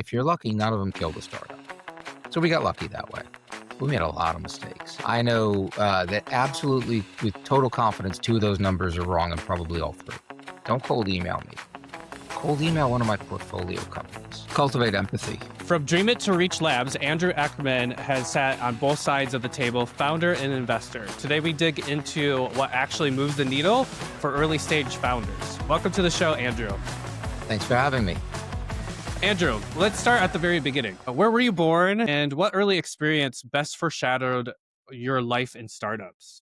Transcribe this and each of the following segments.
if you're lucky, none of them kill the startup. So we got lucky that way. We made a lot of mistakes. I know that absolutely, with total confidence, two of those numbers are wrong and probably all three. Don't cold email me. Cold email one of my portfolio companies. Cultivate empathy. From Dream It to Reach Labs, Andrew Ackerman has sat on both sides of the table, founder and investor. Today we dig into what actually moves the needle for early stage founders. Welcome to the show, Andrew. Thanks for having me. Andrew, let's start at the very beginning. Where were you born and what early experience best foreshadowed your life in startups?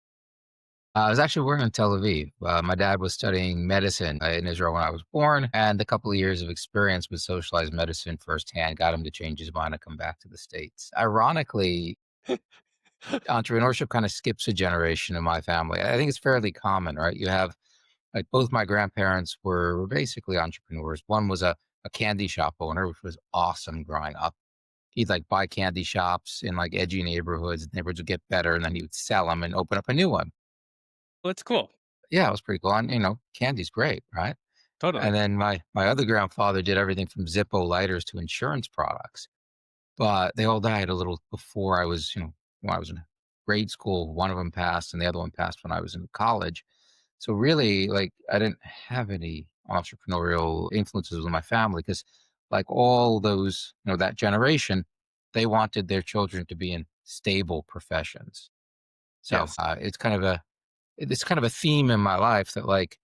I was actually born in Tel Aviv. My dad was studying medicine in Israel when I was born, and a couple of years of experience with socialized medicine firsthand got him to change his mind and come back to the States. Ironically, entrepreneurship kind of skips a generation in my family. I think it's fairly common, right? You have, like, both my grandparents were basically entrepreneurs. One was a candy shop owner, which was awesome growing up. He'd like buy candy shops in like edgy neighborhoods. Neighborhoods would get better, and then he would sell them and open up a new one. That's cool. Yeah, it was pretty cool. And candy's great, right? Totally. And then my other grandfather did everything from Zippo lighters to insurance products. But they all died a little before I was, when I was in grade school. One of them passed, and the other one passed when I was in college. So really, like, I didn't have any entrepreneurial influences with my family because, like all those, that generation, they wanted their children to be in stable professions. So Yes. it's kind of a theme in my life that, like,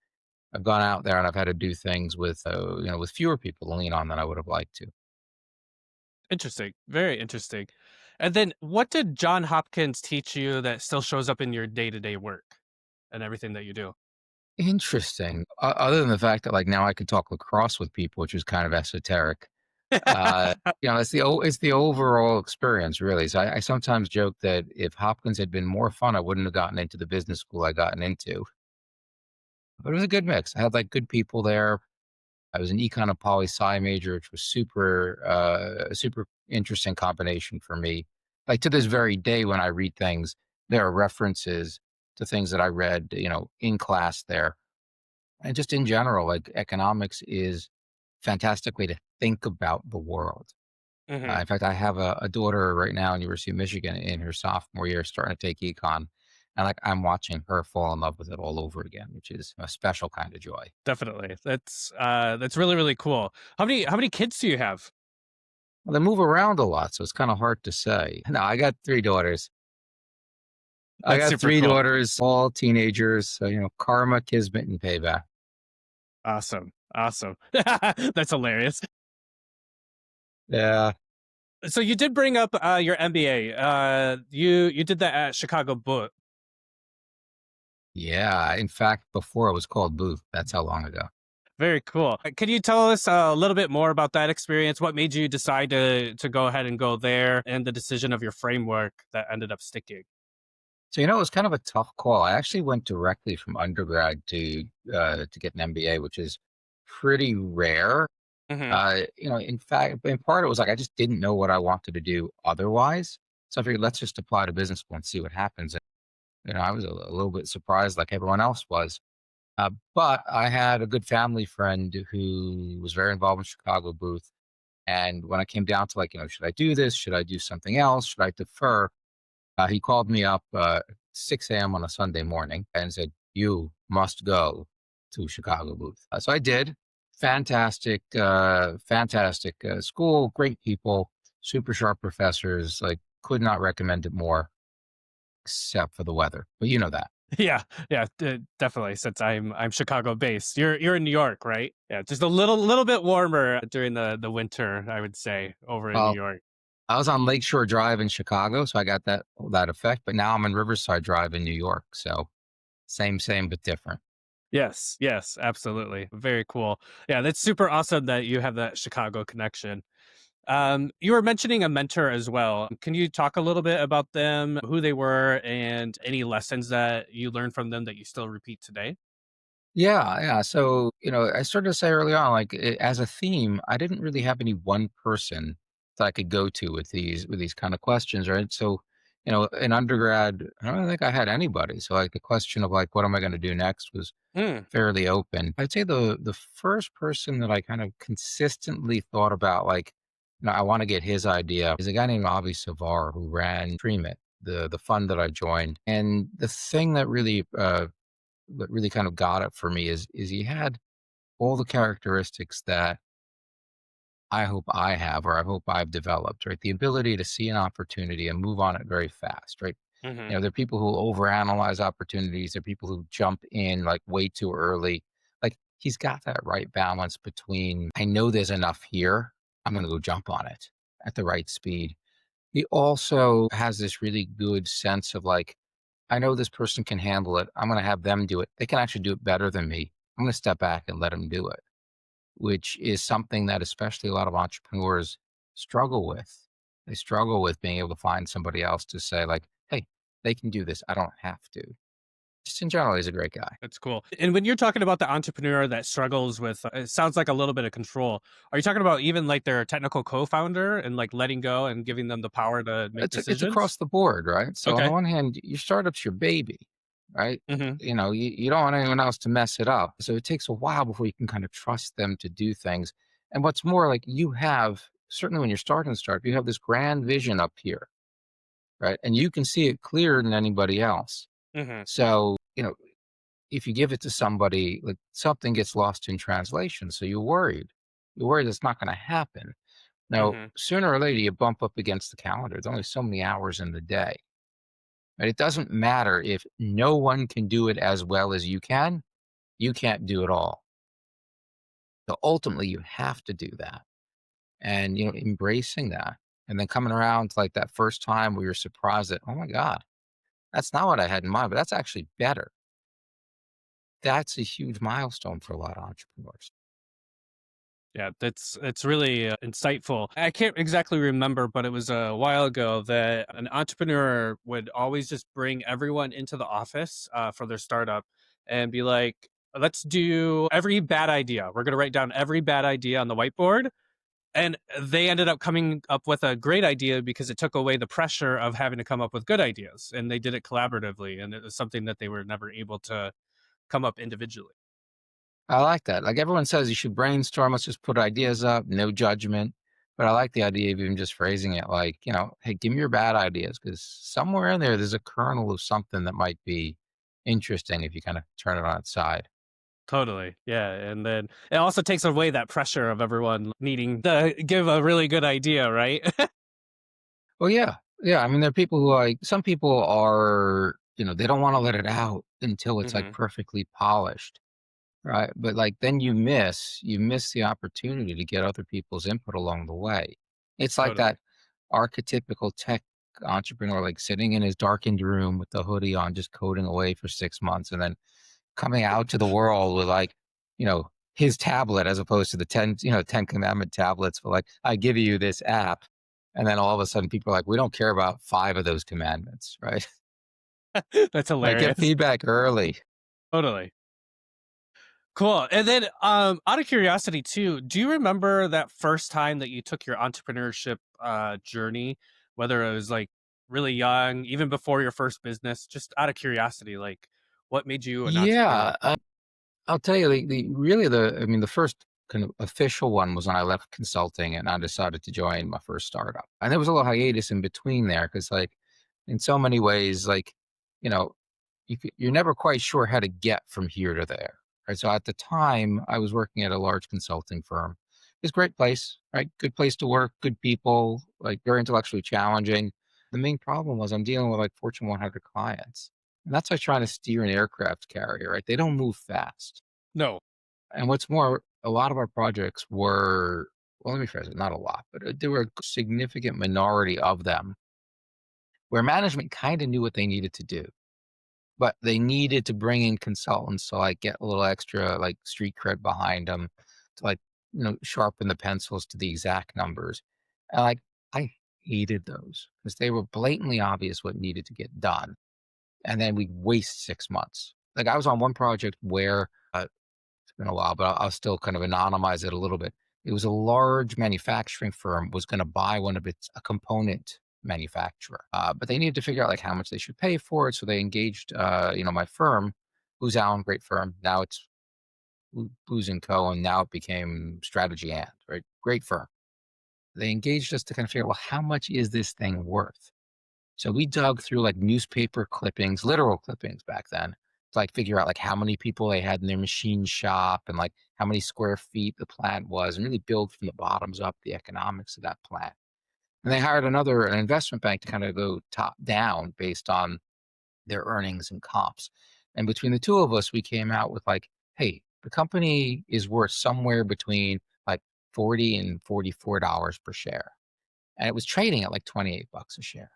I've gone out there and I've had to do things with with fewer people to lean on than I would have liked to. Interesting. Very interesting. And then what did John Hopkins teach you that still shows up in your day-to-day work and everything that you do? Interesting. Other than the fact that, like, now I can talk lacrosse with people, which is kind of esoteric. It's the overall experience, really. So I sometimes joke that if Hopkins had been more fun, I wouldn't have gotten into the business school I gotten into. But it was a good mix. I had like good people there. I was an econ and poli sci major, which was a super interesting combination for me. Like, to this very day, when I read things, there are references to things that I read, in class there. And just in general, like, economics is fantastic way to think about the world. Hmm. In fact, I have a daughter right now in University of Michigan in her sophomore year, starting to take econ, and like I'm watching her fall in love with it all over again, which is a special kind of joy. Definitely. That's really, really cool. How many kids do you have? Well, they move around a lot, so it's kind of hard to say. No, I got three daughters. I That's got super three cool. daughters, all teenagers. So, karma, kismet, and payback. Awesome. Awesome. That's hilarious. Yeah, So you did bring up your MBA. You did that at Chicago Book. yeah. In fact, before it was called Booth. That's how long ago. Very cool. Can you tell us a little bit more about that experience? What made you decide to go ahead and go there, and the decision of your framework that ended up sticking? So, it was kind of a tough call. I actually went directly from undergrad to get an MBA, which is pretty rare. Hmm. In fact, in part, it was like I just didn't know what I wanted to do otherwise. So I figured, let's just apply to business school and see what happens. And, I was a little bit surprised, like everyone else was. But I had a good family friend who was very involved in Chicago Booth. And when I came down to, like, should I do this? Should I do something else? Should I defer? He called me up 6 a.m. on a Sunday morning and said, "You must go to Chicago Booth." So I did. Fantastic school, great people, super sharp professors. Like, could not recommend it more, except for the weather. But you know that. Yeah, yeah, definitely. Since I'm Chicago based, you're in New York, right? Yeah, just a little bit warmer during the winter, I would say, over in New Well, York. I was on Lakeshore Drive in Chicago, so I got that effect. But now I'm in Riverside Drive in New York, so same but different. Yes, yes, absolutely. Very cool. Yeah, that's super awesome that you have that Chicago connection. You were mentioning a mentor as well. Can you talk a little bit about them, who they were, and any lessons that you learned from them that you still repeat today? Yeah, yeah. So, I started to say early on, like, as a theme, I didn't really have any one person that I could go to with these kind of questions, right? So, in undergrad, I don't think I had anybody. So, like, the question of, like, what am I going to do next was Mm, fairly open. I'd say the first person that I kind of consistently thought about, like, I want to get his idea. There's a guy named Avi Savar who ran Dream It, the fund that I joined. And the thing that really kind of got it for me is he had all the characteristics that I hope I have, or I hope I've developed, right? The ability to see an opportunity and move on it very fast, right? Hmm. There are people who overanalyze opportunities. There are people who jump in like way too early. Like he's got that right balance between, I know there's enough here. I'm going to go jump on it at the right speed. He also has this really good sense of like, I know this person can handle it. I'm going to have them do it. They can actually do it better than me. I'm going to step back and let them do it, which is something that especially a lot of entrepreneurs struggle with. They struggle with being able to find somebody else to say, like, hey, they can do this. I don't have to. Just in general, he's a great guy. That's cool. And when you're talking about the entrepreneur that struggles with, it sounds like a little bit of control. Are you talking about even like their technical co-founder and like letting go and giving them the power to make It's across decisions? the board, right? So on the Okay. one hand, your startup's your baby, right? Hmm. You don't want anyone else to mess it up. So it takes a while before you can kind of trust them to do things. And what's more, like you have, certainly when you're starting a startup, you have this grand vision up here, right? And you can see it clearer than anybody else. Hmm. So, if you give it to somebody, like something gets lost in translation. So you're worried. You're worried it's not going to happen. Now, Hmm. sooner or later, you bump up against the calendar. There's only so many hours in the day. Right? It doesn't matter if no one can do it as well as you can't do it all. So ultimately, you have to do that. And, embracing that and then coming around to like that first time where you're surprised that, oh my God, that's not what I had in mind, but that's actually better. That's a huge milestone for a lot of entrepreneurs. Yeah, it's really insightful. I can't exactly remember, but it was a while ago that an entrepreneur would always just bring everyone into the office for their startup and be like, "Let's do every bad idea. We're going to write down every bad idea on the whiteboard." And they ended up coming up with a great idea because it took away the pressure of having to come up with good ideas, and they did it collaboratively, and it was something that they were never able to come up individually. I like that. Like everyone says, you should brainstorm. Let's just put ideas up, no judgment. But I like the idea of even just phrasing it like, hey, give me your bad ideas because somewhere in there, there's a kernel of something that might be interesting if you kind of turn it on its side. Totally. Yeah. And then it also takes away that pressure of everyone needing to give a really good idea, right? Well, yeah. Yeah. I mean, there are people who like, some people are, they don't want to let it out until it's like Hmm. perfectly polished. Right, but, like, then you miss the opportunity to get other people's input along the way. It's like Totally. that archetypical tech entrepreneur, like, sitting in his darkened room with the hoodie on, just coding away for 6 months, and then coming out to the world with, like, his tablet as opposed to the 10 commandment tablets for, like, "I give you this app," and then all of a sudden people are like, "We don't care about 5 of those commandments," right? That's Like, get hilarious. feedback early. Totally. Cool. And then out of curiosity too, do you remember that first time that you took your entrepreneurship journey, whether it was like really young, even before your first business, just out of curiosity, like what made you an entrepreneur? Yeah, I'll tell you, I mean, the first kind of official one was when I left consulting and I decided to join my first startup. And there was a little hiatus in between there because, like, in so many ways, like, you know, you're never quite sure how to get from here to there. Right. So at the time, I was working at a large consulting firm. It's a great place, right? Good place to work, good people, like very intellectually challenging. The main problem was I'm dealing with like Fortune 100 clients. And that's like trying to steer an aircraft carrier, right? They don't move fast. No. And what's more, a lot of our projects were, well, let me phrase it, not a lot, but there were a significant minority of them where management kind of knew what they needed to do, but they needed to bring in consultants to like get a little extra like street cred behind them to like, sharpen the pencils to the exact numbers. And like, I hated those because they were blatantly obvious what needed to get done. And then we'd waste 6 months. Like I was on one project where it's been a while, but I'll still kind of anonymize it a little bit. It was a large manufacturing firm was going to buy one of its a component manufacturer, but they needed to figure out like how much they should pay for it. So they engaged, my firm, Booz Allen, great firm. Now it's Booz and Co, and now it became Strategy and right, great firm. they engaged us to kind of figure out, well, how much is this thing worth? So we dug through like newspaper clippings, literal clippings back then, to like figure out like how many people they had in their machine shop and like how many square feet the plant was, and really build from the bottoms up the economics of that plant. And they hired an investment bank to kind of go top down based on their earnings and comps. And between the two of us, we came out with like, hey, the company is worth somewhere between like 40 and $44 per share. And it was trading at like 28 bucks a share.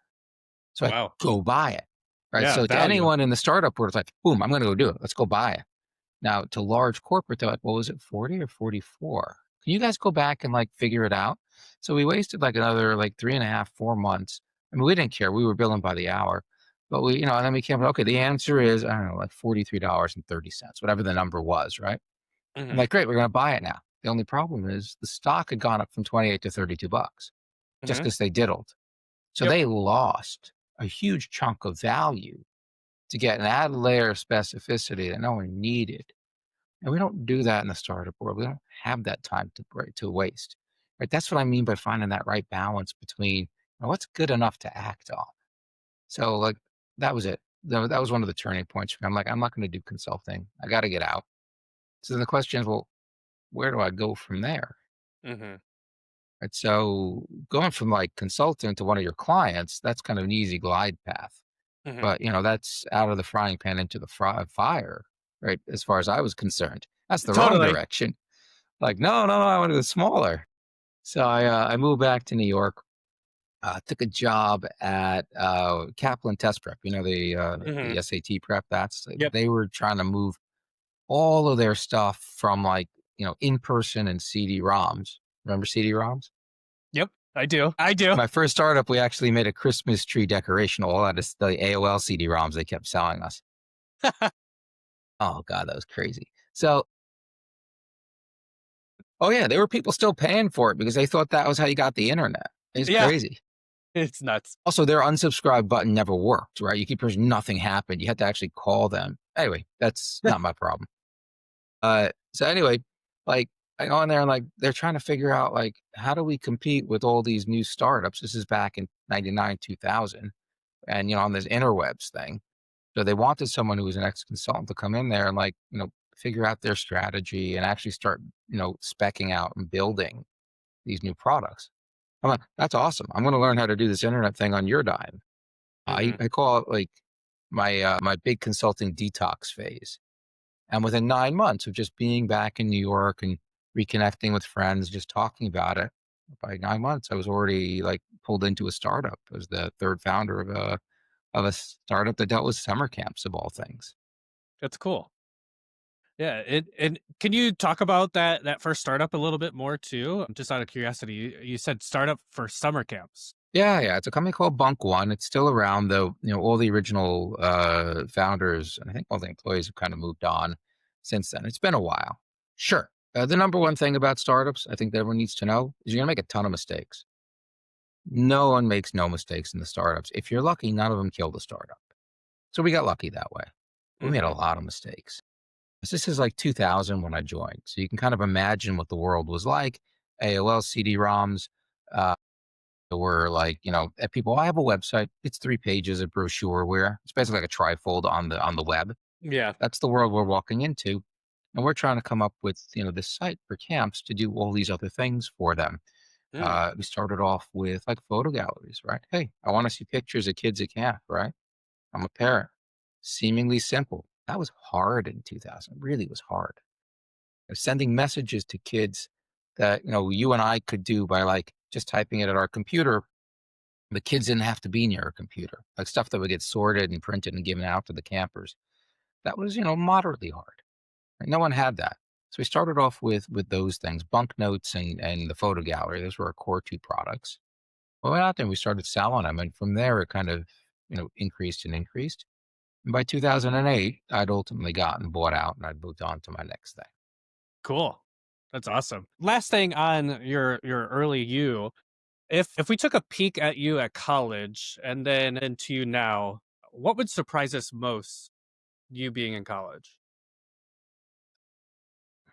So I Wow. go buy it. Right. Yeah, So to value. anyone in the startup world, it's like, boom, I'm going to go do it. Let's go buy it. Now to large corporate, they're like, "What was it, 40 or 44? Can you guys go back and like figure it out?" So we wasted like another like 3.5, 4 months. I mean, we didn't care. We were billing by the hour. But and then we came up, okay, the answer is, I don't know, like $43.30, whatever the number was, right? I'm Mhm. like, great, we're gonna buy it now. The only problem is the stock had gone up from 28 to 32 bucks just Mhm. because they diddled. So Yep. they lost a huge chunk of value to get an added layer of specificity that no one needed. And we don't do that in the startup world. We don't have that time to waste. Right? That's what I mean by finding that right balance between what's good enough to act on. So like that was it. That was one of the turning points for me. I'm like, I'm not going to do consulting. I got to get out. So then the question is, well, where do I go from there? Mhm. Right. So going from like consulting to one of your clients, that's kind of an easy glide path. Mhm. But that's out of the frying pan into the fire, right? As far as I was concerned, that's the wrong Totally. direction. Like, no, no, no, I want to go smaller. So I moved back to New York. Took a job at Kaplan Test Prep. Mhm. The SAT prep. Yep. They were trying to move all of their stuff from like in person and CD-ROMs. Remember CD-ROMs? Yep. I do. I do. My first startup, we actually made a Christmas tree decoration all out of the AOL CD-ROMs they kept selling us. Oh god, that was crazy. So, oh yeah, there were people still paying for it because they thought that was how you got the internet. It's Yeah. crazy. It's nuts. Also, their unsubscribe button never worked, right? You keep pushing, nothing happened. You had to actually call them. Anyway, that's not my problem. So anyway, like I go in there and like they're trying to figure out like how do we compete with all these new startups? This is back in 99, 2000, and on this interwebs thing. So they wanted someone who was an ex-consultant to come in there and like, figure out their strategy and actually start, specking out and building these new products. I'm like, that's awesome. I'm going to learn how to do this internet thing on your dime. I, Mhm. I call it like my big consulting detox phase. And within 9 months of just being back in New York and reconnecting with friends, just talking about it, by 9 months, I was already like pulled into a startup as the third founder of a startup that dealt with summer camps of all things. That's cool. Yeah, and can you talk about that first startup a little bit more too? Just out of curiosity, you said startup for summer camps. Yeah, yeah. It's a company called Bunk One. It's still around though. All the original founders and I think all the employees have kind of moved on since then. It's been a while. Sure. The number one thing about startups, I think that everyone needs to know, is you're gonna make a ton of mistakes. No one makes no mistakes in the startups. If you're lucky, none of them kill the startup. So we got lucky that way. We made a Mhm. lot of mistakes. This is like 2000 when I joined, so you can kind of imagine what the world was like. AOL CD-ROMs. Uh, were like, people, I have a website. It's 3 pages of brochureware. It's basically like a trifold on the web. Yeah. That's the world we're walking into. And we're trying to come up with, this site for camps to do all these other things for them. Mm. We started off with like photo galleries, right? Hey, I want to see pictures of kids at camp, right? I'm a parent. Seemingly simple. That was hard in 2000. It really was hard. Sending messages to kids that, you and I could do by like just typing it at our computer. The kids didn't have to be near a computer, like stuff that would get sorted and printed and given out to the campers. That was, moderately hard. Right? No one had that. So we started off with those things, bunk notes and the photo gallery. Those were our core two products. We went out there and we started selling them. And from there, it kind of, increased and increased. And by 2008, I'd ultimately gotten bought out and I'd moved on to my next thing. Cool. That's awesome. Last thing on your early you, if we took a peek at you at college and then into you now, what would surprise us most, you being in college?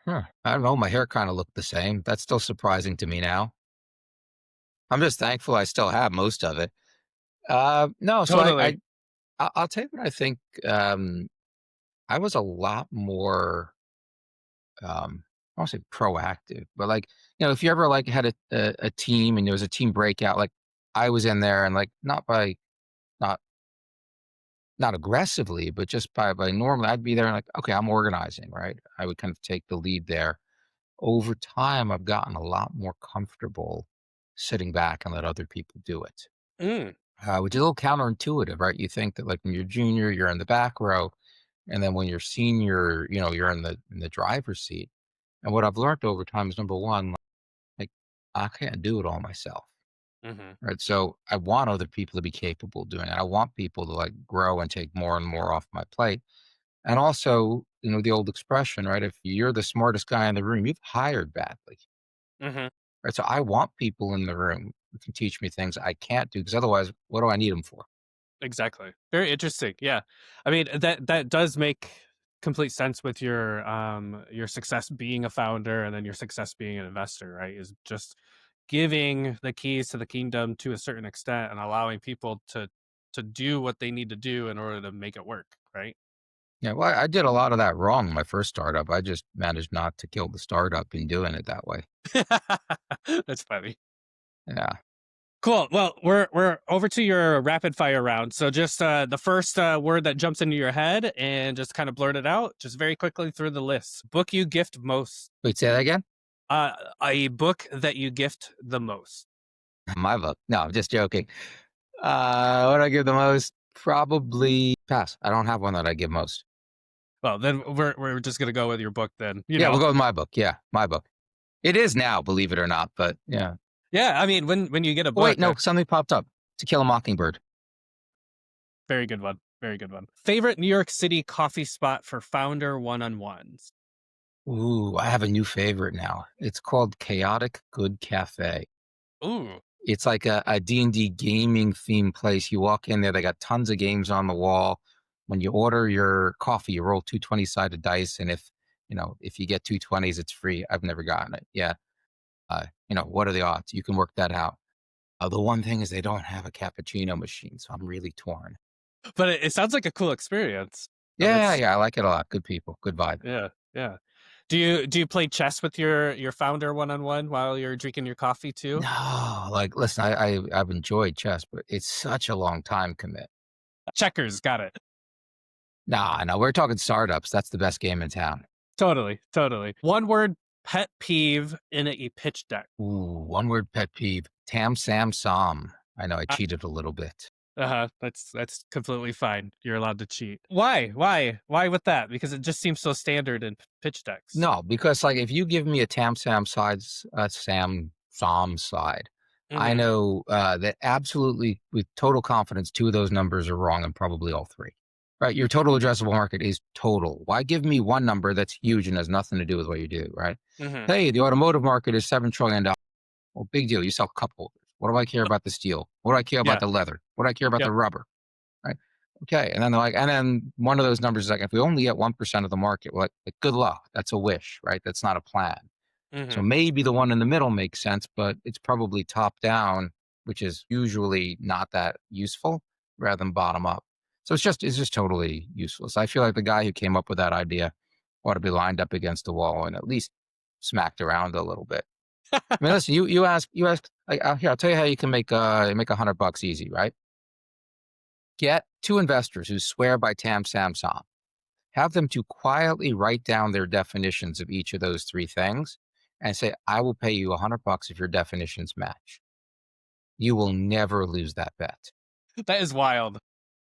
Huh. I don't know. My hair kind of looked the same. That's still surprising to me now. I'm just thankful I still have most of it. No, so Totally. I'll tell you what I think. Um, I was a lot more, I won't say proactive, but like, if you ever like had a team and there was a team breakout, like I was in there and like not not aggressively, but just by normally I'd be there and like, okay, I'm organizing, right? I would kind of take the lead there. Over time, I've gotten a lot more comfortable sitting back and let other people do it, Mm, which is a little counterintuitive, right? You think that like when you're junior, you're in the back row, and then when you're senior, you're in the driver's seat. And what I've learned over time is number one, like I can't do it all myself. mhm, Right. So I want other people to be capable of doing it. I want people to like grow and take more and more off my plate. And also, the old expression, right? If you're the smartest guy in the room, you've hired badly. mhm. Right. So I want people in the room who can teach me things I can't do because otherwise, what do I need them for? Exactly. Very interesting. Yeah. I mean, that does make complete sense with your success being a founder and then your success being an investor, right? Is just giving the keys to the kingdom to a certain extent and allowing people to do what they need to do in order to make it work, right? Yeah. Well, I did a lot of that wrong in my first startup. I just managed not to kill the startup in doing it that way. That's funny. Yeah. Cool. Well, we're over to your rapid fire round. So just the first word that jumps into your head and just kind of blurt it out, just very quickly through the list. Book you gift most. Wait, say that again? A book that you gift the most. My book. No, I'm just joking. What do I give the most? Probably pass. I don't have one that I give most. Well, then we're just gonna go with your book then. You Yeah, we'll know. go with my book. Yeah, my book. It is now, believe it or not, but yeah. Yeah. I mean, when you get a Oh, wait, book, no, something popped up. To Kill a Mockingbird. very good one. Very good one. Favorite New York City coffee spot for founder one on ones. Ooh, I have a new favorite now. It's called Chaotic Good Cafe. Ooh. It's like a D&D gaming themed place. You walk in there, they got tons of games on the wall. When you order your coffee, you roll two 20-sided dice, and if you get two 20s, it's free. I've never gotten it. Yeah. What are the odds? You can work that out. The one thing is they don't have a cappuccino machine, so I'm really torn. But it sounds like a cool experience. So Yeah, that's yeah, I like it a lot. Good people, good vibe. yeah, yeah. Do you play chess with your founder one on one while you're drinking your coffee too? No, like, listen, I've enjoyed chess, but it's such a long time commit. Checkers, got it. Nah, no, we're talking startups. That's the best game in town. Totally, totally. One word pet peeve in a pitch deck. Ooh, one word pet peeve. Tam Sam Sam. I know I Uh, cheated a little bit. uh-huh. That's completely fine. You're allowed to cheat. Why? Why with that? Because it just seems so standard in pitch decks. No, because like if you give me a Tam Sam sides, Sam Sam side, I Mhm. know that absolutely with total confidence, two of those numbers are wrong, and probably all three. Right? Your total addressable market is total. Why give me one number that's huge and has nothing to do with what you do? Right? Mhm. Hey, the automotive market is $7 trillion. Well, big deal. You sell cup holders. What do I care about the steel? What do I care about Yeah. the leather? What do I care about the Yep. rubber? Right? Okay. And then they're like, and then one of those numbers is like, if we only get 1% of the market, well, like, good luck. That's a wish, right? That's not a plan. So Mhm. maybe the one in the middle makes sense, but it's probably top down, which is usually not that useful rather than bottom up. So it's just totally useless. I feel like the guy who came up with that idea ought to be lined up against the wall and at least smacked around a little bit. I mean, listen, you ask. Like, here, I'll tell you how you can make $100 easy, right? Get two investors who swear by Tam Sam Sam. Have them to quietly write down their definitions of each of those three things, and say, "I will pay you $100 if your definitions match." You will never lose that bet. That is wild.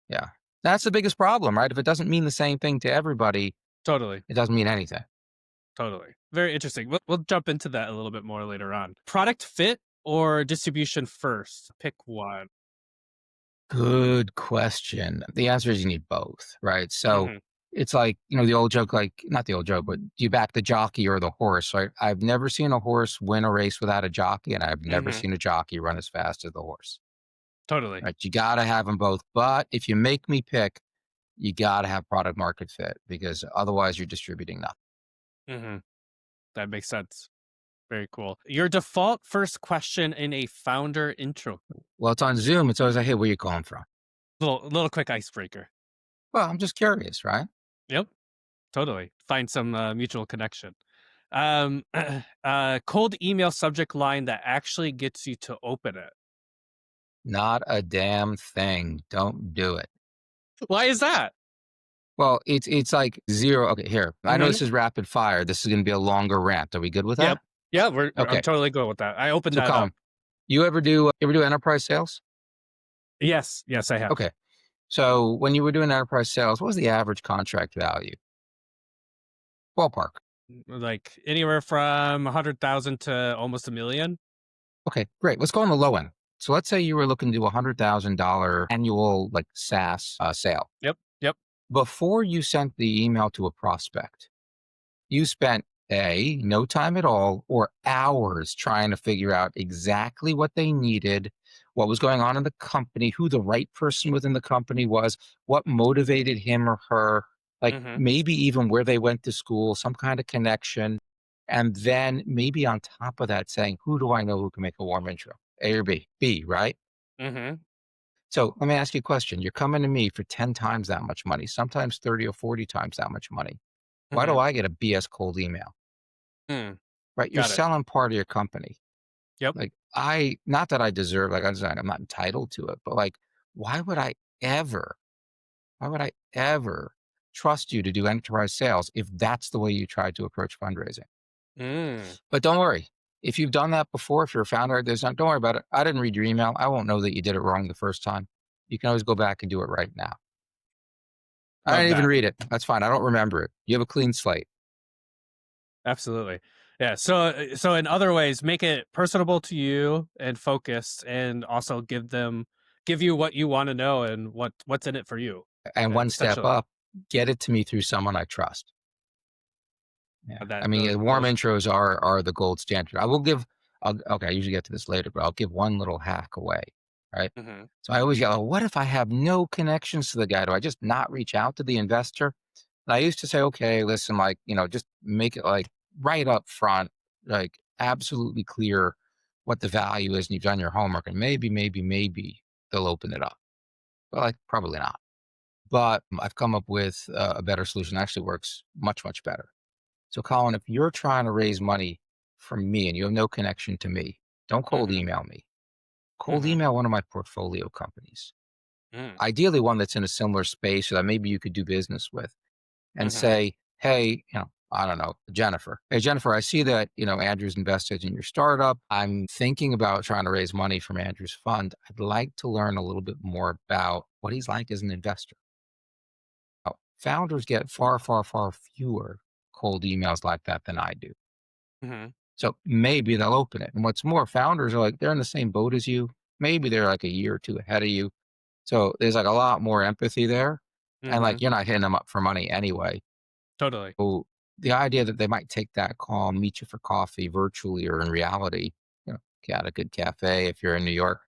Yeah, that's the biggest problem, right? If it doesn't mean the same thing to everybody, Totally. it doesn't mean anything. Totally. Very interesting. We'll jump into that a little bit more later on. Product fit or distribution first? Pick one. Good question. The answer is you need both, right? So Mhm. it's like, the old joke, like not the old joke, but do you back the jockey or the horse, right? I've never seen a horse win a race without a jockey, and I've never Mhm. seen a jockey run as fast as the horse, Totally. right? You got to have them both. But if you make me pick, you got to have product market fit because otherwise you're distributing nothing. Mhm. That makes sense. Very cool. Your default first question in a founder intro. Well, it's on Zoom. It's always like, hey, where you calling from? Little quick icebreaker. Well, I'm just curious, right? Yep, totally. Find some mutual connection. Um, cold email subject line that actually gets you to open it. Not a damn thing. Don't do it. Why is that? Well, it's like zero. Okay, here. I know Hmm. this is rapid fire. This is going to be a longer rant. Are we good with Yep. that? Yeah, I'm Okay. totally good with that. I opened So, that up. Colin, you ever do enterprise sales? Yes, yes, I have. Okay. So, when you were doing enterprise sales, what was the average contract value? Ballpark. Like anywhere from 100,000 to almost a million. Okay, great. Let's go on the low end. So, let's say you were looking to do $100,000 annual like SaaS sale. Yep. Yep. Before you sent the email to a prospect, you spent no time at all or hours trying to figure out exactly what they needed, what was going on in the company, who the right person within the company was, what motivated him or her, like Hmm. maybe even where they went to school, some kind of connection. And then maybe on top of that, saying, who do I know who can make a warm intro? A or B? B, right? Hmm. So let me ask you a question. You're coming to me for 10 times that much money, sometimes 30 or 40 times that much money. Why do Hmm. I get a BS cold email? Mm, Right? You're got it. selling part of your company. Yep. Like not that I deserve, like I'm not entitled to it, but like, why would I ever, why would I ever trust you to do enterprise sales if that's the way you tried to approach fundraising? Mm, But don't worry. If you've done that before, if you're a founder, don't worry about it. I didn't read your email. I won't know that you did it wrong the first time. You can always go back and do it right now. I love didn't even that. read it. That's fine. I don't remember it. You have a clean slate. Absolutely. Yeah. So in other ways, make it personable to you and focused, and also give you what you want to know and what's in it for you. And one step Essentially, up, get it to me through someone I trust. Yeah. I that mean, warm those. intros are the gold standard. I will give okay, I usually get to this later, but I'll give one little hack away, right? Hmm. So I always go, "Oh, what if I have no connections to the guy? Do I just not reach out to the investor?" And I used to say, "Okay, listen, like, just make it like right up front, like absolutely clear what the value is, and you've done your homework, and maybe they'll open it up." But like, probably not. But I've come up with a better solution. That actually works much, much better. So, Colin, if you're trying to raise money from me and you have no connection to me, don't cold Hmm. email me. Cold Hmm. email one of my portfolio companies, Mm, ideally one that's in a similar space so that maybe you could do business with and hmm. say, hey, I don't know, Jennifer. Hey, Jennifer, I see that, Andrew's invested in your startup. I'm thinking about trying to raise money from Andrew's fund. I'd like to learn a little bit more about what he's like as an investor. Now, founders get far, far, far fewer cold emails like that than I do. Hmm. So maybe they'll open it. And what's more, founders are like, they're in the same boat as you. Maybe they're like a year or two ahead of you. So there's like a lot more empathy there. And Hmm. like, you're not hitting them up for money anyway. Totally. So the idea that they might take that call, meet you for coffee virtually or in reality, at a good cafe if you're in New York,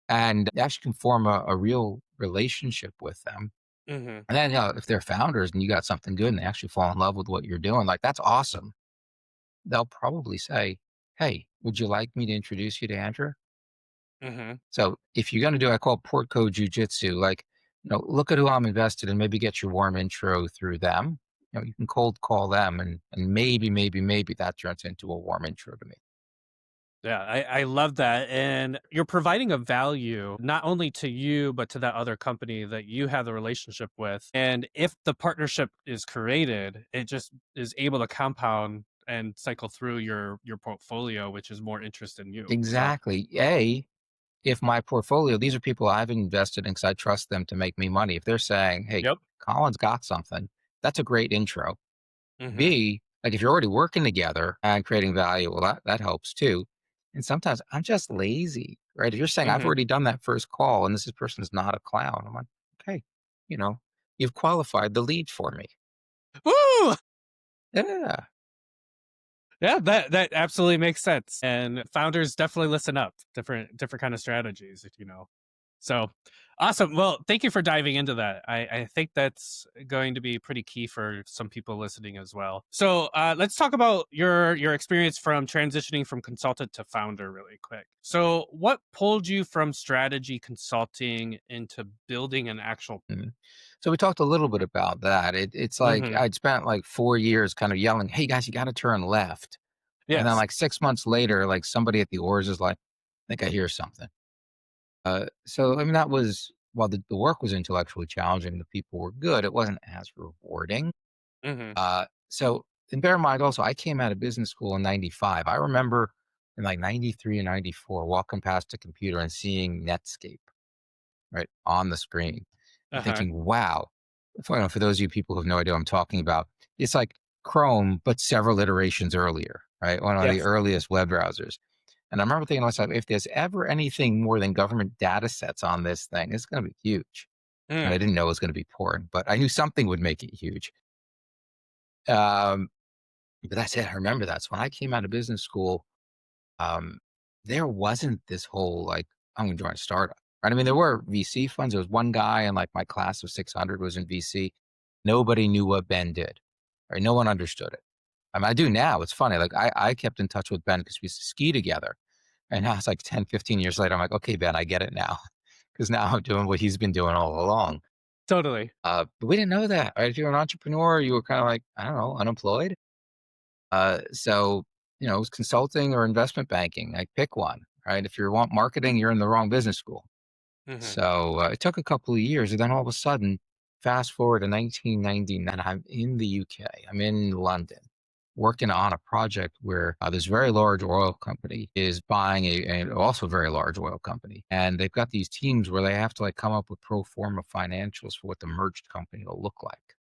and actually can form a real relationship with them. Hmm. And then, if they're founders and you got something good and they actually fall in love with what you're doing, like that's awesome. They'll probably say, "Hey, would you like me to introduce you to Andrew?" Hmm. So if you're going to do, I call it Portco Jujitsu, like, look at who I'm invested in, maybe get your warm intro through them. You can cold call them and maybe that turns into a warm intro to me. Yeah, I love that. And you're providing a value not only to you, but to that other company that you have the relationship with. And if the partnership is created, it just is able to compound and cycle through your portfolio, which is more interest in you. So Exactly. If my portfolio, these are people I've invested in because I trust them to make me money. If they're saying, hey, yep. Colin's got something, that's a great intro. Hmm. B, like if you're already working together and creating value, well, that helps too. And sometimes I'm just lazy, right? If you're saying I've Hmm. already done that first call and this person's not a clown, I'm like, okay, you know, you've qualified the lead for me. Woo! Yeah, Yeah, that absolutely makes sense. And founders definitely listen up. Different kind of strategies, if you know. So awesome. Well, thank you for diving into that. I think that's going to be pretty key for some people listening as well. So let's talk about your experience from transitioning from consultant to founder really quick. So what pulled you from strategy consulting into building an actual Mhm. So we talked a little bit about that. It's like hmm I'd spent like 4 years kind of yelling, "Hey guys, you got to turn left." And then Yes. like 6 months later, like somebody at the oars is like, "I think I hear something." So I mean, that was while the work was intellectually challenging, the people were good. It wasn't as rewarding. hmm So and bear in mind also, I came out of business school in '95. I remember in like '93 and '94 walking past a computer and seeing Netscape right on the screen and Uh-huh. thinking, "Wow." For those of you people who have no idea what I'm talking about, it's like Chrome, but several iterations earlier, right? One of the Yes. earliest web browsers. And I remember thinking to myself, if there's ever anything more than government data sets on this thing, it's going to be huge. And I Mm. didn't know it was going to be porn, but I knew something would make it huge. Um, but that's it. I remember that's when I came out of business school. Um, there wasn't this whole like, I'm going to join a startup. Right? I mean, there were VC funds. There was one guy in like my class of 600 was in VC. Nobody knew what Ben did. Right? No one understood it. I mean, I do now. It's funny. Like I kept in touch with Ben because we used to ski together. And now it's like 10, 15 years later. I'm like, okay, Ben, I get it now. Because now I'm doing what he's been doing all along. Totally. But we didn't know that. Right? If you're an entrepreneur, you were kind of like, I don't know, unemployed. So, it was consulting or investment banking. Like pick one, right? If you want marketing, you're in the wrong business school. hmm So it took a couple of years, and then all of a sudden, fast forward to 1999, I'm in the UK. I'm in London, working on a project where this very large oil company is buying a also very large oil company, and they've got these teams where they have to like come up with pro forma financials for what the merged company will look like.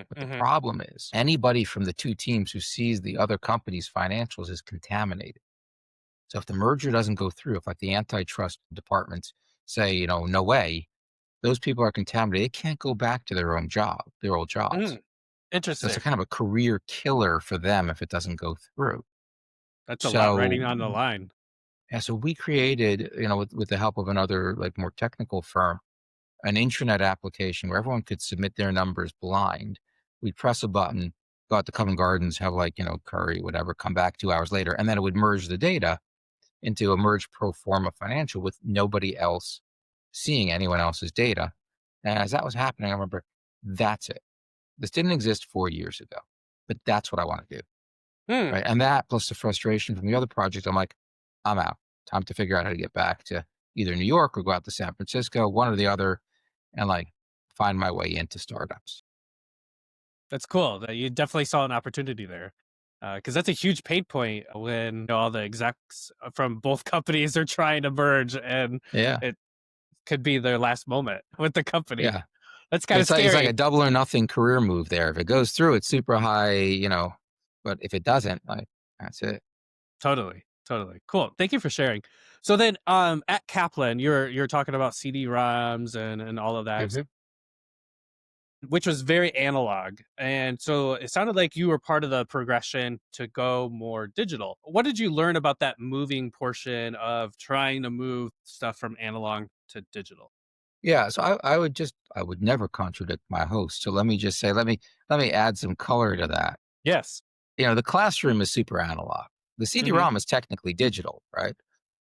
But the Mm-hmm. problem is, anybody from the two teams who sees the other company's financials is contaminated. So if the merger doesn't go through, if like the antitrust departments say, no way, those people are contaminated. They can't go back to their old jobs. Mm. So it's a Interesting. kind of a career killer for them if it doesn't go through. That's a lot So writing on the line. yeah, so we created, with the help of another like more technical firm, an intranet application where everyone could submit their numbers blind. We'd press a button, go out to Covent Gardens, have like, curry, whatever, come back 2 hours later, and then it would merge the data into a merged pro forma financial with nobody else seeing anyone else's data. And as that was happening, I remember that's it. This didn't exist 4 years ago, but that's what I want to do. Mm. Right. And that plus the frustration from the other project, I'm like, I'm out. Time to figure out how to get back to either New York or go out to San Francisco, one or the other, and like find my way into startups. That's cool. That you definitely saw an opportunity there, because that's a huge pain point when all the execs from both companies are trying to merge, and Yeah. it could be their last moment with the company. Yeah. That's kind of It's like a scary. double or nothing career move there. If it goes through, it's super high, but if it doesn't, like that's it. Totally, totally. Cool. Thank you for sharing. So then, at Kaplan, you're talking about CD-ROMs and all of that, Mhm. which was very analog. And so it sounded like you were part of the progression to go more digital. What did you learn about that moving portion of trying to move stuff from analog to digital? Yeah, so I would never contradict my host. So let me just say, let me add some color to that. Yes. The classroom is super analog. The hmm CD-ROM is technically digital, right?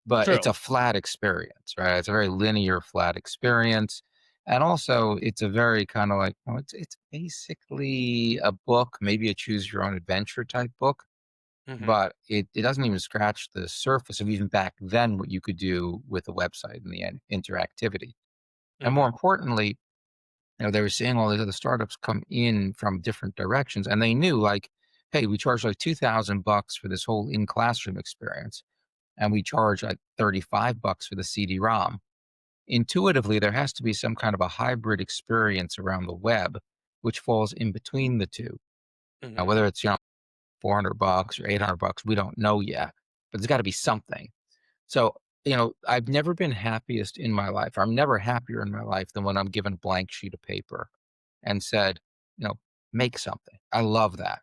But it's True. a flat experience, right? It's a very linear, flat experience. And also it's a very kind of like, it's basically a book, maybe a choose your own adventure type book, hmm but it doesn't even scratch the surface of even back then what you could do with a website and the interactivity. And more hmm importantly, they were seeing all these other startups come in from different directions, and they knew like, hey, we charge like $2,000 for this whole in classroom experience, and we charge like $35 for the CD-ROM. Intuitively, there has to be some kind of a hybrid experience around the web, which falls in between the two. Now, hmm whether it's 400 bucks or 800 bucks, we don't know yet, but there's got to be something. So, I've never been happiest in my life. I'm never happier in my life than when I'm given a blank sheet of paper and said, you know, make something. I love that.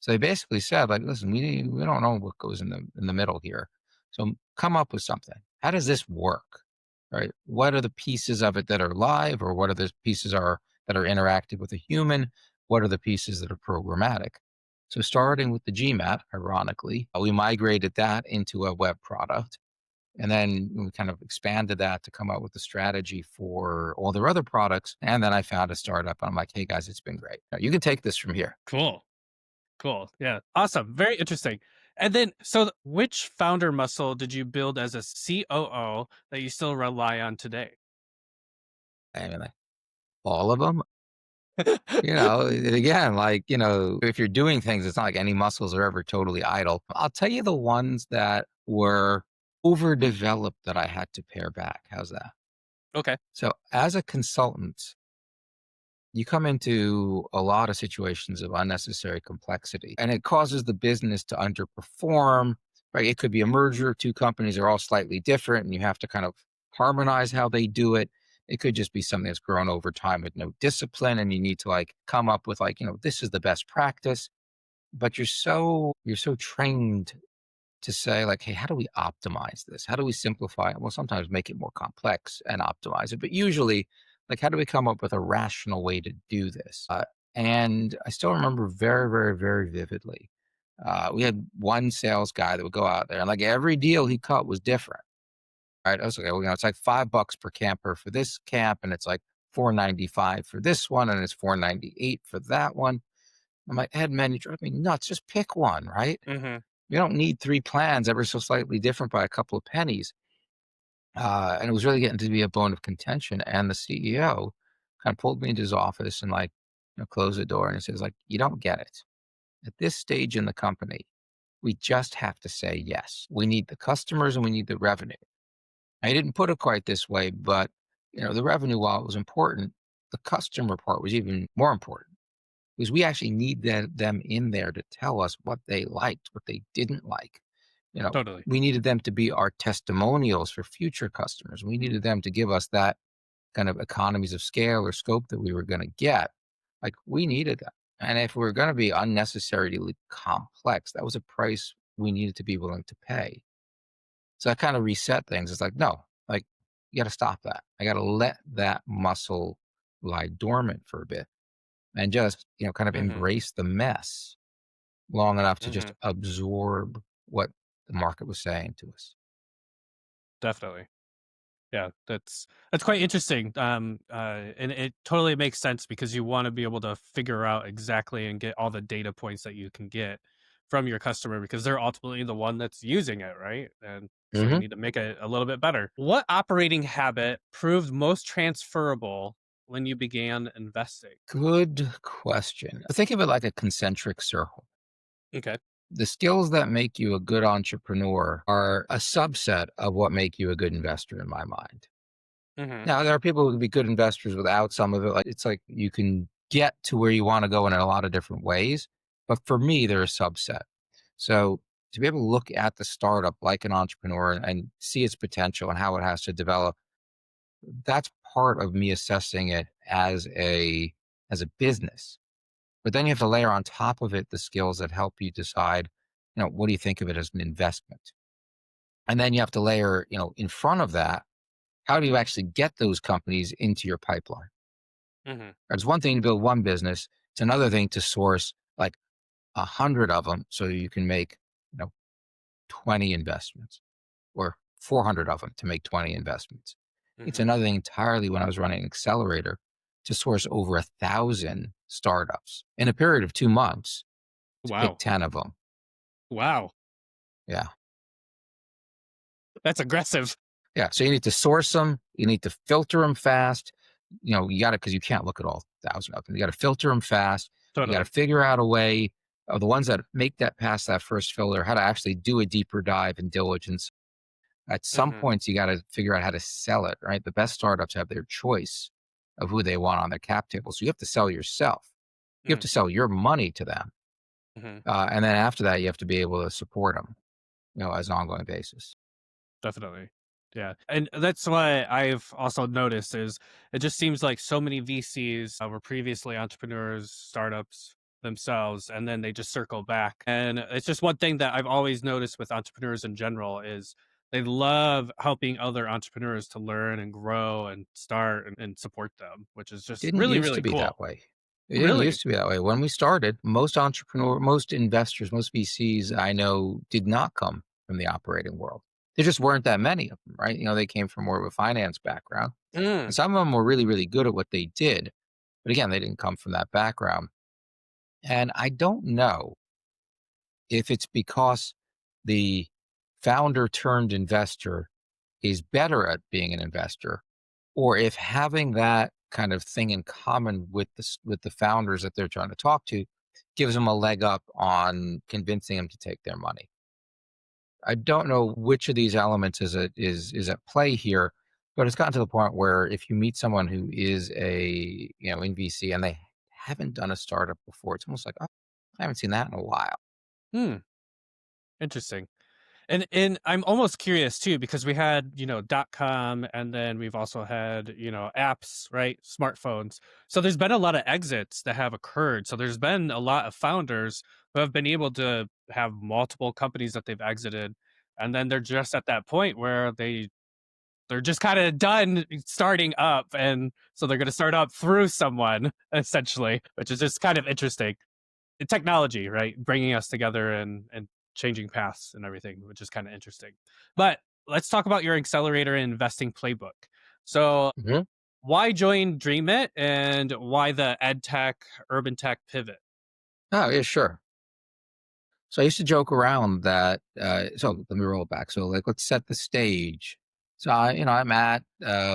So they basically said, like, listen, we don't know what goes in the middle here. So come up with something. How does this work? right? What are the pieces of it that are live, or what are the pieces are that are interactive with a human? What are the pieces that are programmatic? So starting with the GMAT, ironically, we migrated that into a web product. And then we kind of expanded that to come out with the strategy for all their other products. And then I found a startup. And I'm like, hey guys, it's been great. Now, you can take this from here. Cool. Cool. Yeah. Awesome. Very interesting. And then, so which founder muscle did you build as a COO that you still rely on today? And like, all of them, and again, like, if you're doing things, it's not like any muscles are ever totally idle. I'll tell you the ones that were overdeveloped that I had to pare back. How's that? Okay. So as a consultant, you come into a lot of situations of unnecessary complexity and it causes the business to underperform, right? It could be a merger, two companies are all slightly different and you have to kind of harmonize how they do it. It could just be something that's grown over time with no discipline and you need to like come up with like, this is the best practice, but you're so trained to say like, hey, how do we optimize this? How do we simplify it? Well, sometimes make it more complex and optimize it, but usually, like, how do we come up with a rational way to do this? And I still remember very, very, very vividly. We had one sales guy that would go out there, and like every deal he cut was different. Right? I was like, well, it's like $5 per camper for this camp, and it's like 495 for this one, and it's 498 for that one. I'm like, Ed, man, you drive me nuts. Just pick one, right? Hmm. You don't need 3 plans ever so slightly different by a couple of pennies. And it was really getting to be a bone of contention, and the CEO kind of pulled me into his office and, like, closed the door, and he says, like, "You don't get it. At this stage in the company, we just have to say yes. We need the customers and we need the revenue." I didn't put it quite this way, but, the revenue, while it was important, the customer part was even more important because we actually need them in there to tell us what they liked, what they didn't like. Totally. We needed them to be our testimonials for future customers. We needed them to give us that kind of economies of scale or scope that we were going to get. Like we needed that. And if we were going to be unnecessarily complex, that was a price we needed to be willing to pay. So I kind of reset things. It's like, no, like you got to stop that. I got to let that muscle lie dormant for a bit and just, kind of Hmm. embrace the mess long enough to just Hmm. absorb what the market was saying to us. Definitely. Yeah, that's quite interesting. And it totally makes sense because you want to be able to figure out exactly and get all the data points that you can get from your customer because they're ultimately the one that's using it, right? And so you Mhm. need to make it a little bit better. What operating habit proved most transferable when you began investing? Good question. Think of it like a concentric circle. Okay. The skills that make you a good entrepreneur are a subset of what make you a good investor in my mind. Hmm. Now, there are people who can be good investors without some of it. Like it's like you can get to where you want to go in a lot of different ways. But for me, they're a subset. So to be able to look at the startup like an entrepreneur and see its potential and how it has to develop, that's part of me assessing it as a business. But then you have to layer on top of it the skills that help you decide, what do you think of it as an investment? And then you have to layer, in front of that, how do you actually get those companies into your pipeline? Hmm. It's one thing to build one business. It's another thing to source like 100 of them so you can make, you know, 20 investments or 400 of them to make 20 investments. It's Hmm. another thing entirely when I was running an accelerator to source over 1,000 startups in a period of 2 months to pick Wow. 10 of them. Wow. Yeah. That's aggressive. Yeah. So you need to source them. You need to filter them fast. You got to, because you can't look at all 1,000 of them. You got to filter them fast. You got to Totally. figure out a way of the ones that make that past that first filter, how to actually do a deeper dive and diligence. At some Hmm. points, you got to figure out how to sell it, right? The best startups have their choice of who they want on their cap table. So you have to sell yourself. You have to sell your money to them. Hmm. And then after that, you have to be able to support them, as an ongoing basis. Definitely. Yeah. And that's why I've also noticed is it just seems like so many VCs were previously entrepreneurs, startups themselves, and then they just circle back. And it's just one thing that I've always noticed with entrepreneurs in general is They love helping other entrepreneurs to learn and grow and start and support them, which is just Didn't really, used to really be cool. that way. It didn't Really? used to be that way. When we started, most investors, most VCs I know did not come from the operating world. There just weren't that many of them, right? They came from more of a finance background. Mm, And some of them were really, really good at what they did. But again, they didn't come from that background. And I don't know if it's because the founder turned investor is better at being an investor, or if having that kind of thing in common with the founders that they're trying to talk to gives them a leg up on convincing them to take their money. I don't know which of these elements is at play here, but it's gotten to the point where if you meet someone who is a in VC and they haven't done a startup before, it's almost like, oh, I haven't seen that in a while. hmm, interesting. And I'm almost curious too because we had, .com and then we've also had, apps, right? Smartphones. So there's been a lot of exits that have occurred. So there's been a lot of founders who have been able to have multiple companies that they've exited and then they're just at that point where they're just kind of done starting up and so they're going to start up through someone essentially, which is just kind of interesting technology, right? Bringing us together and changing paths and everything, which is kind of interesting. But let's talk about your accelerator and investing playbook. So, Mhm. why join Dream It and why the ed tech, urban tech pivot? Oh, yeah, sure. So I used to joke around that. So let me roll it back. So like, let's set the stage. So I'm at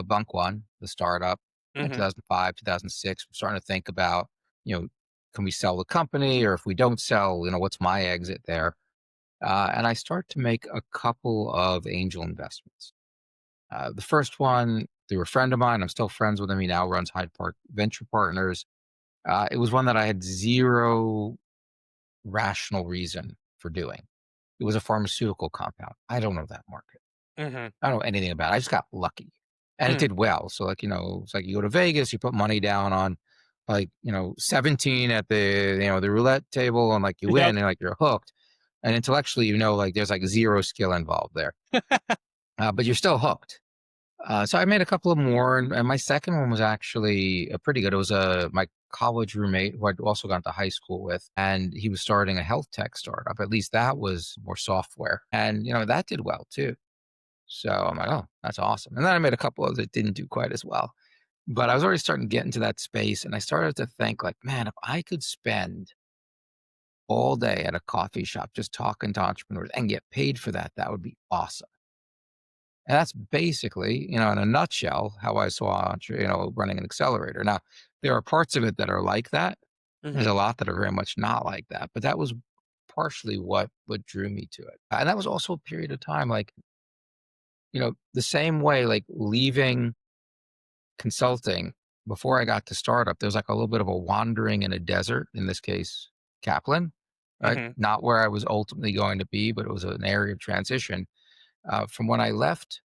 Bunk One, the startup, Hmm. 2005, 2006. We're starting to think about, can we sell the company, or if we don't sell, what's my exit there? And I start to make a couple of angel investments. The first one through a friend of mine. I'm still friends with him. He now runs Hyde Park Venture Partners. It was one that I had zero rational reason for doing. It was a pharmaceutical compound. I don't know that market. Hmm. I don't know anything about it. I just got lucky. And it Mm. did well. So like, it's like you go to Vegas, you put money down on like, 17 at the roulette table and like you Yep. win and like you're hooked. And intellectually, like there's like zero skill involved there. But you're still hooked. So I made a couple of more, and my second one was actually pretty good. It was my college roommate who I'd also gone to high school with, and he was starting a health tech startup. At least that was more software, and that did well too. So I'm like, oh, that's awesome. And then I made a couple of that didn't do quite as well, but I was already starting to get into that space, and I started to think like, man, if I could spend all day at a coffee shop just talking to entrepreneurs and get paid for that, that would be awesome. And that's basically, in a nutshell, how I saw, running an accelerator. Now, there are parts of it that are like that. There's Hmm. a lot that are very much not like that, but that was partially what drew me to it. And that was also a period of time, like, the same way, like leaving consulting before I got to startup, there was like a little bit of a wandering in a desert, in this case, Kaplan, right? Hmm. Not where I was ultimately going to be, but it was an area of transition. From when I left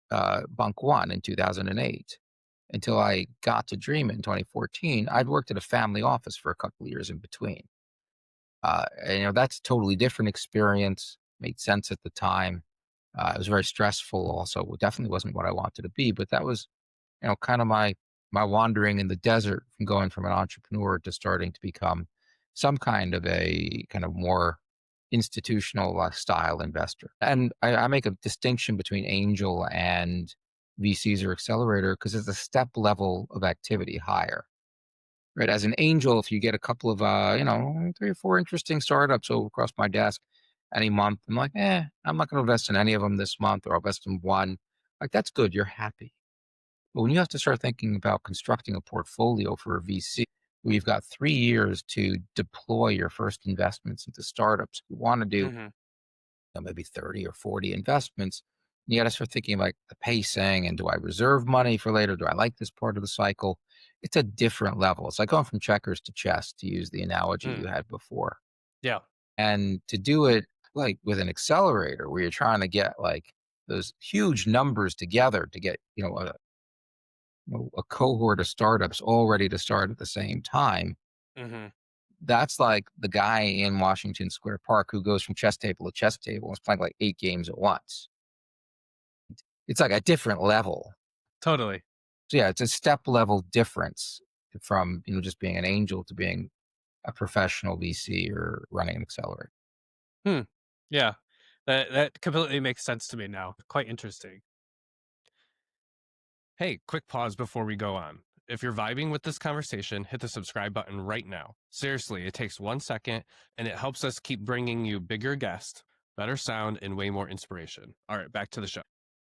Bunk One in 2008 until I got to Dream in 2014. I'd worked at a family office for a couple of years in between. And, that's a totally different experience. Made sense at the time. It was very stressful. Also, it definitely wasn't what I wanted to be. But that was, kind of my wandering in the desert from going from an entrepreneur to starting to become some kind of a kind of more institutional style investor. And I make a distinction between angel and VCs or accelerator because it's a step level of activity higher. Right. As an angel, if you get a couple of 3 or 4 interesting startups over across my desk any month, I'm like, I'm not gonna invest in any of them this month, or I'll invest in one. Like that's good. You're happy. But when you have to start thinking about constructing a portfolio for a VC, where you've got 3 years to deploy your first investments into startups, you want to do Hmm. maybe 30 or 40 investments. You got to start thinking like the pacing and do I reserve money for later? Do I like this part of the cycle? It's a different level. It's like going from checkers to chess, to use the analogy Mm. you had before. Yeah. And to do it like with an accelerator where you're trying to get like those huge numbers together to get, a cohort of startups all ready to start at the same time. Hmm. That's like the guy in Washington Square Park who goes from chess table to chess table and is playing like 8 games at once. It's like a different level. Totally. So yeah, it's a step level difference from, just being an angel to being a professional VC or running an accelerator. Hmm. Yeah. That completely makes sense to me now. Quite interesting. Hey, quick pause before we go on. If you're vibing with this conversation, hit the subscribe button right now. Seriously, it takes 1 second and it helps us keep bringing you bigger guests, better sound, and way more inspiration. All right, back to the show.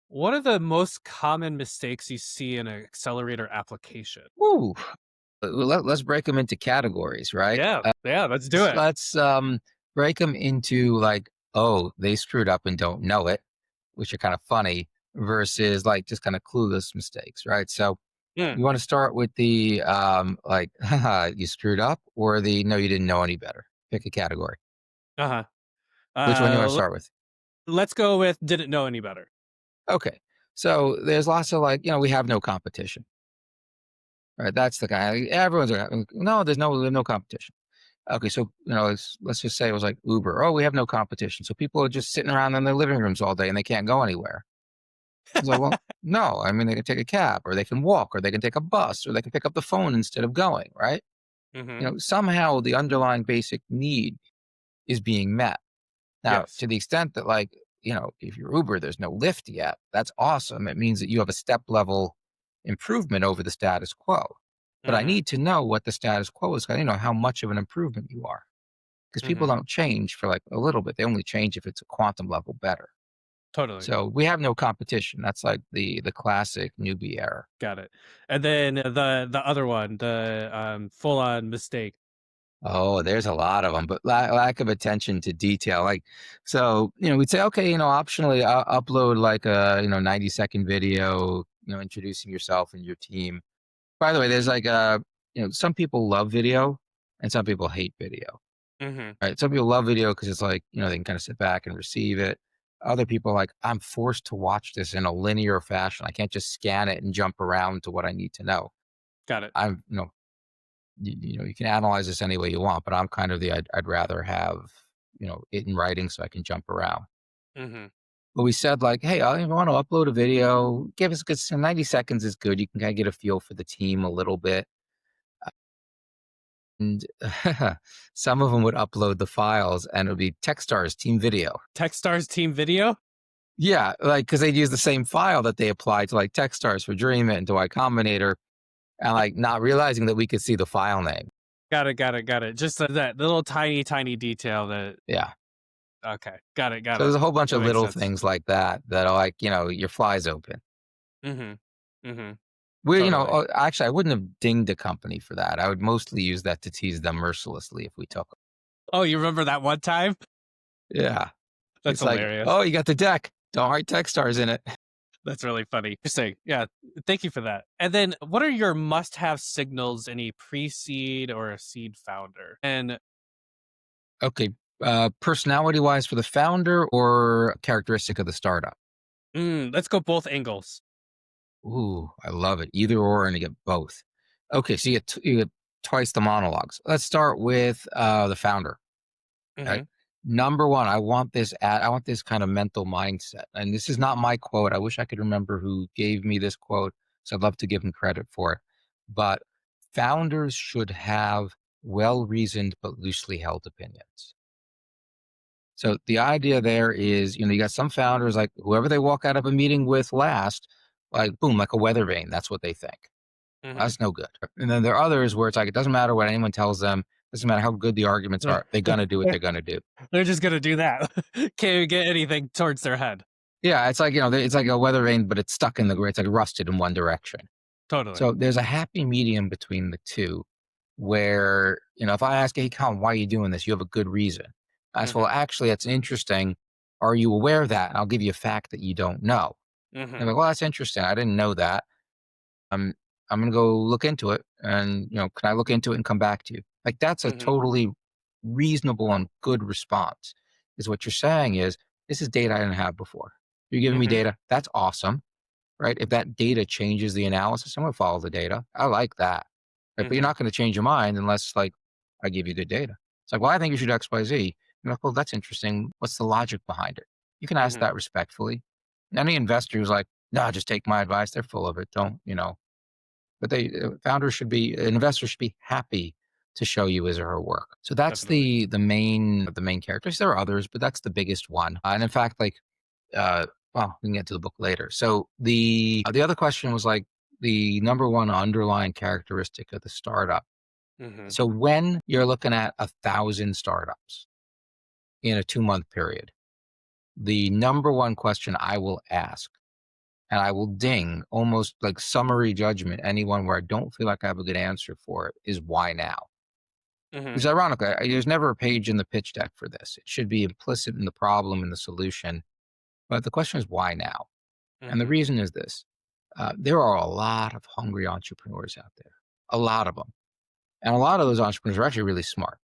What are the most common mistakes you see in an accelerator application? Woo! Let's break them into categories, right? Yeah. Yeah. Let's do Let's, it. let's um, break them into like, oh, they screwed up and don't know it, which are kind of funny, versus like just kind of clueless mistakes, right? So Mm. you want to start with the like, haha, you screwed up, or the no, you didn't know any better. Pick a category. Uh huh. Which one you want to start with? Let's go with didn't know any better. Okay. So there's lots of like, we have no competition, right? That's the guy. Everyone's like, no, there's no competition. Okay. So, let's just say it was like Uber. Oh, we have no competition. So people are just sitting around in their living rooms all day and they can't go anywhere. It's like, well, no, I mean, they can take a cab or they can walk or they can take a bus or they can pick up the phone instead of going, right? Mm-hmm. Somehow the underlying basic need is being met. Now, Yes. to the extent that, like, if you're Uber, there's no Lyft yet, that's awesome. It means that you have a step level improvement over the status quo. But I Mm-hmm. need to know what the status quo is, how much of an improvement you are. Because people Mm-hmm. don't change for like a little bit. They only change if it's a quantum level better. Totally. So we have no competition. That's like the classic newbie error. Got it. And then the other one, the full on mistake. Oh, there's a lot of them, but lack of attention to detail. Like, so, we'd say, okay, optionally upload like a, 90-second video, introducing yourself and your team. By the way, there's like, some people love video and some people hate video, Mm-hmm. right? Some people love video because it's like, they can kind of sit back and receive it. Other people are like, I'm forced to watch this in a linear fashion. I can't just scan it and jump around to what I need to know. Got it. I'm, you can analyze this any way you want, but I'm kind of I'd rather have, it in writing so I can jump around. Mm-hmm. But we said like, hey, I want to upload a video. Give us good 90 seconds is good. You can kind of get a feel for the team a little bit. And some of them would upload the files and it would be Techstars team video. Techstars team video. Yeah, like because they'd use the same file that they applied to like Techstars for Dream It and to Y Combinator, and like not realizing that we could see the file name. Got it. Got it. Got it. Just that little tiny detail that. Yeah. Okay. Got it. Got So there's it. a whole bunch That of makes little sense. things like that are like, your fly's open. Mm-hmm. Mm-hmm. We, Totally. actually, I wouldn't have dinged a company for that. I would mostly use that to tease them mercilessly if we took them. Oh, you remember that one time? Yeah. That's It's like, hilarious. oh, you got the deck. Don't write Techstars in it. That's really funny. Interesting. Yeah. Thank you for that. And then what are your must have signals in a pre seed or a seed founder? And Okay. Personality wise for the founder or characteristic of the startup? let's go both angles. Ooh, I love it. Either or, and you get both. Okay. So you get twice the monologues. Let's start with the founder. Mm-hmm. Right? Number one, I want this kind of mental mindset. And this is not my quote. I wish I could remember who gave me this quote. So I'd love to give him credit for it. But founders should have well-reasoned but loosely held opinions. So the idea there is, you got some founders like whoever they walk out of a meeting with last, like boom, like a weather vane. That's what they think. Mm-hmm. That's no good. And then there are others where it's like it doesn't matter what anyone tells them, doesn't matter how good the arguments are, they're gonna do what they're gonna do. They're just gonna do that. Can't get anything towards their head. Yeah, it's like, it's like a weather vane, but it's stuck in it's like rusted in one direction. Totally. So there's a happy medium between the two where, if I ask, hey, Colin, why are you doing this? You have a good reason. I ask, well, Mm-hmm. actually, that's interesting. Are you aware of that? And I'll give you a fact that you don't know. And Mm-hmm. they're like, well, that's interesting. I didn't know that. I'm I'm gonna go look into it and, can I look into it and come back to you? Like that's a Mm-hmm. totally reasonable and good response. Is what you're saying is this is data I didn't have before. You're giving me Mm-hmm. data. That's awesome, right? If that data changes the analysis, I'm gonna follow the data. I like that. Right? But you're Mm-hmm. not gonna change your mind unless like I give you good data. It's like, well, I think you should XYZ. You're like, well, that's interesting. What's the logic behind it? You can ask Mm-hmm. that respectfully. Any investor who's like, No, just take my advice. They're full of it. Don't, but founders should be, an investor should be happy to show you his or her work. So that's Definitely. the main characters. There are others, but that's the biggest one. And in fact, like, uh, well, we can get to the book later. So the other question was like the number one underlying characteristic of the startup. Hmm. So when you're looking at 1,000 startups in a 2-month period, the number one question I will ask, and I will ding almost like summary judgment anyone where I don't feel like I have a good answer for it, is why now? Hmm. Because ironically, there's never a page in the pitch deck for this. It should be implicit in the problem and the solution. But the question is why now? And the Hmm. reason is this: there are a lot of hungry entrepreneurs out there, a lot of them, and a lot of those entrepreneurs are actually really smart.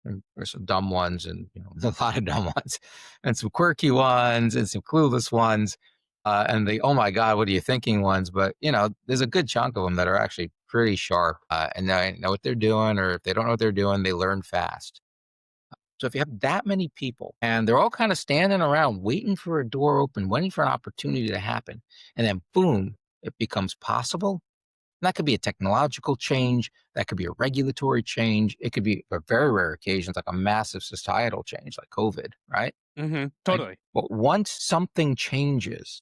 And there's some dumb ones, and a lot of dumb ones, and some quirky ones, and some clueless ones, and the oh my god, what are you thinking ones. But there's a good chunk of them that are actually pretty sharp, and they know what they're doing, or if they don't know what they're doing, they learn fast. So if you have that many people and they're all kind of standing around waiting for a door open, waiting for an opportunity to happen, and then boom, it becomes possible. And that could be a technological change. That could be a regulatory change. It could be, for very rare occasions, like a massive societal change, like COVID, right? Hmm. Like, Totally. but once something changes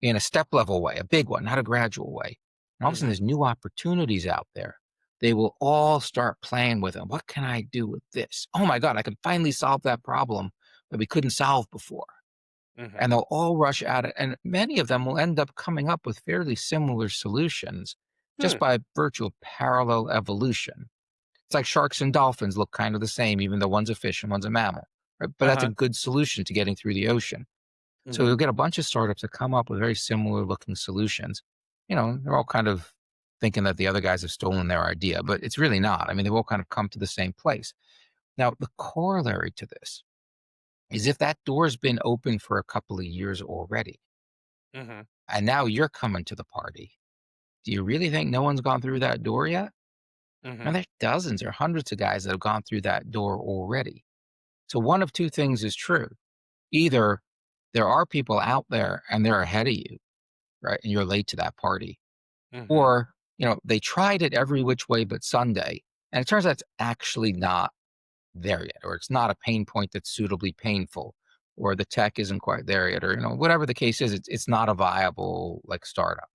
in a step level way, a big one, not a gradual way, and all of a sudden Hmm. there's new opportunities out there, they will all start playing with them. What can I do with this? Oh my God, I can finally solve that problem that we couldn't solve before. Hmm. And they'll all rush at it. And many of them will end up coming up with fairly similar solutions just Hmm. by virtue of parallel evolution. It's like sharks and dolphins look kind of the same, even though one's a fish and one's a mammal. Right? But that's a Uh-huh. good solution to getting through the ocean. So Hmm. you'll get a bunch of startups that come up with very similar looking solutions. They're all kind of thinking that the other guys have stolen their idea, but it's really not. I mean, they've all kind of come to the same place. Now, the corollary to this is if that door's been open for a couple of years already, Hmm. and now you're coming to the party, do you really think no one's gone through that door yet? Hmm. And there's dozens or hundreds of guys that have gone through that door already. So one of two things is true. Either there are people out there and they're ahead of you, right? And you're late to that party. Hmm. Or, they tried it every which way but Sunday. And it turns out it's actually not there yet, or it's not a pain point that's suitably painful, or the tech isn't quite there yet, or, whatever the case is, it's not a viable like startup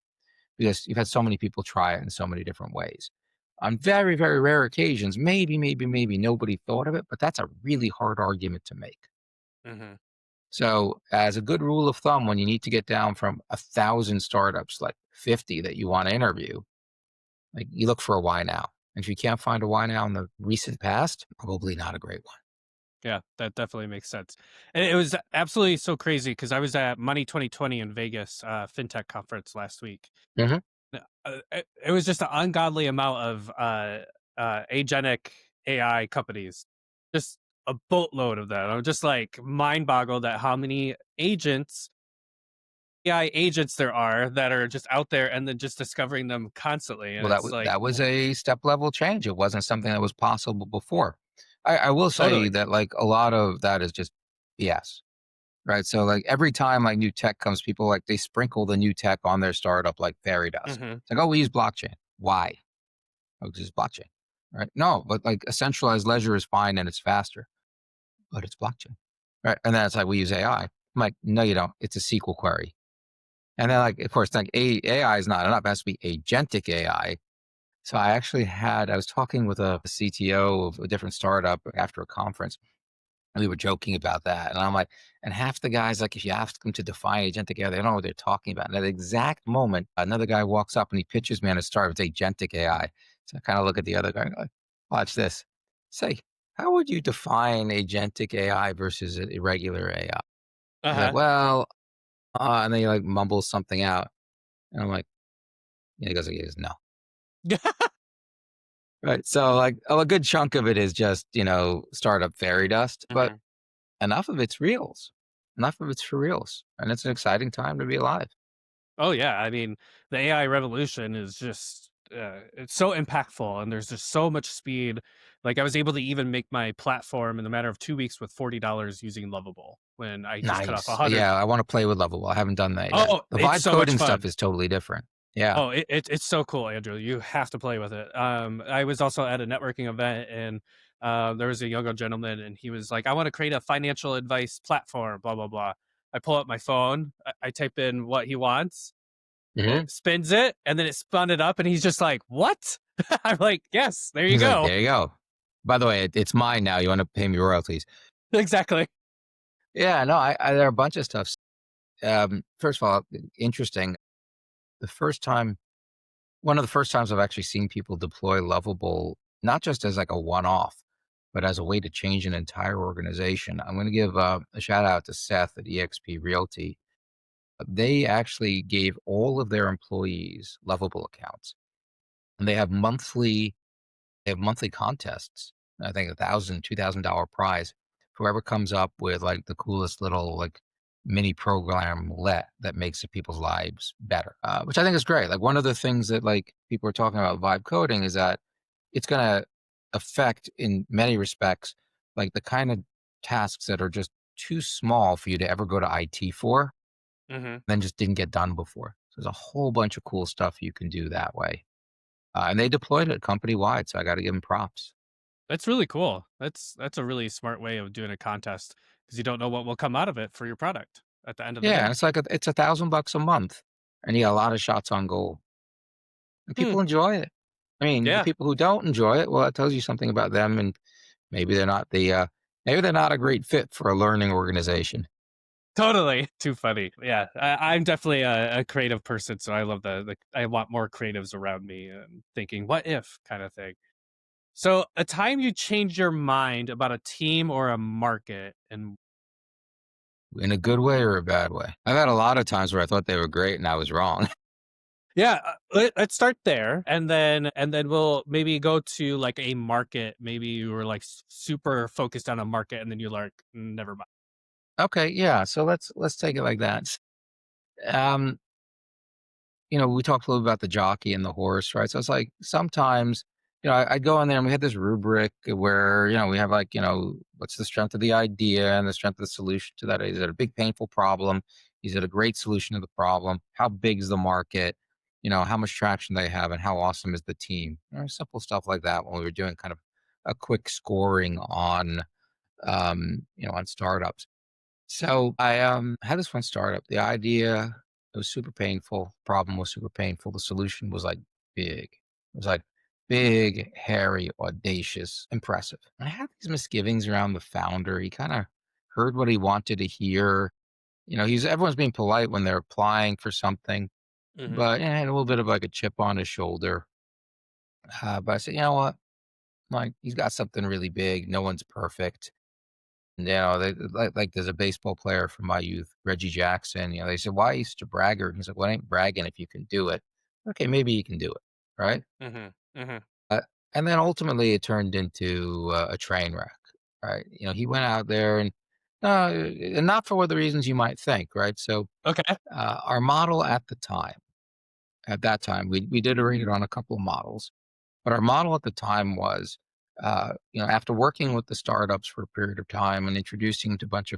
because you've had so many people try it in so many different ways. On very, very rare occasions, maybe nobody thought of it, but that's a really hard argument to make. Hmm. So, as a good rule of thumb, when you need to get down from 1,000 startups, like 50 that you want to interview, like you look for a why now. And if you can't find a why now in the recent past, probably not a great Yeah, that definitely makes sense. And it was absolutely so crazy because I was at Money 2020 in Vegas, fintech conference last week. one. Hmm. It was just an ungodly amount of agenic AI companies, just a boatload of them. I'm just like mind boggled at how many AI agents there are that are just out there and then just discovering them constantly. And Well, it's like, that was a step level change. It wasn't something that was possible before. I will say totally. that like a lot of that is just BS, right? So like every time like new tech comes, people like they sprinkle the new tech on their startup like fairy dust. Hmm. It's like, oh, we use blockchain. Why? Oh, because it's blockchain, right? No, but like a centralized ledger is fine and it's faster, but it's blockchain, right? And then it's like we use AI. I'm like, no, you don't. It's a SQL query. And then like, of course, like AI is not enough. It has to be agentic AI. So I was talking with a CTO of a different startup after a conference, and we were joking about that. And I'm like, and half the guys, like, if you ask them to define agentic AI, they don't know what they're talking about. And at the exact moment, another guy walks up and he pitches me on a startup, it's agentic AI. So I kind of look at the other guy and go, watch this. Say, how would you define agentic AI versus a regular AI? He's like, Uh well, and then he like mumbles something out. And I'm like, yeah, he goes, no. huh. Right. So like a good chunk of it is just, startup fairy dust, but Hmm. enough of it's reals. Enough of it's for reals. And it's an exciting time to be alive. Oh yeah, I mean, the AI revolution is just it's so impactful and there's just so much speed. Like I was able to even make my platform in a matter of 2 weeks with $40 using Lovable. when I just cut off Nice. 100. Yeah, I wanna play with Lovable. I haven't done that yet. Oh, The it's vibe so much coding stuff fun. is totally different. Yeah. Oh, it's so cool, Andrew. You have to play with it. I was also at a networking event, and there was a younger gentleman, and he was like, "I want to create a financial advice platform." Blah blah blah. I pull up my phone, I type in what he wants, Mhm. it spins it, and then it spun it up, and he's just like, "What?" I'm like, "Yes, there you He's like, go." "There you go. By the way, it's mine now. You wanna pay me royalties." Exactly. Yeah, no, I there are a bunch of stuff. First of all, interesting. The first time One of the first times I've actually seen people deploy Lovable, not just as like a one-off, but as a way to change an entire organization. I'm gonna give, a shout out to Seth at eXp Realty. They actually gave all of their employees Lovable accounts, and they have monthly contests. I think $1,000, $2,000 prize. Whoever comes up with like the coolest little like mini program let that makes the people's lives better, which I think is great. Like one of the things that like people are talking about vibe coding is that it's going to affect in many respects like the kind of tasks that are just too small for you to ever go to IT for, Hmm. then just didn't get done before. So there's a whole bunch of cool stuff you can do that way. And they deployed it company wide, so I got to give them props. That's really cool. That's a really smart way of doing a contest because you don't know what will come out of it for your product at the end of the Yeah, and day. it's like it's $1,000 a month, and you got a lot of shots on goal, and Hmm. people enjoy it. I mean, the Yeah. people who don't enjoy it, well, that tells you something about them, and maybe they're not maybe they're not a great fit for a learning organization. Totally. Too funny. Yeah. I'm definitely a creative person, so I love I want more creatives around me and thinking, what if kind of thing. So, a time you changed your mind about a team or a market, and In a good way or a bad way. I've had a lot of times where I thought they were great and I was wrong. yeah, let's start there, and then we'll maybe go to like a market. Maybe you were like super focused on a market, and then you're like, never mind. Okay, yeah, so let's take it like that. Um, we talked a little about the jockey and the horse, right? So it's like sometimes, I'd go in there and we had this rubric where, we have like, what's the strength of the idea and the strength of the solution to that? Is it a big, painful problem? Is it a great solution to the problem? How big is the market? How much traction they have and how awesome is the team? Simple stuff like that when we were doing kind of a quick scoring on startups. So I had this one startup. The idea, it was super painful. Problem was super painful. The solution was like big. It was like big, hairy, audacious, impressive. I had these misgivings around the founder. He kind of heard what he wanted to hear. He's everyone's being polite when they're applying for something, Hmm. but he had a little bit of like a chip on his shoulder. But I said, you know what? Like he's got something really big. No one's perfect. Like there's a baseball player from my youth, Reggie Jackson. They said, "Why are you such a bragger?" And he's like, "Well, I ain't bragging if you can do it." Okay, maybe you can do it, right? Hmm. Hmm. Uh, and then ultimately, it turned into a train wreck, right? He went out there and not for what the reasons you might think, right? So Okay. our model at that time, we did iterate it on a couple of models. But our model at the time was, after working with the startups for a period of time and introducing to a bunch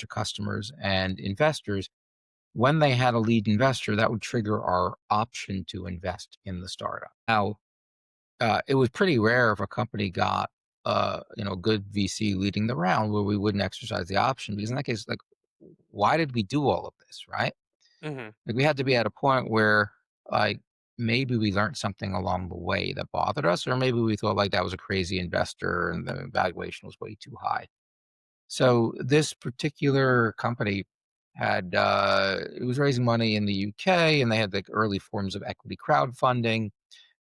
of customers and investors, when they had a lead investor, that would trigger our option to invest in the startup. Now, it was pretty rare if a company got, good VC leading the round where we wouldn't exercise the option because in that case, like, why did we do all of this, right? Hmm. Like we had to be at a point where like maybe we learned something along the way that bothered us, or maybe we thought like that was a crazy investor and the valuation was way too high. So this particular company had it was raising money in the UK and they had like early forms of equity crowdfunding.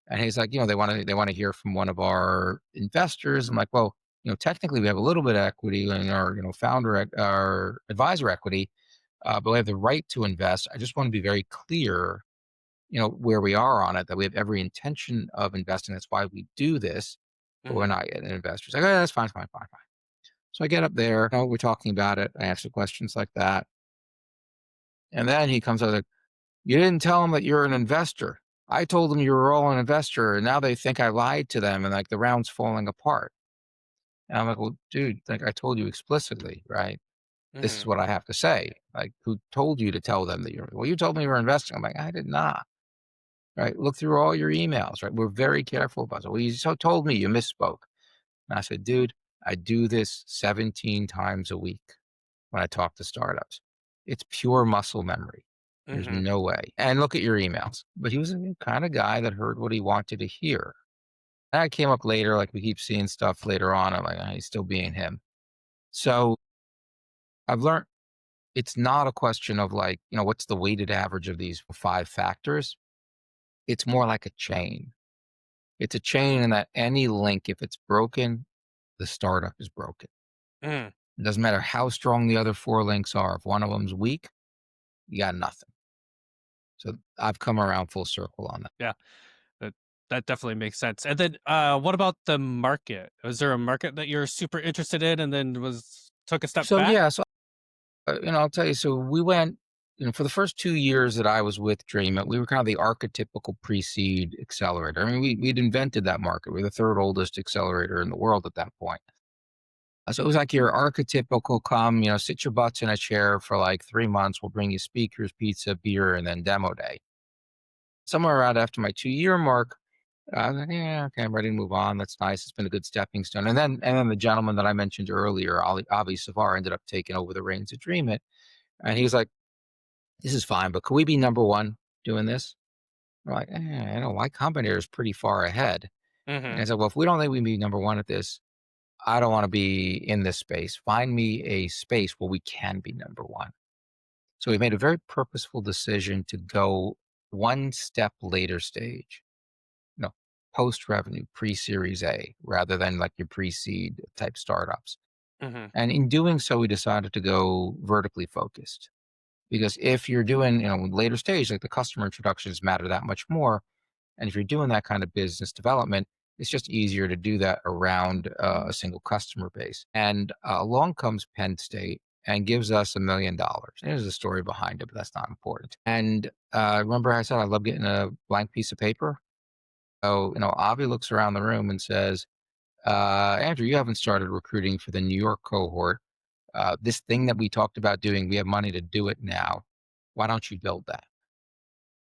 And he's like, they want to hear from one of our investors. I'm like, well, technically we have a little bit of equity in our, our advisor equity, but we have the right to invest. I just want to be very clear, where we are on it, that we have every intention of investing. That's why we do this, but we're Hmm. not yet an investor. It's like, oh, yeah, that's fine, fine, fine, fine. So I get up there, we're talking about it. I answer questions like that. And then he comes out like, you didn't tell them that you're an investor. I told them you were all an investor, and now they think I lied to them, and like the round's falling apart. And I'm like, well, dude, like I told you explicitly, right? This is Mhm. what I have to say. Like, who told you to tell them that you're, well, you told me you were investing. I'm like, I did not. Right. Look through all your emails. Right. We're very careful about it. Well, you so told me you misspoke. And I said, dude, I do this 17 times a week when I talk to startups. It's pure muscle memory. There's Mhm. no way. And look at your emails. But he was the kind of guy that heard what he wanted to hear. That came up later. Like we keep seeing stuff later on. I'm like, "Ah, he's still being him." So I've learned it's not a question of like, what's the weighted average of these five factors? It's more like a chain. It's a chain in that any link, if it's broken, the startup is broken. Mm. It doesn't matter how strong the other four links are. If one of them's weak, you got nothing. So I've come around full circle on that. Yeah. That that definitely makes sense. And then, what about the market? Was there a market that you're super interested in and then was took a step So back? yeah, so I'll tell you. So we went, for the first 2 years that I was with Dream It, we were kind of the archetypical pre-seed accelerator. I mean, we'd invented that market. We're the third oldest accelerator in the world at that point. So it was like your archetypical come, sit your butts in a chair for like 3 months. We'll bring you speakers, pizza, beer, and then demo day. Somewhere around after my 2 year mark, I was like, yeah, okay, I'm ready to move on. That's nice. It's been a good stepping stone. And then the gentleman that I mentioned earlier, Avi Savar, ended up taking over the reins of Dream It. And he was like, this is fine, but could we be number one doing this? We're like, Y Combinator is pretty far ahead. And Mhm. I said, well, if we don't think we can be number one at this, I don't want to be in this space. Find me a space where we can be number one. So we made a very purposeful decision to go one step later stage, you know, post revenue, pre Series A, rather than like your pre seed type startups. Mhm. And in doing so, we decided to go vertically focused because if you're doing, later stage, like the customer introductions matter that much more. And if you're doing that kind of business development, it's just easier to do that around a single customer base. And along comes Penn State and gives us $1 million. There's a story behind it, but that's not important. And remember, I said I love getting a blank piece of paper. So, Avi looks around the room and says, Andrew, you haven't started recruiting for the New York cohort. This thing that we talked about doing, we have money to do it now. Why don't you build that?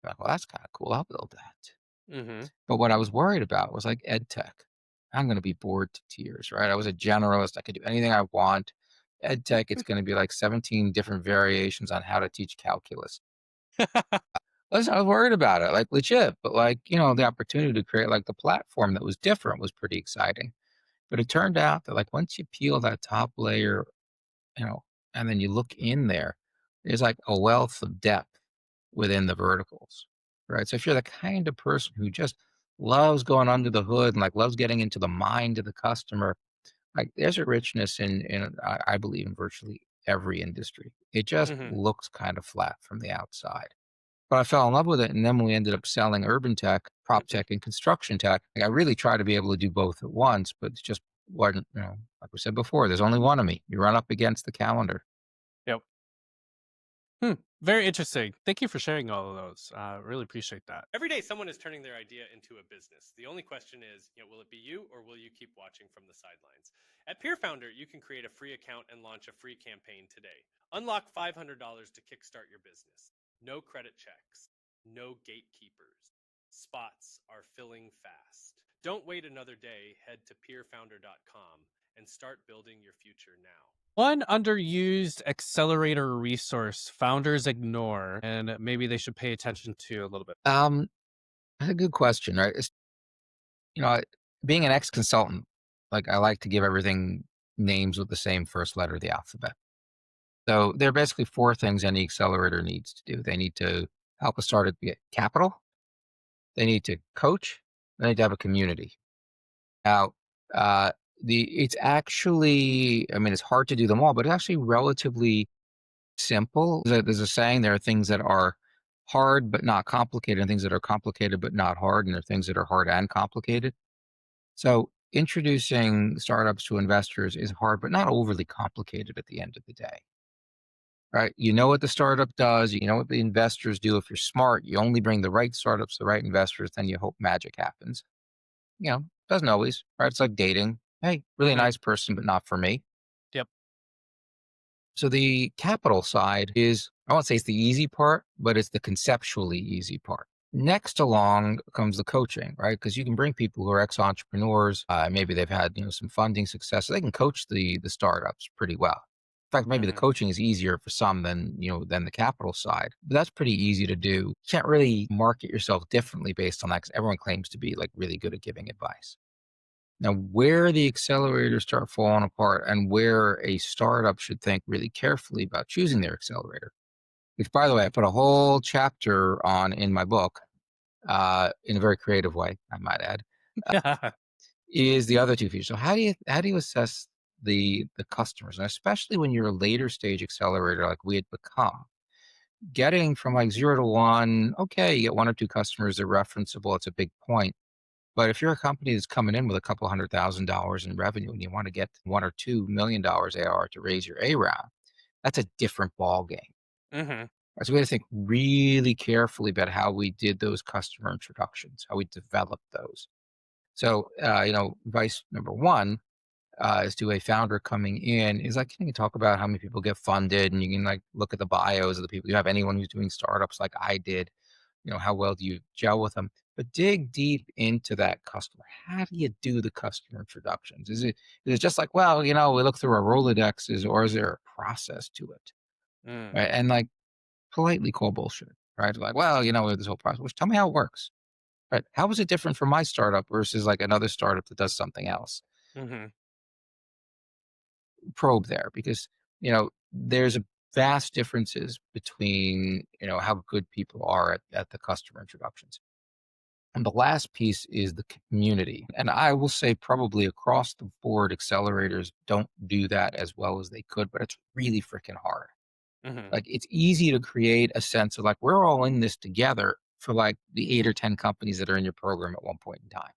I'm like, well, that's kind of cool. I'll build that. Mhm. But what I was worried about was like ed tech. I'm going to be bored to tears, right? I was a generalist. I could do anything I want. Ed tech, it's going to be like 17 different variations on how to teach calculus. Listen, I was worried about it, like legit, but like, the opportunity to create like the platform that was different was pretty exciting. But it turned out that like once you peel that top layer, you know, and then you look in there, there's like a wealth of depth within the verticals, right? So if you're the kind of person who just loves going under the hood and like loves getting into the mind of the customer, like there's a richness in I believe in virtually every industry. It just Mhm. looks kind of flat from the outside. But I fell in love with it, and then when we ended up selling urban tech, prop tech, and construction tech, like I really tried to be able to do both at once, but it just wasn't, like we said before, there's only one of me. You run up against the calendar. Yep. Hmm. Very interesting. Thank you for sharing all of those. Really appreciate that. Every day, someone is turning their idea into a business. The only question is, will it be you or will you keep watching from the sidelines? At Peer Founder, you can create a free account and launch a free campaign today. Unlock $500 to kickstart your business. No credit checks, no gatekeepers. Spots are filling fast. Don't wait another day. Head to peerfounder.com and start building your future now. One underused accelerator resource founders ignore, and maybe they should pay attention to a little bit. Um, that's a good question, right? You know, being an ex-consultant, like I like to give everything names with the same first letter of the alphabet. So there are basically four things any accelerator needs to do. They need to help a startup get capital. They need to coach. They need to have a community. Now, uh, it's actually, I mean, it's hard to do them all, but it's actually relatively simple. There's a saying there are things that are hard but not complicated, and things that are complicated but not hard, and there are things that are hard and complicated. So introducing startups to investors is hard, but not overly complicated at the end of the day, right? You know what the startup does, you know what the investors do. If you're smart, you only bring the right startups, the right investors, then you hope magic happens. Doesn't always, right? It's like dating. Hey, really Hmm. nice person, but not for me. Yep. So the capital side is, I won't say it's the easy part, but it's the conceptually easy part. Next along comes the coaching, right? Because you can bring people who are ex-entrepreneurs, maybe they've had some funding success, so they can coach the startups pretty well. In fact, maybe the Hmm. coaching is easier for some than the capital side, but that's pretty easy to do. You can't really market yourself differently based on that because everyone claims to be like really good at giving advice. Now, where the accelerators start falling apart and where a startup should think really carefully about choosing their accelerator, which, by the way, I put a whole chapter on in my book, in a very creative way, I might add, uh, is the other two features. So, how do you assess the customers, and especially when you're a later stage accelerator like we had become, getting from like 0 to 1, okay, you get one or two customers, they're referenceable, it's a big point. But if you're a company that's coming in with a couple $100,000 in revenue and you want to get $1 or $2 million AR to raise your A round, that's a different ball game. Hmm. Right? So we had to think really carefully about how we did those customer introductions, how we developed those. So, advice number one is to a founder coming in is like, can you talk about how many people get funded, and you can like look at the bios of the people. You have anyone who's doing startups like I did, how well do you gel with them? But dig deep into that customer. How do you do the customer introductions? Is it just like, well, we look through our Rolodexes, or is there a process to it? Mm. Right. And like politely call bullshit. Right. Like, well, we have this whole process. Which, tell me how it works. Right. How is it different from my startup versus like another startup that does something else? Hmm. Probe there because, there's a vast differences between, how good people are at the customer introductions. And the last piece is the community. And I will say, probably across the board, accelerators don't do that as well as they could, but it's really freaking hard. Hmm. Like, it's easy to create a sense of like, we're all in this together for like the 8 or 10 companies that are in your program at one point in time,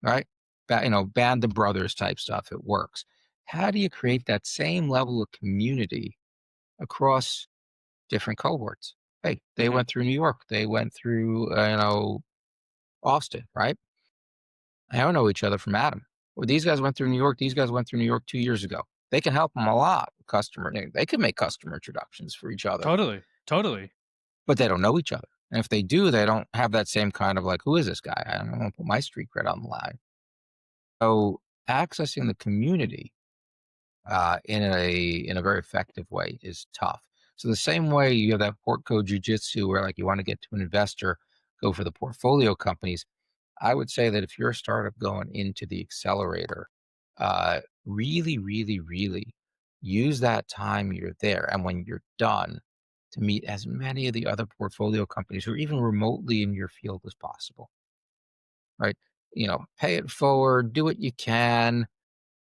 right? Band of brothers type stuff. It works. How do you create that same level of community across different cohorts? Hey, they Hmm. went through New York. They went through, Austin, right? They don't know each other from Adam. Well, these guys went through New York. These guys went through New York 2 years ago. They can help them a lot. They can make customer introductions for each other, Totally. Totally. but they don't know each other. And if they do, they don't have that same kind of like, who is this guy? I don't want to put my street cred on the line. So accessing the community in a very effective way is tough. So the same way you have that portco jujitsu where like you want to get to an investor, go for the portfolio companies. I would say that if you're a startup going into the accelerator, really, really, really use that time you're there. And when you're done, to meet as many of the other portfolio companies who are even remotely in your field as possible, right? Pay it forward, do what you can.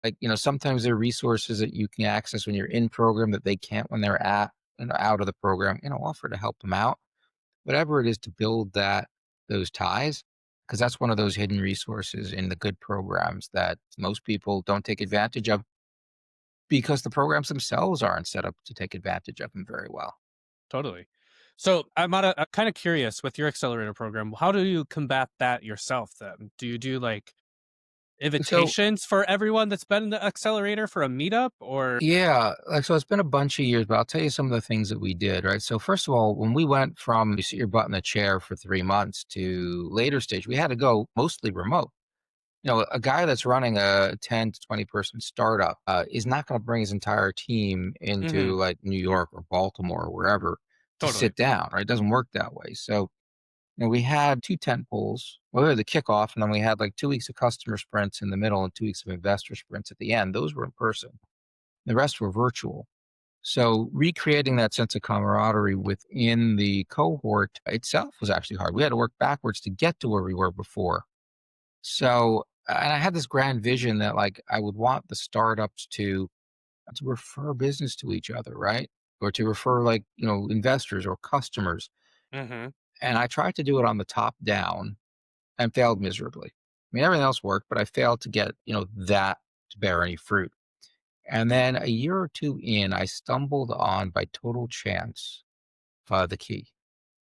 Like, sometimes there are resources that you can access when you're in program that they can't when they're out of the program, offer to help them out, whatever it is to build those ties, because that's one of those hidden resources in the good programs that most people don't take advantage of because the programs themselves aren't set up to take advantage of them very well. Totally. So I'm kind of curious with your accelerator program. How do you combat that yourself? Then do you do like So invitations for everyone that's been in the accelerator for a meetup, or? yeah, like, so it's been a bunch of years, but I'll tell you some of the things that we did, right? So first of all, when we went from you sit your butt in the chair for 3 months to later stage, we had to go mostly remote. A guy that's running a 10 to 20 person startup is not going to bring his entire team Hmm. into like New York or Baltimore or wherever to Totally. sit down, right? It doesn't work that way. So, we had two tent poles. Well, we had the kickoff, and then we had like 2 weeks of customer sprints in the middle and 2 weeks of investor sprints at the end. Those were in person. The rest were virtual. So recreating that sense of camaraderie within the cohort itself was actually hard. We had to work backwards to get to where we were before. So, and I had this grand vision that like I would want the startups to refer business to each other, right? Or to refer like, investors or customers. Hmm. And I tried to do it on the top down and failed miserably. I mean, everything else worked, but I failed to get, that to bear any fruit. And then a year or two in, I stumbled on by total chance the key,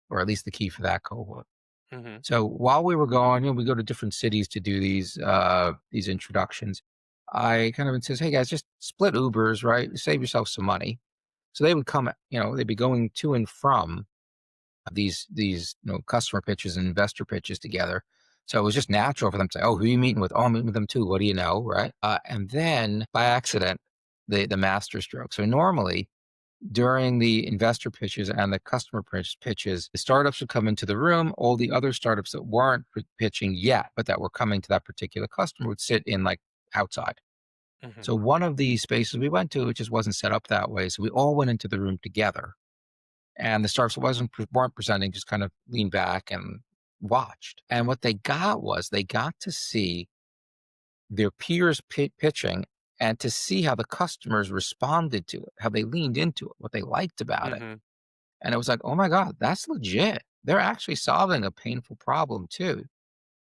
or at least the key for that cohort. Hmm. So while we were going, we go to different cities to do these introductions. I kind of insist, hey guys, just split Ubers, right? Save yourself some money. So they would come, they'd be going to and from these customer pitches and investor pitches together. So it was just natural for them to say, "Oh, who are you meeting with? Oh, I'm meeting with them too. What do you know?" Right? And then by accident, the master stroke. So normally during the investor pitches and the customer pitches, the startups would come into the room. All the other startups that weren't pitching yet, but that were coming to that particular customer, would sit in like outside. Hmm. So one of the spaces we went to, it just wasn't set up that way. So we all went into the room together, and the startups weren't presenting, just kind of leaned back and watched. And what they got was they got to see their peers pitching, and to see how the customers responded to it, how they leaned into it, what they liked about it. Hmm. And it was like, oh my God, that's legit. They're actually solving a painful problem too.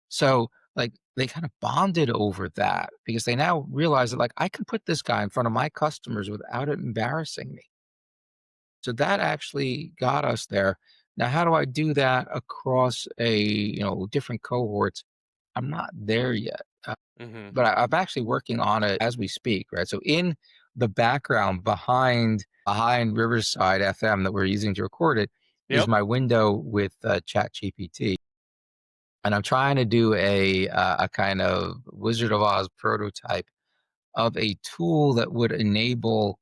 So like they kind of bonded over that because they now realize that like I can put this guy in front of my customers without it embarrassing me. So that actually got us there. Now, how do I do that across different cohorts? I'm not there yet, Hmm. but I'm actually working on it as we speak, right? So in the background behind Riverside FM that we're using to record it is Yep. my window with ChatGPT, and I'm trying to do a kind of Wizard of Oz prototype of a tool that would enable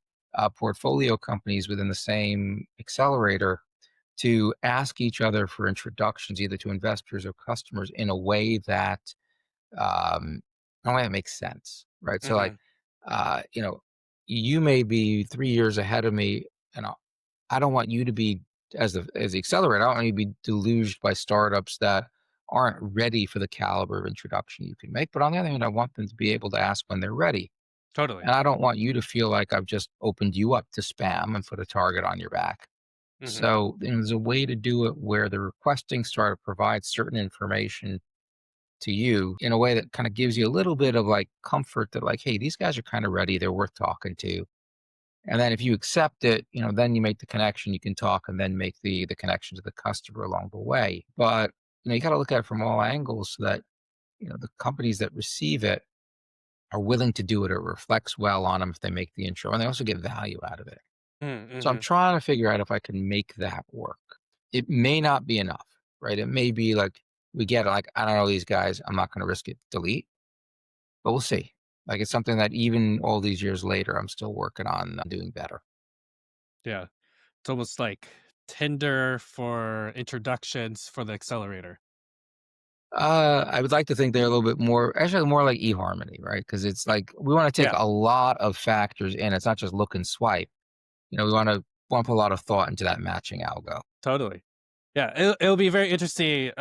portfolio companies within the same accelerator to ask each other for introductions, either to investors or customers, in a way that makes sense, right? So, like, Hmm. uh, you know, you may be 3 years ahead of me, and I don't want you to be as the accelerator. I don't want you to be deluged by startups that aren't ready for the caliber of introduction you can make. But on the other hand, I want them to be able to ask when they're ready. Totally. And I don't want you to feel like I've just opened you up to spam and put a target on your back. Hmm. So there's a way to do it where the requesting startup provides certain information to you in a way that kind of gives you a little bit of like comfort that like, hey, these guys are kind of ready. They're worth talking to. And then if you accept it, then you make the connection, you can talk and then make the connection to the customer along the way. But, you got to look at it from all angles so that, the companies that receive it are willing to do it. It reflects well on them if they make the intro, and they also get value out of it. So I'm Hmm. trying to figure out if I can make that work. It may not be enough, right? It may be like we get it, like, I don't know these guys. I'm not going to risk it. Delete, but we'll see. Like it's something that even all these years later, I'm still working on doing better. Yeah. It's almost like Tinder for introductions for the accelerator. I would like to think they're a little bit more, actually more like eHarmony, right? Because it's like we want to take Yeah, a lot of factors in. It's not just look and swipe. We want to put a lot of thought into that matching algo. totally. Yeah, it'll be very interesting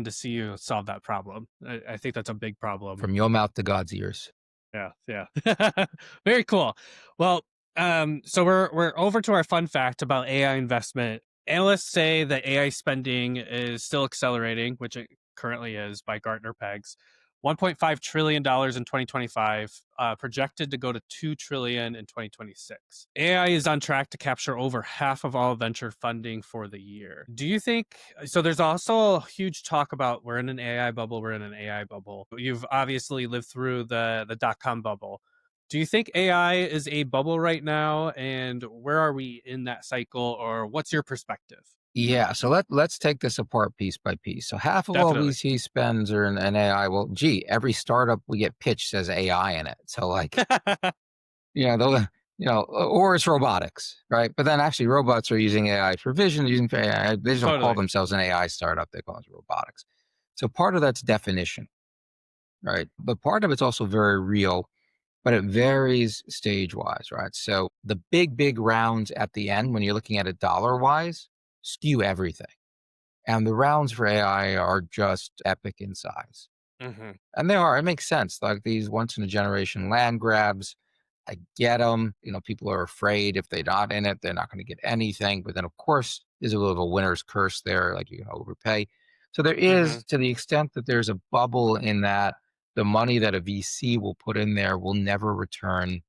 to see you solve that problem. I think that's a big problem. From your mouth to God's ears. Yeah, yeah. Very cool. Well, so we're over to our fun fact about AI investment. Analysts say that AI spending is still accelerating, which it currently is by Gartner pegs. $1.5 trillion in 2025, projected to go to 2 trillion in 2026. AI is on track to capture over half of all venture funding for the year. Do you think so? There's also a huge talk about we're in an AI bubble. We're in an AI bubble. You've obviously lived through the dot-com bubble. Do you think AI is a bubble right now? And where are we in that cycle? Or what's your perspective? Yeah, so let's take this apart piece by piece. So half of all Definitely. VC spends are in AI. Well, gee, every startup we get pitched says AI in it. So like, they'll, or it's robotics, right? But then actually robots are using AI for vision, using for AI. They just don't call Totally. themselves an AI startup. They call it robotics. So part of that's definition, right? But part of it's also very real, but it varies stage wise, right? So the big rounds at the end, when you're looking at it dollar wise, skew everything. And the rounds for AI are just epic in size. Hmm. And they are, it makes sense. Like these once in a generation land grabs, I get them. People are afraid if they're not in it, they're not going to get anything. But then, of course, there's a little of a winner's curse there, like you can overpay. So there Hmm. is, to the extent that there's a bubble in that the money that a VC will put in there will never return,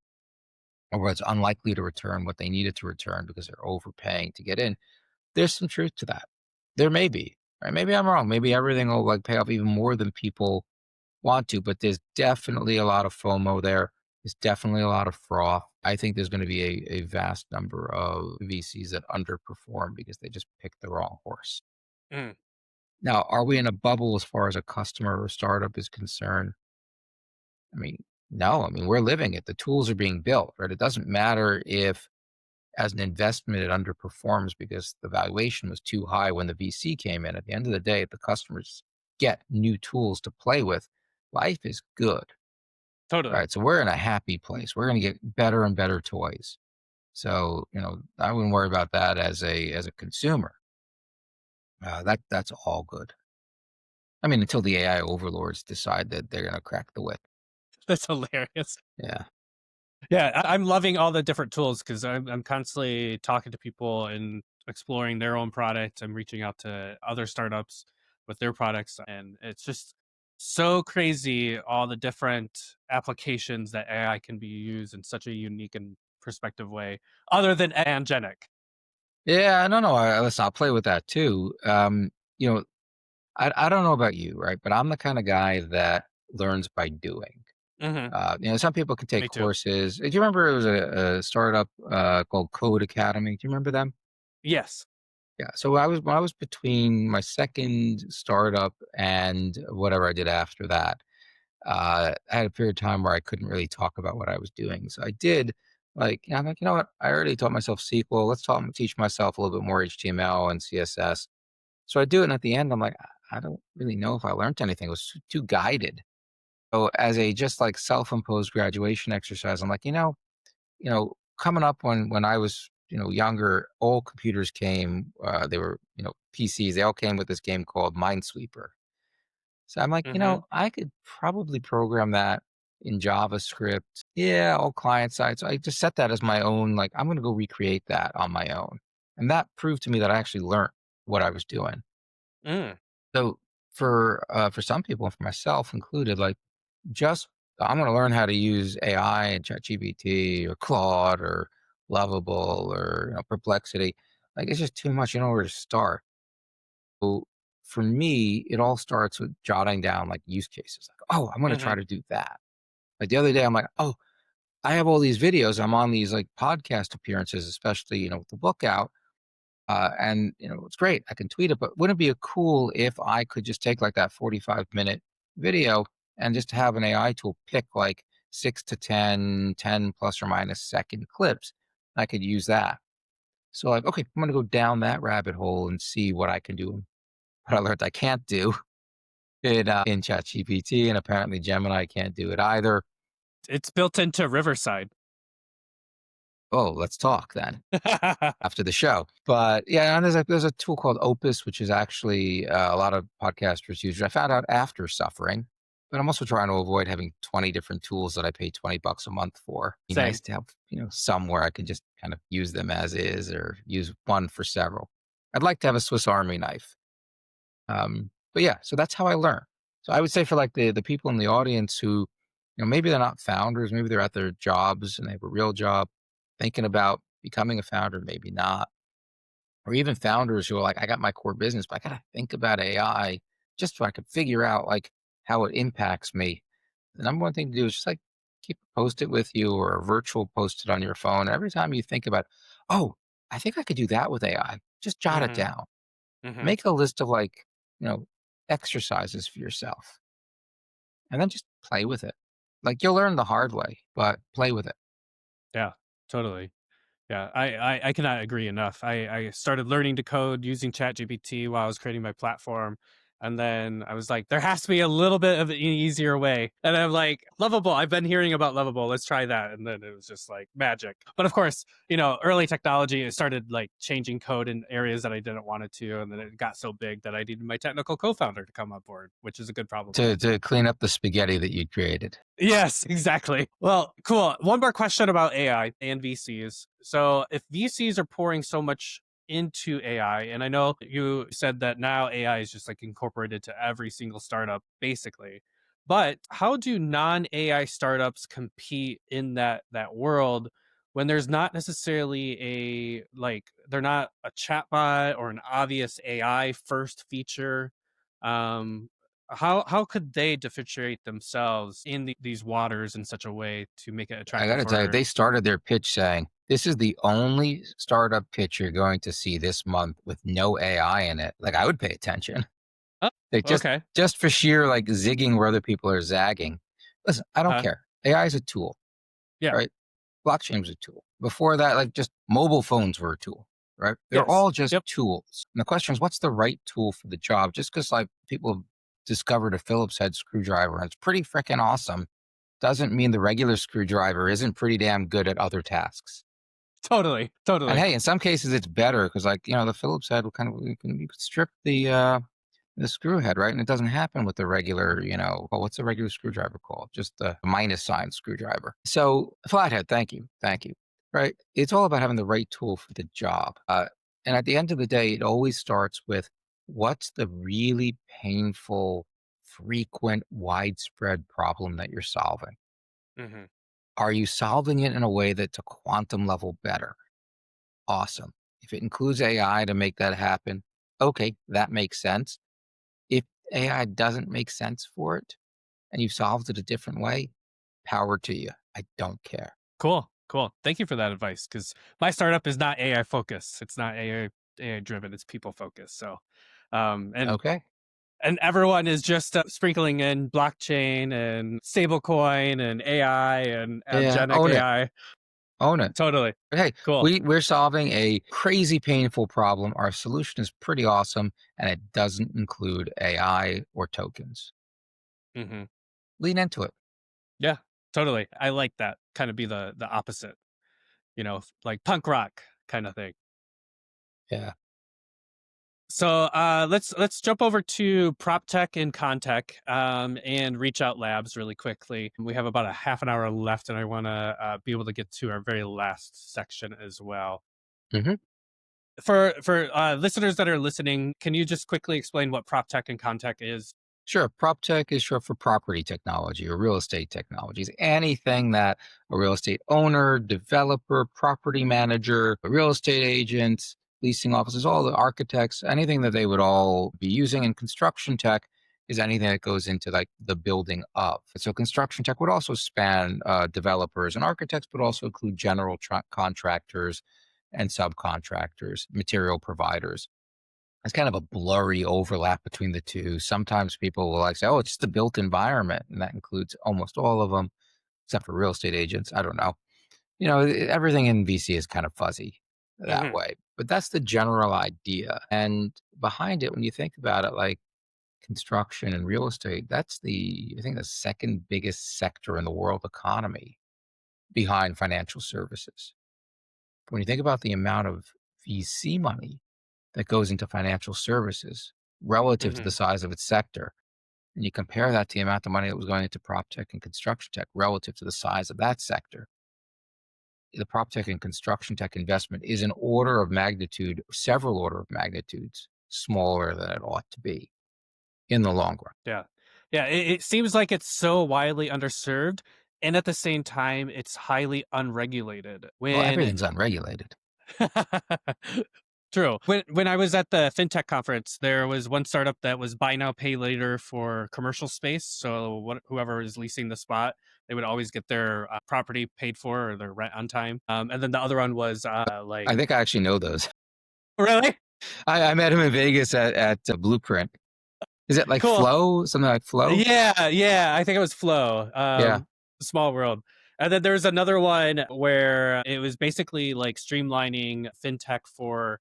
or it's unlikely to return what they needed to return because they're overpaying to get in. There's some truth to that. There may be, right? Maybe I'm wrong. Maybe everything will like pay off even more than people want to, but there's definitely a lot of FOMO there. There's definitely a lot of froth. I think there's going to be a vast number of VCs that underperform because they just picked the wrong horse. Mm, Now, are we in a bubble as far as a customer or startup is concerned? I mean, no. I mean, we're living it. The tools are being built, right? It doesn't matter if, as an investment, it underperforms because the valuation was too high when the VC came in. At the end of the day, if the customers get new tools to play with, life is good, totally. right? So we're in a happy place. We're going to get better and better toys. So, I wouldn't worry about that as a consumer. That's all good. I mean, until the AI overlords decide that they're going to crack the whip. That's hilarious. Yeah. Yeah, I'm loving all the different tools because I'm constantly talking to people and exploring their own product. I'm reaching out to other startups with their products, and it's just so crazy all the different applications that AI can be used in such a unique and perspective way, other than angenic. Yeah, no. Listen, I'll play with that too. You know, I don't know about you, right? But I'm the kind of guy that learns by doing. Hmm. Some people can take Me too. courses. Do you remember it was a startup called Code Academy? Do you remember them? Yes. Yeah. So when I was between my second startup and whatever I did after that, I had a period of time where I couldn't really talk about what I was doing. So I did I'm like, you know what? I already taught myself SQL. Teach myself a little bit more HTML and CSS. So I do it, and at the end, I'm like, I don't really know if I learned anything. It was too guided. So as a just like self-imposed graduation exercise, I'm like, coming up when I was, younger, all computers came, they were, PCs, they all came with this game called Minesweeper. So I'm like, Hmm. I could probably program that in JavaScript. Yeah, all client side. So I just set that as my own, like, I'm going to go recreate that on my own. And that proved to me that I actually learned what I was doing. Mm, So for some people, and for myself included, like, just I'm going to learn how to use AI and ChatGPT or Claude or Lovable or Perplexity. Like, it's just too much. You know where to start. So for me, it all starts with jotting down like use cases. Like, oh, I'm going to try hmm. to do that. Like the other day, I'm like, oh, I have all these videos. I'm on these like podcast appearances, especially with the book out. And it's great. I can tweet it, but wouldn't it be cool if I could just take like that 45-minute video and just have an AI tool pick like 6 to 10 plus or minus second clips? I could use that. So like, okay, I'm gonna go down that rabbit hole and see what I can do. What I learned I can't do in ChatGPT, and apparently Gemini can't do it either. It's built into Riverside. Oh, let's talk then. After the show. But yeah, and there's a tool called Opus, which is actually a lot of podcasters use. Which I found out after suffering, but I'm also trying to avoid having 20 different tools that I pay $20 a month for. Be nice Same. to have somewhere I can just kind of use them as is, or use one for several. I'd like to have a Swiss Army knife. But yeah, so that's how I learn. So I would say for like the people in the audience who, maybe they're not founders, maybe they're at their jobs and they have a real job, thinking about becoming a founder, maybe not, or even founders who are like, I got my core business, but I got to think about AI just so I could figure out like how it impacts me. The number one thing to do is just like keep a post-it with you or a virtual post-it on your phone. Every time you think about, oh, I think I could do that with AI, just jot it Hmm. down. Hmm. Make a list of like, you know, exercises for yourself and then just play with it. Like you'll learn the hard way, but play with it. Yeah, totally. Yeah, I cannot agree enough. I started learning to code using ChatGPT while I was creating my platform. And then I was like, there has to be a little bit of an easier way. And I'm like, Lovable. I've been hearing about Lovable. Let's try that. And then it was just like magic. But of course, early technology, it started like changing code in areas that I didn't want it to. And then it got so big that I needed my technical co-founder to come on board, which is a good problem to have. To clean up the spaghetti that you created. Yes, exactly. Well, cool. One more question about AI and VCs. So, if VCs are pouring so much into AI, and I know you said that now AI is just like incorporated to every single startup, basically. But how do non-AI startups compete in that world when there's not necessarily they're not a chatbot or an obvious AI first feature? Um, How could they differentiate themselves in these waters in such a way to make it I attractive gotta tell you, for? they started their pitch saying, "This is the only startup pitch you're going to see this month with no AI in it." Like, I would pay attention. Oh, Like, okay. just for sheer, like, zigging where other people are zagging. Listen, I don't Uh-huh. care. AI is a tool, Yeah. right? Blockchain was a tool. Before that, like, just mobile phones were a tool, right? They're Yes. all just Yep. tools. And the question is, what's the right tool for the job? Just because, like, people have discovered a Phillips head screwdriver and it's pretty freaking awesome doesn't mean the regular screwdriver isn't pretty damn good at other tasks. Totally. And Totally. hey, in some cases it's better because, like, the Phillips head will kind of you can strip the screw head, right? And it doesn't happen with the regular, well, what's the regular screwdriver called? Just the minus sign screwdriver. So flathead, thank you, thank you. Right? It's all about having the right tool for the job. And at the end of the day, it always starts with what's the really painful, frequent, widespread problem that you're solving. Hmm. Are you solving it in a way that's a quantum level better? Awesome. If it includes AI to make that happen, okay, that makes sense. If AI doesn't make sense for it and you've solved it a different way, power to you. I don't care. Cool. Cool. Thank you for that advice because my startup is not AI focused. It's not AI driven. It's people focused. So, um, and Okay. and everyone is just sprinkling in blockchain and stablecoin and AI and Yeah, genic own it. AI. Own it. Totally. But hey, Cool. we're solving a crazy painful problem. Our solution is pretty awesome and it doesn't include AI or tokens. Hmm. Lean into it. Yeah. Totally. I like that. Kind of be the opposite. Like punk rock kind of thing. Yeah. So let's jump over to prop tech and contech and reach out labs really quickly. We have about a half an hour left, and I want to be able to get to our very last section as well. hmm For listeners that are listening, can you just quickly explain what prop tech and contech is? Sure. Prop tech is short for property technology or real estate technologies. Anything that a real estate owner, developer, property manager, a real estate agent, leasing offices, all the architects, anything that they would all be using. And construction tech is anything that goes into like the building of. So construction tech would also span developers and architects, but also include general contractors and subcontractors, material providers. It's kind of a blurry overlap between the two. Sometimes people will like say, "Oh, it's just the built environment," and that includes almost all of them, except for real estate agents. I don't know. Everything in VC is kind of fuzzy that Hmm. way, but that's the general idea. And behind it, when you think about it, like construction and real estate, that's I think the second biggest sector in the world economy behind financial services. When you think about the amount of VC money that goes into financial services relative to Hmm. the size of its sector. And you compare that to the amount of money that was going into prop tech and construction tech relative to the size of that sector. The prop tech and construction tech investment is an order of magnitude, several order of magnitudes smaller than it ought to be in the long run. Yeah, yeah. It seems like it's so widely underserved, and at the same time, it's highly unregulated. Well, When everything's unregulated. True. When I was at the fintech conference, there was one startup that was buy now, pay later for commercial space. So whoever is leasing the spot, they would always get their property paid for or their rent on time. And then the other one was I like, think I actually know those. really I met him in Vegas at Blueprint. Is it like cool. Flow? Something like Flow? Yeah, yeah. I think it was Flow. Yeah. Small world. And then there was another one where it was basically like streamlining fintech for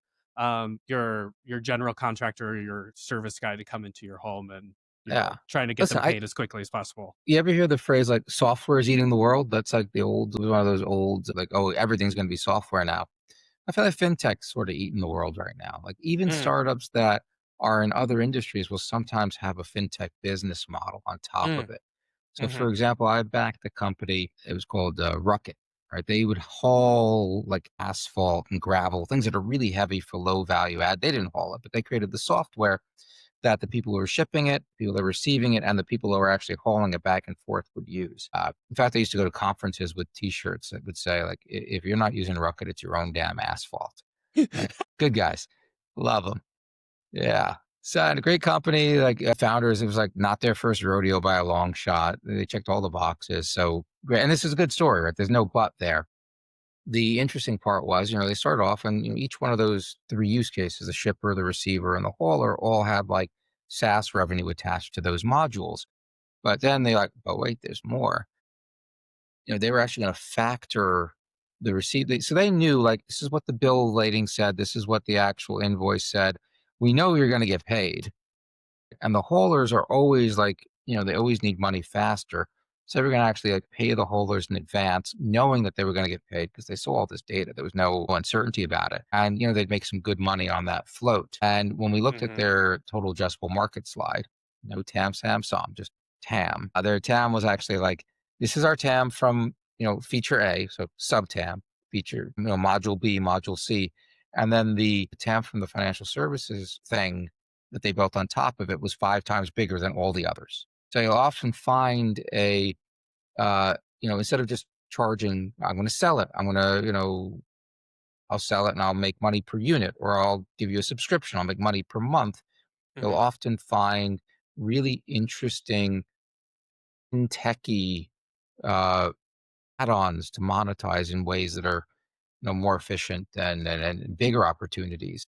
your general contractor or your service guy to come into your home and Yeah. trying to get Listen, them paid as quickly as possible. you ever hear the phrase like software is eating the world? That's like one of those old, like, oh, everything's going to be software now. I feel like fintech's sort of eating the world right now. Like even Mm, startups that are in other industries will sometimes have a fintech business model on top mm, of it. So hmm for example, I backed a company, it was called Rucket, right? They would haul like asphalt and gravel, things that are really heavy for low value add. They didn't haul it, but they created the software that the people who were shipping it, people that were receiving it, and the people who were actually hauling it back and forth would use. In fact, I used to go to conferences with T-shirts that would say, like, if you're not using Rucket, it's your own damn asphalt. Right? Good guys. Love them. Yeah. So, and a great company, like founders, it was like not their first rodeo by a long shot. They checked all the boxes. So great. And this is a good story, right? There's no but there. The interesting part was, they started off and each one of those three use cases, the shipper, the receiver, and the hauler, all had like SaaS revenue attached to those modules. But then they like, oh wait, there's more. They were actually going to factor the receipt. So they knew like this is what the bill of lading said, this is what the actual invoice said. We know you're going to get paid. And the haulers are always like, they always need money faster. So we're going to actually like pay the haulers in advance, knowing that they were going to get paid because they saw all this data. There was no uncertainty about it. And, they'd make some good money on that float. And when we looked at Hmm. their total addressable market slide, no TAM, SAM, SOM, just TAM. Their TAM was actually like, this is our TAM from, feature A, so sub TAM, feature, module B, module C. And then the TAM from the financial services thing that they built on top of it was 5 times bigger than all the others. So you'll often find instead of just charging, I'm going to sell it. I'm going to, I'll sell it and I'll make money per unit, or I'll give you a subscription. I'll make money per month. You'll Hmm. often find really interesting techie uh, add-ons to monetize in ways that are, more efficient and bigger opportunities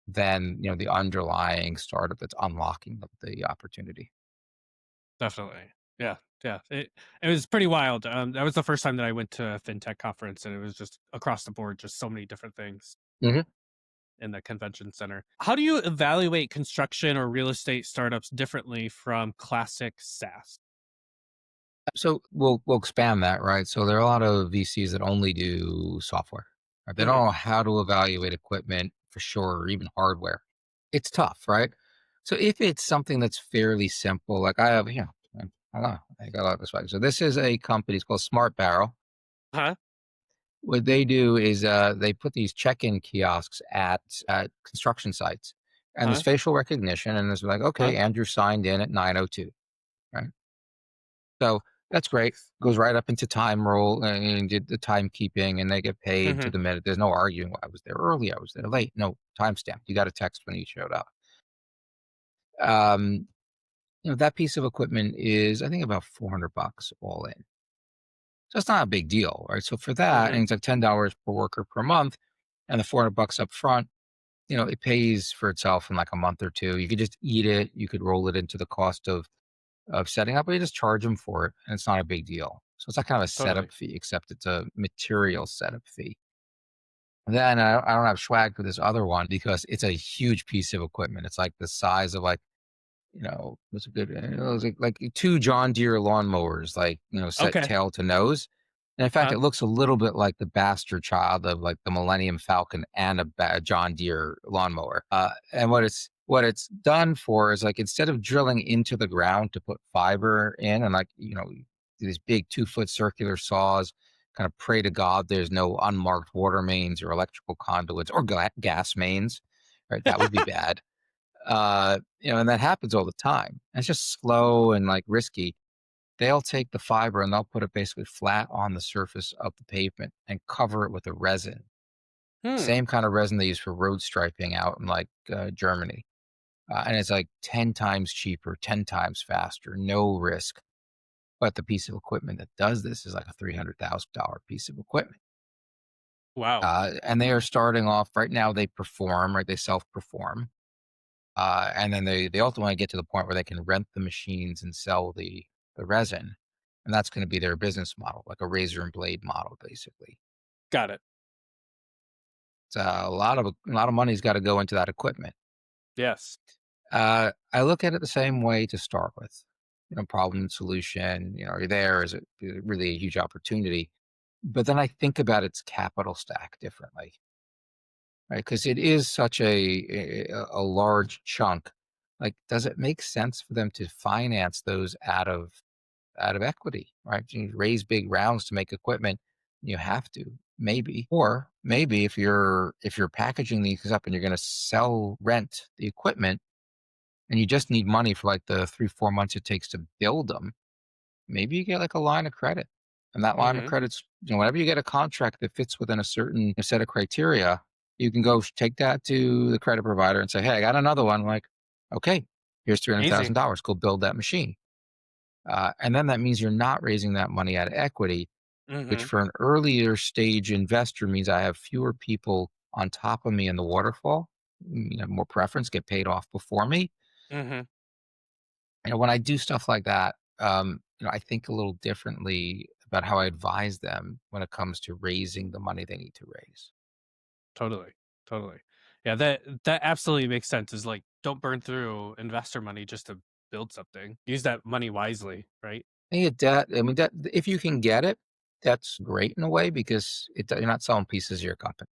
than, the underlying startup that's unlocking the opportunity. Definitely. Yeah, yeah. It was pretty wild. That was the first time that I went to a fintech conference, and it was just across the board, just so many different things Mhm. in the convention center. How do you evaluate construction or real estate startups differently from classic SaaS? So we'll expand that, right? So there are a lot of VCs that only do software. Right? They don't Hmm. know how to evaluate equipment for sure, or even hardware. It's tough, right? So if it's something that's fairly simple, like I have, I don't know, I got a lot of respect. So this is a company, it's called Smart Barrel. Huh? What they do is they put these check-in kiosks at construction sites, and there's Huh? facial recognition, and it's like, Huh? okay, Andrew signed in at 9:02, right? So that's great. Goes right up into time roll and did the timekeeping, and they get paid to Hmm. the minute. There's no arguing. Well, I was there early. I was there late. No timestamp. You got a text when you showed up. Um, that piece of equipment is, I think, about $400 all in. So it's not a big deal, right? So for that, and Hmm. it's like $10 per worker per month, and the $400 up front, it pays for itself in like a month or two. You could just eat it. You could roll it into the cost of setting up, but you just charge them for it, and it's not a big deal. So it's not kind of a Totally. setup fee, except it's a material setup fee. Then I don't have swag for this other one because it's a huge piece of equipment. It's like the size of like, what's a good, it was like 2 John Deere lawnmowers, like, set Okay. tail to nose. And in fact, Huh? it looks a little bit like the bastard child of like the Millennium Falcon and a John Deere lawnmower. And what it's done for is like instead of drilling into the ground to put fiber in and like, these big 2-foot circular saws, kind of pray to God there's no unmarked water mains or electrical conduits or gas mains, right? That would be bad. And that happens all the time. And it's just slow and like risky. They'll take the fiber and they'll put it basically flat on the surface of the pavement and cover it with a resin. Hmm. Same kind of resin they use for road striping out in like Germany. And it's like 10 times cheaper, 10 times faster, no risk. But the piece of equipment that does this is like a $300,000 piece of equipment. Wow. And they are starting off right now, they perform, right? They self perform. And then they ultimately get to the point where they can rent the machines and sell the resin. And that's going to be their business model, like a razor and blade model, basically. Got it. So a lot of money's got to go into that equipment. Yes. I look at it the same way to start with. Problem and solution. You're there is really a huge opportunity, but then I think about its capital stack differently, right? Because it is such a large chunk. Like, does it make sense for them to finance those out of equity, right? You raise big rounds to make equipment. You have to, maybe, or maybe if you're packaging these up and you're going to sell rent the equipment, and you just need money for like the 3-4 months it takes to build them. Maybe you get like a line of credit, and that line of Hmm. credits, whenever you get a contract that fits within a certain set of criteria, you can go take that to the credit provider and say, "Hey, I got another one." Like, Okay, here's Easy. $300,000. Go build that machine. And then that means you're not raising that money out of equity, which Mhm. for an earlier stage investor means I have fewer people on top of me in the waterfall, more preference, get paid off before me. Mhm. When I do stuff like that, I think a little differently about how I advise them when it comes to raising the money they need to raise. Totally. Totally. Yeah, that absolutely makes sense, is like, don't burn through investor money just to build something. Use that money wisely, right? And get debt, I mean, that if you can get it, that's great in a way because you're not selling pieces of your company.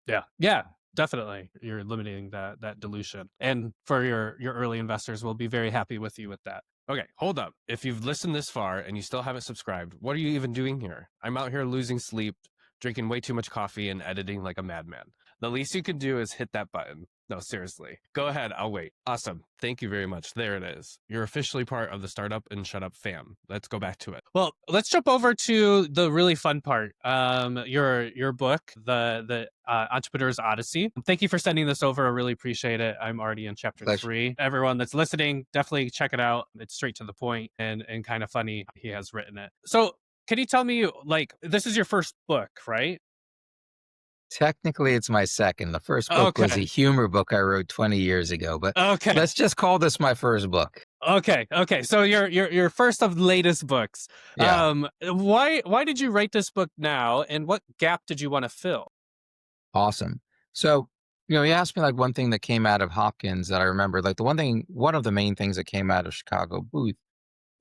Yeah. Yeah, definitely. You're limiting that dilution. And for your early investors, will be very happy with you with that. Okay, hold up. If you've listened this far and you still haven't subscribed, what are you even doing here? I'm out here losing sleep, drinking way too much coffee, and editing like a madman. The least you can do is hit that button. No, seriously. Go ahead, I'll wait. Awesome. Thank you very much. There it is. You're officially part of the Startup and Shut Up fam. Let's go back to it. Well, let's jump over to the really fun part. Your book, the Entrepreneur's Odyssey. Thank you for sending this over. I really appreciate it. I'm already in chapter Pleasure. 3. Everyone that's listening, definitely check it out. It's straight to the point and kind of funny. He has written it. So, can you tell me, like, this is your first book, right? Technically, it's my second. The first book was a Okay. humor book I wrote 20 years ago, but Okay. let's just call this my first book. Okay. So your first of the latest books. Yeah, Why did you write this book now, and what gap did you want to fill? awesome. So, you asked me like one thing that came out of Hopkins that I remember. Like one of the main things that came out of Chicago Booth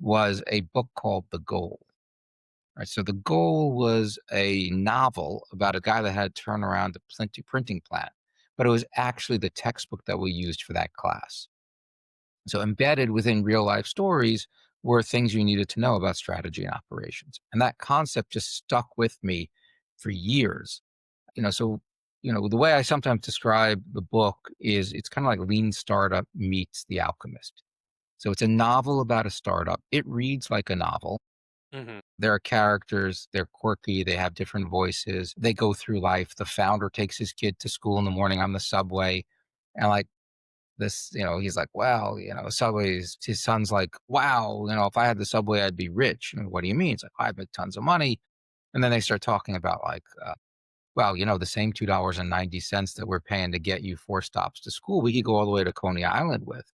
was a book called The Goal. Right. So The Goal was a novel about a guy that had to turn around a printing plant, but it was actually the textbook that we used for that class. So embedded within real life stories were things you needed to know about strategy and operations. And that concept just stuck with me for years. So, the way I sometimes describe the book is it's kind of like Lean Startup meets The Alchemist. So it's a novel about a startup. It reads like a novel. Hmm. There are characters, they're quirky, they have different voices, they go through life. The founder takes his kid to school in the morning on the subway. And like, he's like, wow, subways. His son's like, wow, if I had the subway, I'd be rich. What do you mean? It's like, I make tons of money. And then they start talking about like, well, the same $2.90 that we're paying to get you 4 stops to school, we could go all the way to Coney Island with.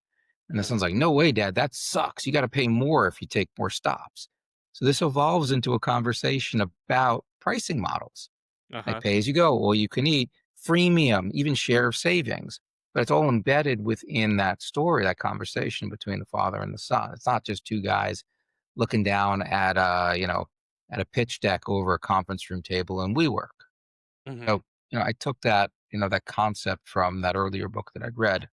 And the son's Hmm. like, no way, Dad, that sucks. You got to pay more if you take more stops. So this evolves into a conversation about pricing models, like Uh-huh. pay as you go, all you can eat, freemium, even share of savings. But it's all embedded within that story, that conversation between the father and the son. It's not just two guys looking down at a pitch deck over a conference room table in WeWork. Hmm. So, I took that concept from that earlier book that I'd read.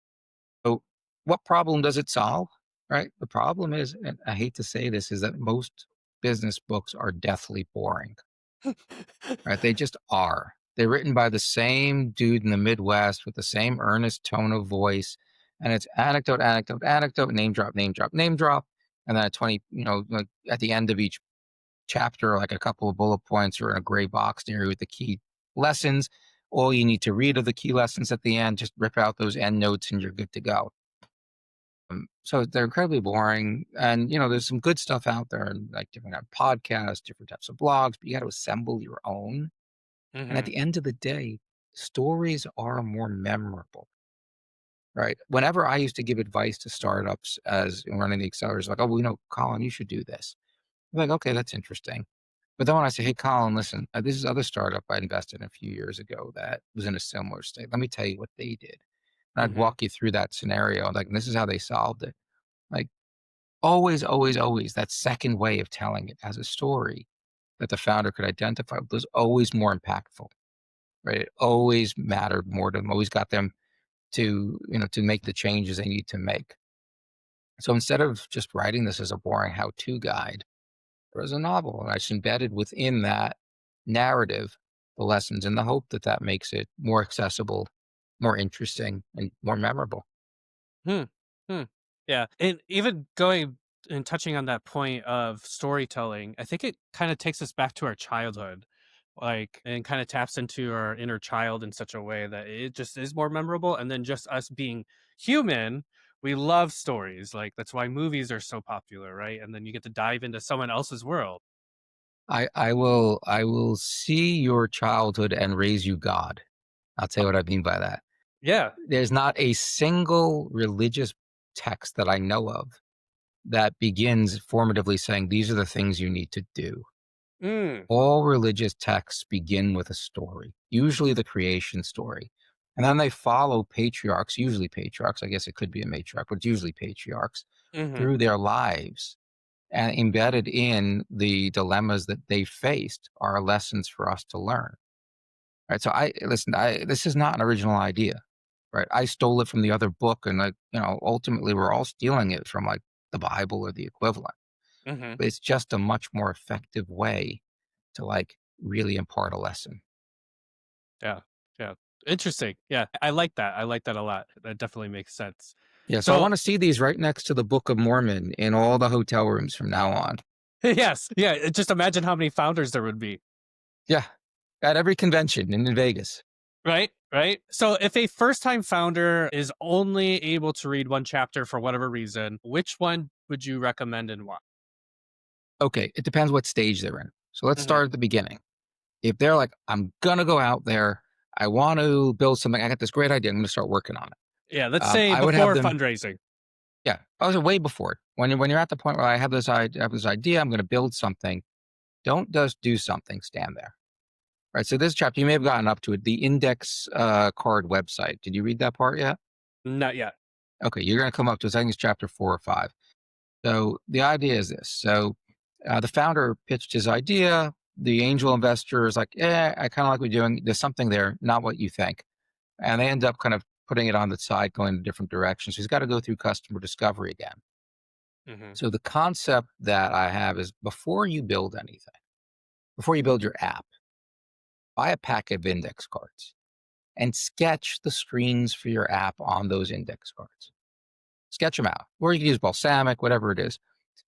So, what problem does it solve? Right? The problem is, and I hate to say this, is that most business books are deathly boring. Right? They just are. They're written by the same dude in the Midwest with the same earnest tone of voice. And it's anecdote, anecdote, anecdote, name drop, name drop, name drop. And then at 20, like at the end of each chapter, like a couple of bullet points or in a gray box near you with the key lessons. All you need to read are the key lessons at the end. Just rip out those end notes and you're good to go. So they're incredibly boring. And, there's some good stuff out there, and like different kind of podcasts, different types of blogs, but you got to assemble your own. And at Hmm. the end of the day, stories are more memorable, right? Whenever I used to give advice to startups as running the accelerators, like, oh, well, Colin, you should do this. I'm like, okay, that's interesting. But then when I say, hey, Colin, listen, this is other startup I invested in a few years ago that was in a similar state. Let me tell you what they did. And I'd Hmm. walk you through that scenario. Like, and this is how they solved it. Like, always, always, always, that second way of telling it as a story that the founder could identify with was always more impactful, right? It always mattered more to them, always got them to make the changes they need to make. So instead of just writing this as a boring how-to guide, or as a novel, and I just embedded within that narrative the lessons in the hope that that makes it more accessible, more interesting, and more memorable. Hmm. Hmm. Yeah. And even going and touching on that point of storytelling, I think it kind of takes us back to our childhood, like, and kind of taps into our inner child in such a way that it just is more memorable. And then just us being human, We love stories. Like that's why movies are so popular, right? And then you get to dive into someone else's world. I will see your childhood and raise you God. I'll tell you what I mean by that. Yeah. There's not a single religious text that I know of that begins formatively saying these are the things you need to do. Mm, All religious texts begin with a story, usually the creation story. And then they follow patriarchs, usually patriarchs. I guess it could be a matriarch, but it's usually patriarchs hmm through their lives. And embedded in the dilemmas that they faced are lessons for us to learn. Right. So this is not an original idea. Right. I stole it from the other book and ultimately we're all stealing it from like the Bible or the equivalent. hmm But it's just a much more effective way to like really impart a lesson. Yeah. Yeah. Interesting. Yeah. I like that. I like that a lot. That definitely makes sense. Yeah. So I So want to see these right next to the Book of Mormon in all the hotel rooms from now on. yes. Yeah. Just imagine how many founders there would be. Yeah. At every convention in Vegas. Right, right. So if a first time founder is only able to read one chapter for whatever reason, which one would you recommend and why? Okay. It depends what stage they're in. So let's Mhm. start at the beginning. If they're like, I'm going to go out there, I want to build something, I got this great idea, I'm going to start working on it. Yeah, let's say I would have before them, fundraising. yeah, I was way before it. When you're at the point where I have this idea, I'm going to build something. Don't just do something, stand there. Right. So this chapter, you may have gotten up to it. The index card website. Did you read that part yet? Not yet. Okay, you're going to come up to, I think it's chapter 4 or 5. So the idea is this. So the founder pitched his idea. The angel investor is like, I kind of like what you're doing. There's something there, not what you think. And they end up kind of putting it on the side, going in a different direction. So he's got to go through customer discovery again. Mhm. So the concept that I have is before you build anything, before you build your app, buy a pack of index cards and sketch the screens for your app on those index cards. Sketch them out. Or you can use balsamic, whatever it is.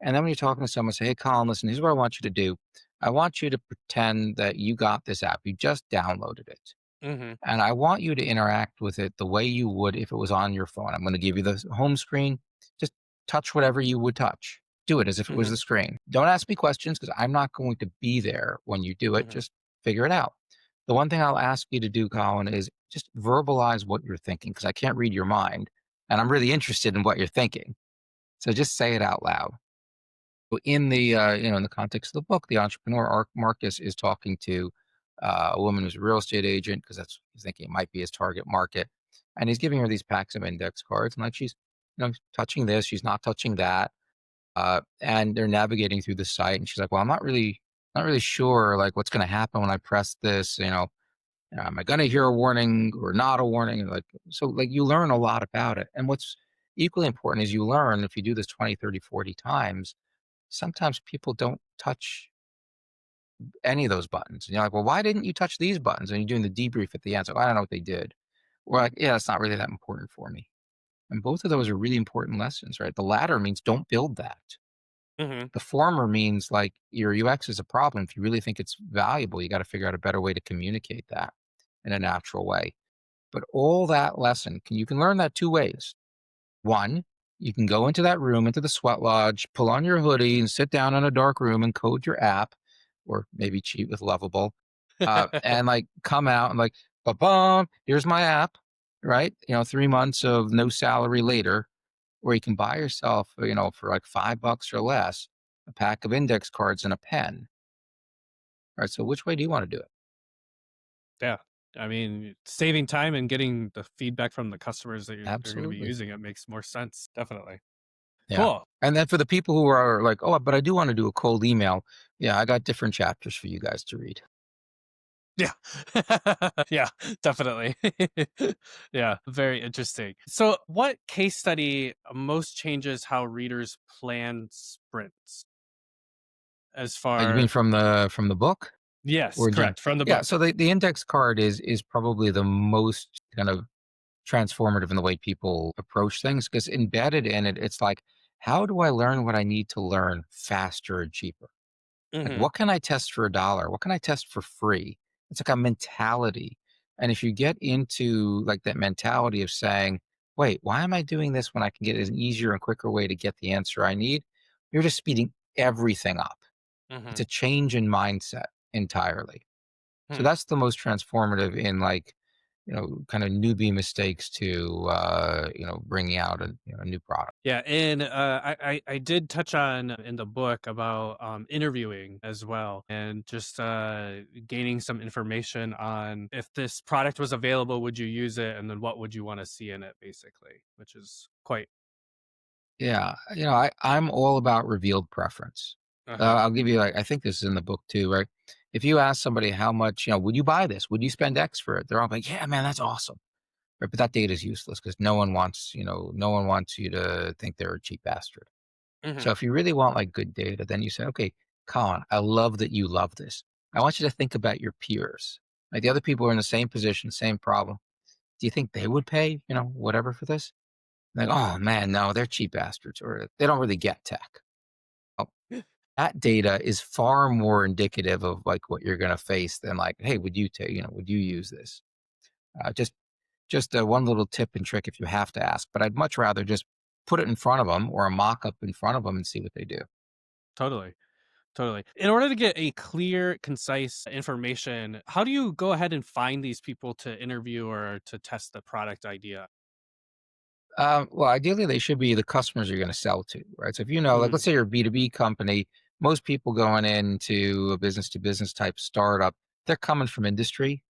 And then when you're talking to someone, say, hey, Colin, listen, here's what I want you to do. I want you to pretend that you got this app. You just downloaded it. Mhm. And I want you to interact with it the way you would if it was on your phone. I'm going to give you the home screen. Just touch whatever you would touch. Do it as if it was Mhm. the screen. Don't ask me questions because I'm not going to be there when you do it. Mhm. Just figure it out. The one thing I'll ask you to do, Colin, is just verbalize what you're thinking because I can't read your mind. And I'm really interested in what you're thinking. So just say it out loud. In the in the context of the book, the entrepreneur Marcus is talking to a woman who's a real estate agent because that's he's thinking it might be his target market, and he's giving her these packs of index cards, and like she's touching this, she's not touching that, and they're navigating through the site, and she's like, well, I'm not really sure like what's going to happen when I press this, am I going to hear a warning or not a warning, and like so like you learn a lot about it, and what's equally important is you learn if you do this 20, 30, 40 times sometimes people don't touch any of those buttons. And you're like, well, why didn't you touch these buttons? And you're doing the debrief at the end. So I don't know what they did. We're like, yeah, it's not really that important for me. And both of those are really important lessons, right? The latter means don't build that. Mhm. The former means like your UX is a problem. If you really think it's valuable, you got to figure out a better way to communicate that in a natural way. But all that lesson, you can learn that two ways. One, you can go into that room, into the sweat lodge, pull on your hoodie and sit down in a dark room and code your app, or maybe cheat with Lovable, and like come out and like, ba-bum, here's my app, right? 3 months of no salary later, or you can buy yourself, for like $5 or less, a pack of index cards and a pen. Right. So which way do you want to do it? Yeah. I mean, saving time and getting the feedback from the customers that they're going to be Absolutely. using it makes more sense. Definitely. Yeah. Cool. And then for the people who are like, oh, but I do want to do a cold email. Yeah, I got different chapters for you guys to read. Yeah. yeah, definitely. yeah, very interesting. So, what case study most changes how readers plan sprints as You mean far from the book Yes, or in general? correct, from the Yeah. book. So the index card is probably the most kind of transformative in the way people approach things because embedded in it, it's like, how do I learn what I need to learn faster and cheaper? Like, Mhm. what can I test for $1? What can I test for free? It's like a mentality. And if you get into like that mentality of saying, wait, why am I doing this when I can get an easier and quicker way to get the answer I need? You're just speeding everything up. It's Hmm. a change in mindset entirely. So Hmm. that's the most transformative in like, kind of newbie mistakes to, bringing out a new product. Yeah, and I did touch on in the book about interviewing as well, and just gaining some information on if this product was available, would you use it, and then what would you want to see in it, basically, which is quite. Yeah. I'm all about revealed preference. Uh huh. I'll give you like, I think this is in the book too, right? If you ask somebody how much, would you buy this? Would you spend X for it? They're all like, yeah, man, that's awesome. Right? But that data is useless because no one wants you to think they're a cheap bastard. So Hmm. if you really want like good data, then you say, okay, Colin, I love that you love this. I want you to think about your peers. Like the other people are in the same position, same problem. Do you think they would pay, whatever for this? Like, oh man, no, they're cheap bastards, or they don't really get tech. Oh, that data is far more indicative of like what you're going to face than like, hey, would you use this? Just one little tip and trick if you have to ask, but I'd much rather just put it in front of them or a mock up in front of them and see what they do. Totally. Totally. In order to get a clear, concise information, how do you go ahead and find these people to interview or to test the product idea? Well, ideally, they should be the customers you're going to sell to, right? So if like, Hmm. let's say you're a B2B company, most people going into a business to business type startup, they're coming from industry.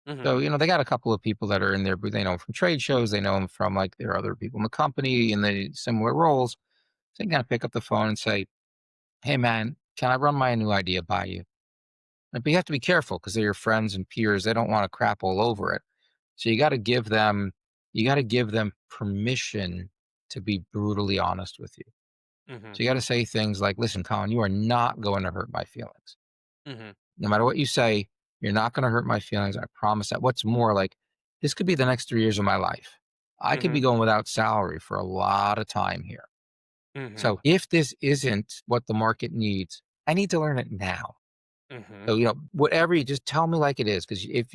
Hmm. So, they got a couple of people that are in there, but they know 'em from trade shows, they know them from like there are other people in the company in the similar roles. So you got to pick up the phone and say, hey, man, can I run my new idea by you? But you have to be careful because they're your friends and peers. They don't want to crap all over it. So you got to give them permission to be brutally honest with you. Hmm. So you got to say things like, listen, Colin, you are not going to hurt my feelings. Hmm. No matter what you say, you're not going to hurt my feelings. I promise that. What's more, like, this could be the next 3 years of my life. I could Hmm. be going without salary for a lot of time here. Hmm. So if this isn't what the market needs, I need to learn it now. Hmm. So, whatever you just tell me like it is. Because if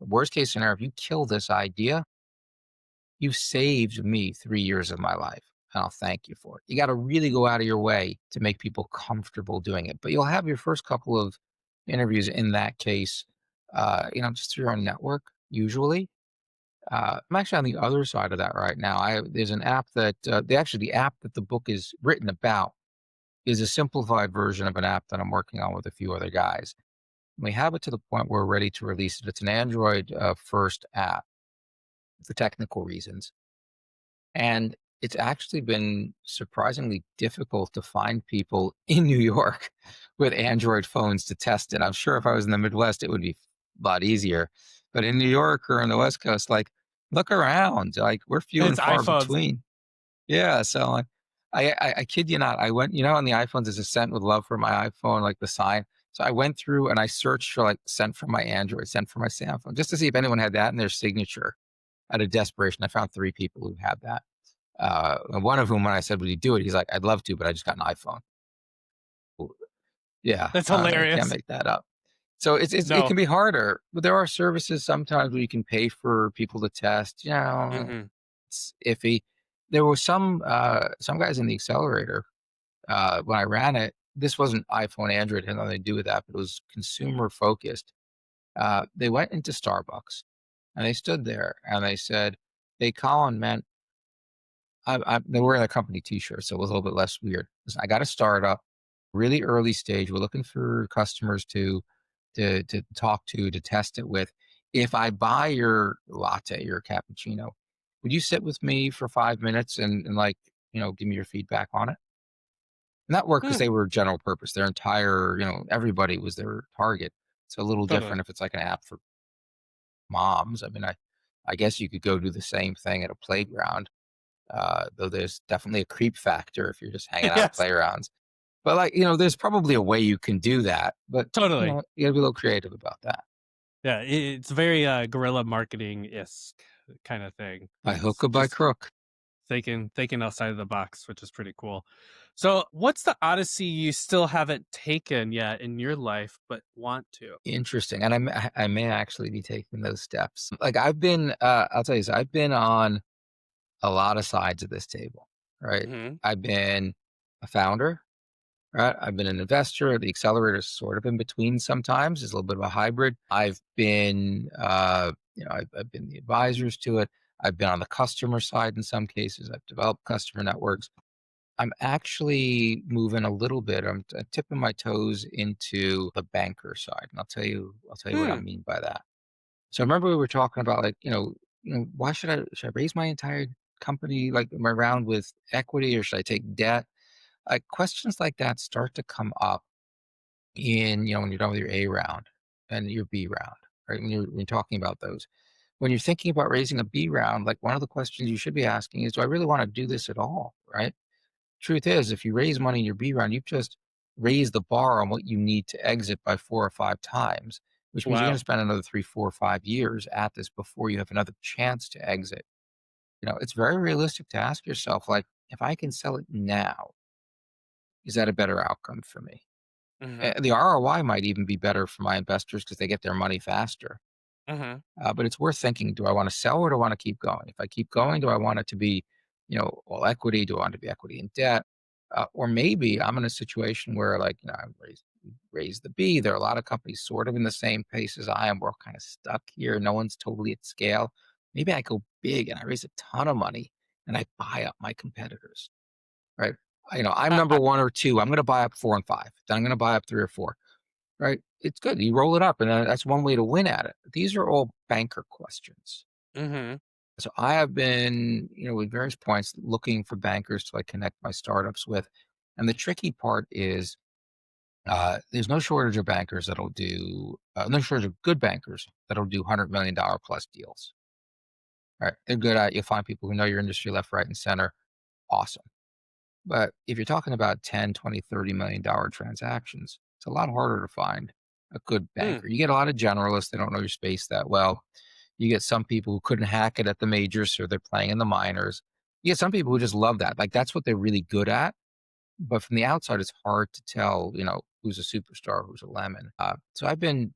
worst case scenario, if you kill this idea, you saved me 3 years of my life. And I'll thank you for it. You got to really go out of your way to make people comfortable doing it. But you'll have your first couple of interviews in that case, just through your own network, usually. I'm actually on the other side of that right now. There's an app that the app that the book is written about is a simplified version of an app that I'm working on with a few other guys. We have it to the point where we're ready to release it. It's an Android first app for technical reasons. And it's actually been surprisingly difficult to find people in New York with Android phones to test it. I'm sure if I was in the Midwest, it would be a lot easier. But in New York or on the West Coast, like, look around. Like, we're few It's and far iPhones. between. Yeah. So, like, I kid you not. I went, on the iPhones, there's a sent with love for my iPhone, like the sign. So I went through and I searched for like sent from my Android, sent from my Samsung, just to see if anyone had that in their signature. Out of desperation, I found 3 people who had that. And one of whom, when I said, "Would you do it?" He's like, "I'd love to, but I just got an iPhone." Yeah, That's I can't hilarious. make that up. So it No. can be harder, but there are services sometimes where you can pay for people to test. Hmm. It's iffy. There were some guys in the accelerator when I ran it. This wasn't iPhone, Android, had nothing to do with that, but it was consumer focused. They went into Starbucks and they stood there and they said, "Hey, Colin, man, they're wearing a company T-shirt, so it was a little bit less weird. Listen, I got a startup, really early stage. We're looking for customers to talk to test it with. If I buy your latte, your cappuccino, would you sit with me for 5 minutes and like give me your feedback on it?" And that worked because Hmm. they were general purpose. Their entire everybody was their target. It's a little Totally. different if it's like an app for moms. I mean, I guess you could go do the same thing at a playground, though there's definitely a creep factor if you're just hanging out at Yes. playgrounds. But like, there's probably a way you can do that, but Totally. you gotta be a little creative about that. Yeah. It's very guerrilla marketing isk kind of thing. By hook It's or by just crook. thinking outside of the box, which is pretty cool. So, what's the Odyssey you still haven't taken yet in your life but want to? Interesting. And I may actually be taking those steps. Like I've been, I'll tell you, so I've been on a lot of sides of this table, right? Mhm. I've been a founder, right? I've been an investor. The accelerator is sort of in between sometimes. It's a little bit of a hybrid. I've been, I've been the advisors to it. I've been on the customer side in some cases. I've developed customer networks. I'm actually moving a little bit. I'm tipping my toes into the banker side, and I'll tell you what I Hmm. mean by that. So remember we were talking about like, why should I raise my entire company like around with equity or should I take debt? Like questions like that start to come up when you're done with your A round and your B round, right? When you're talking about those. When you're thinking about raising a B round, like one of the questions you should be asking is, do I really want to do this at all? Right? Truth is, if you raise money in your B round, you've just raised the bar on what you need to exit by 4 or 5 times, which means you're gonna Wow. spend another 3, 4, or 5 years at this before you have another chance to exit. It's very realistic to ask yourself, like, "If I can sell it now, is that a better outcome for me?" Mhm. The ROI might even be better for my investors because they get their money faster. Mhm. But it's worth thinking, do I want to sell or do I want to keep going? If I keep going, do I want it to be, all equity? Do I want it to be equity and debt? Or maybe I'm in a situation where like, I raise the B. There are a lot of companies sort of in the same pace as I am. We're kind of stuck here. No one's totally at scale. Maybe I go big and I raise a ton of money and I buy up my competitors, right? I'm number one or two. I'm going to buy up four and five. Then I'm going to buy up three or four. Right? It's good. You roll it up, and that's one way to win at it. These are all banker questions. Mhm. So I have been, with various points, looking for bankers to like connect my startups with. And the tricky part is there's no shortage of bankers that'll do, no shortage of good bankers that'll do $100 million plus deals. Right? They're good at. You'll find people who know your industry left, right, and center. Awesome. But if you're talking about 10, 20, $30 million transactions, it's a lot harder to find a good Hmm. banker. You get a lot of generalists, they don't know your space that well. You get some people who couldn't hack it at the majors, so they're playing in the minors. You get some people who just love that. Like that's what they're really good at. But from the outside, it's hard to tell, who's a superstar, who's a lemon. So I've been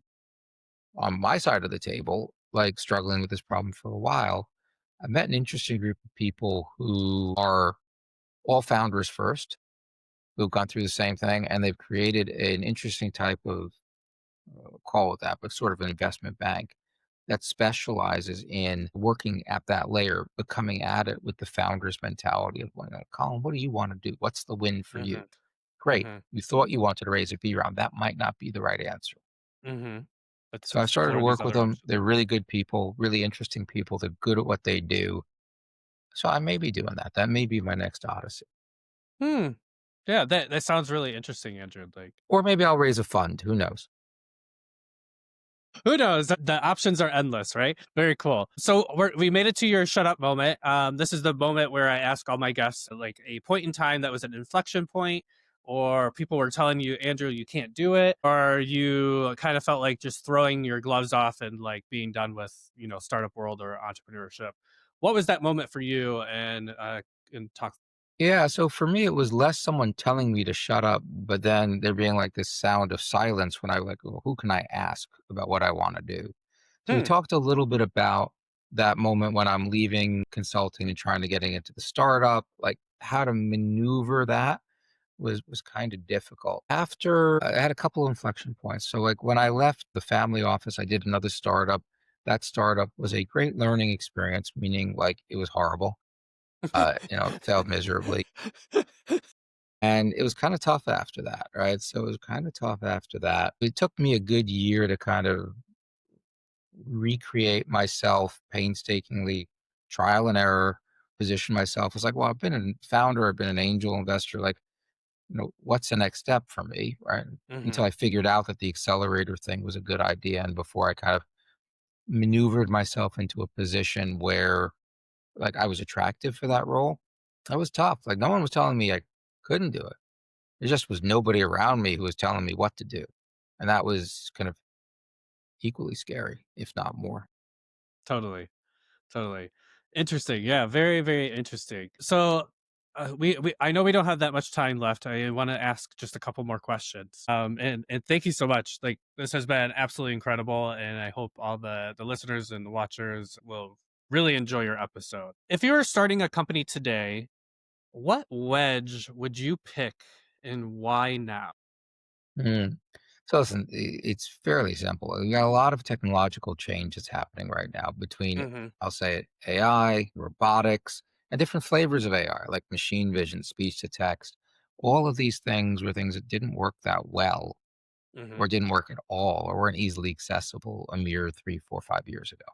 on my side of the table, like struggling with this problem for a while. I met an interesting group of people who are all founders first who've gone through the same thing, and they've created an interesting type of call it that, but sort of an investment bank that specializes in working at that layer, but coming at it with the founder's mentality of like, Colin, what do you want to do? What's the win for you? Mhm. Great. Mhm. You thought you wanted to raise a B round. That might not be the right answer. Mhm. Let's So I've started to explore these work with other them. options. They're really good people, really interesting people. They're good at what they do. So I may be doing that. That may be my next Odyssey. Hmm. Yeah, that sounds really interesting, Andrew. Like, Or maybe I'll raise a fund. Who knows? who knows? The options are endless, right? Very cool. So we made it to your shut up moment. This is the moment where I ask all my guests like a point in time that was an inflection point, or people were telling you, Andrew, you can't do it, or you kind of felt like just throwing your gloves off and like being done with startup world or entrepreneurship. What was that moment for you? And talk. Yeah, so for me, it was less someone telling me to shut up, but then there being like this sound of silence when I like, well, who can I ask about what I want to do? So we Hmm. talked a little bit about that moment when I'm leaving consulting and trying to getting into the startup, like how to maneuver that was kind of difficult. After I had a couple of inflection points. So like when I left the family office, I did another startup. That startup was a great learning experience, meaning like it was horrible. It failed miserably. And it was kinda tough after that, right? So it was kinda tough after that. It took me a good year to kind of recreate myself painstakingly, trial and error, position myself. It's like, well, I've been a founder, I've been an angel investor, like, what's the next step for me, right? Until Hmm. I figured out that the accelerator thing was a good idea and before I kind of maneuvered myself into a position where, like, I was attractive for that role. That was tough. Like, no one was telling me I couldn't do it. There just was nobody around me who was telling me what to do, and that was kind of equally scary, if not more. Totally. Totally. Interesting. Yeah, very, very interesting. So, we I know we don't have that much time left. I want to ask just a couple more questions. And thank you so much. Like this has been absolutely incredible, and I hope all the listeners and the watchers will Really enjoy your episode. If you were starting a company today, what wedge would you pick and why now? Mm. So listen, it's fairly simple. We got a lot of technological change that's happening right now between, Hmm. I'll say it, AI, robotics, and different flavors of AI, like machine vision, speech to text. All of these things were things that didn't work that well Hmm. or didn't work at all or weren't easily accessible a mere 3, 4, 5 years ago.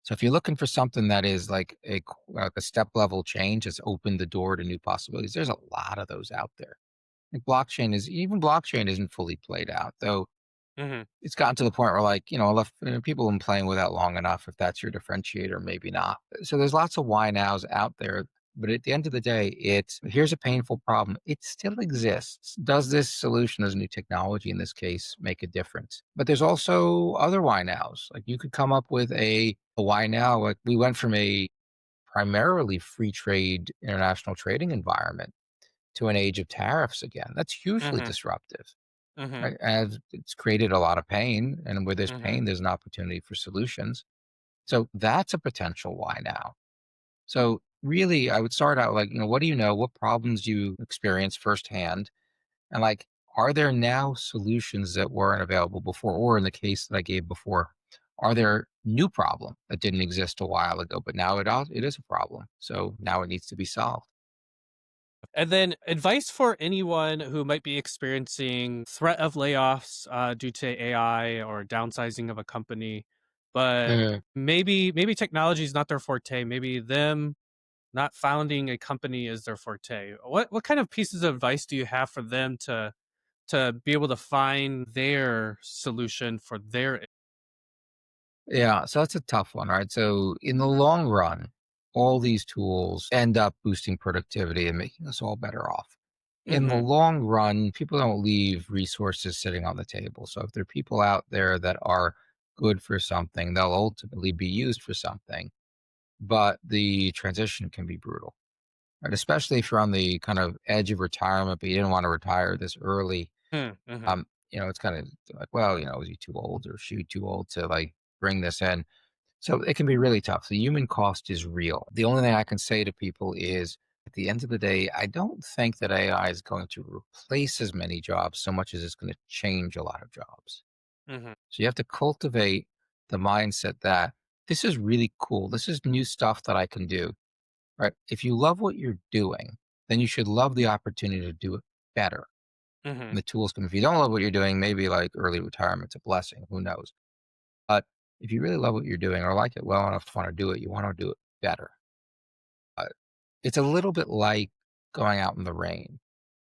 So if you're looking for something that is like a step level change that's opened the door to new possibilities, there's a lot of those out there. Like blockchain isn't fully played out, though Hmm. it's gotten to the point where people have been playing with that long enough. If that's your differentiator, maybe not. So there's lots of why nows out there. But at the end of the day, it's here's a painful problem. It still exists. Does this solution as a new technology in this case make a difference? But there's also other why nows. Like you could come up with a why now. Like we went from a primarily free trade international trading environment to an age of tariffs again. That's hugely Hmm. disruptive, Hmm. right? And it's created a lot of pain. And where there's Hmm. pain, there's an opportunity for solutions. So that's a potential why now. So really, I would start out like, what do you know? What problems do you experience firsthand? And like, are there now solutions that weren't available before? Or in the case that I gave before, are there new problem that didn't exist a while ago, but now it is a problem. So now it needs to be solved. And then advice for anyone who might be experiencing threat of layoffs due to AI or downsizing of a company, but maybe technology is not their forte. Maybe them not founding a company is their forte. What kind of pieces of advice do you have for them to be able to find their solution for their? Yeah, so that's a tough one, right? So in the long run, all these tools end up boosting productivity and making us all better off. In the Mhm. long run, people don't leave resources sitting on the table. So if there are people out there that are good for something, they'll ultimately be used for something. But the transition can be brutal, right? Especially if you're on the kind of edge of retirement, but you didn't want to retire this early. Hmm. Mhm. It's kind of like, well, is he too old or she too old to like bring this in? So it can be really tough. The human cost is real. The only thing I can say to people is at the end of the day, I don't think that AI is going to replace as many jobs so much as it's going to change a lot of jobs. Mhm. So you have to cultivate the mindset that this is really cool. This is new stuff that I can do, right? If you love what you're doing, then you should love the opportunity to do it better. Mhm. And the tools come. If you don't love what you're doing, maybe like early retirement's a blessing. Who knows? But if you really love what you're doing or like it well enough to want to do it, you want to do it better. Uh, it's a little bit like going out in the rain.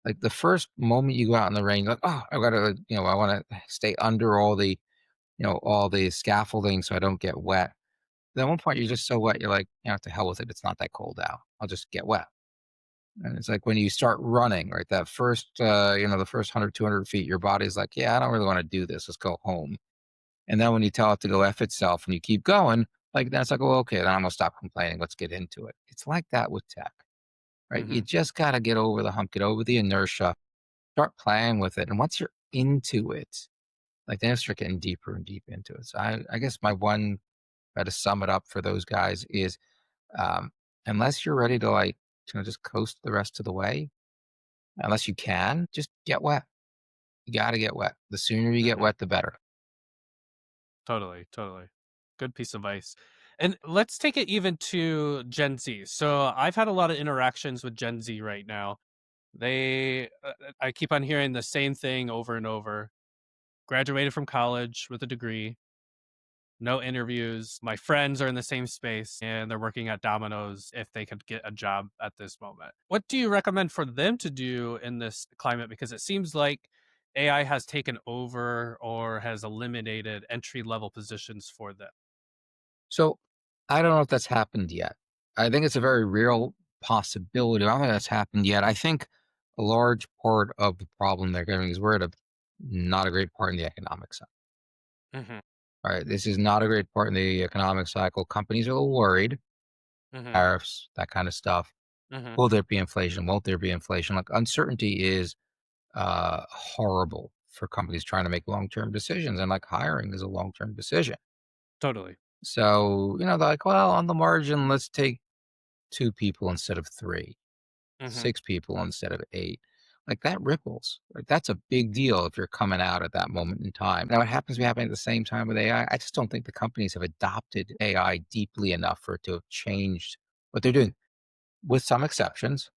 Like the first moment you go out in the rain, you're like, oh, I got to, I want to stay under all the scaffolding so I don't get wet. Then at one point you're just so wet, you're like, to hell with it. It's not that cold out. I'll just get wet. And it's like when you start running, right? That first, the first 100, 200 feet, your body's like, yeah, I don't really want to do this. Let's go home. And then when you tell it to go F itself and you keep going, like that's like, well, okay, then I'm gonna stop complaining. Let's get into it. It's like that with tech, right? You Mhm. just gotta get over the hump, get over the inertia, start playing with it. And once you're into it, like then you start getting deeper and deep into it. So I guess my one try to sum it up for those guys is um, unless you're ready to like just coast the rest of the way, unless you can, just get wet. You gotta get wet. The sooner you get Mhm. wet, the better. Totally, totally. Good piece of advice. And let's take it even to Gen Z. So I've had a lot of interactions with Gen Z right now. I keep on hearing the same thing over and over. Graduated from college with a degree, no interviews. My friends are in the same space and they're working at Domino's if they could get a job at this moment. What do you recommend for them to do in this climate? Because it seems like AI has taken over or has eliminated entry level positions for them. So I don't know if that's happened yet. I think it's a very real possibility. I don't think that's happened yet. I think a large part of the problem they're getting is we're at a not a great part in the economic cycle. Mhm. All right. This is not a great part in the economic cycle. Companies are a little worried, Mhm. tariffs, that kind of stuff. Mhm. Will there be inflation? Won't there be inflation? Like uncertainty is horrible for companies trying to make long term decisions. And like hiring is a long term decision. Totally. So, they're like, well, on the margin, let's take 2 people instead of 3, Hmm. 6 people instead of 8. Like, that ripples. Like, that's a big deal if you're coming out at that moment in time. Now, it happens to be happening at the same time with AI. I just don't think the companies have adopted AI deeply enough for it to have changed what they're doing, with some exceptions,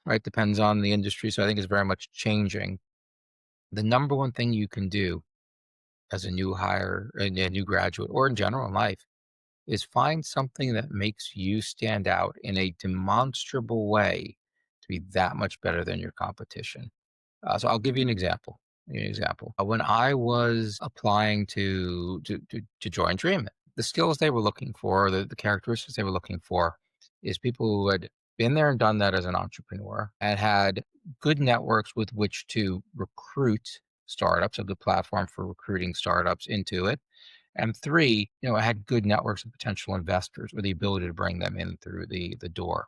right? Depends on the industry. So I think it's very much changing. The number one thing you can do as a new hire, a new graduate, or in general in life, is find something that makes you stand out in a demonstrable way to be that much better than your competition. So I'll give you an example. When I was applying to join Dream, the skills they were looking for, the characteristics they were looking for, is people who had been there and done that as an entrepreneur and had good networks with which to recruit startups, a good platform for recruiting startups into it. And three, had good networks of potential investors with the ability to bring them in through the door.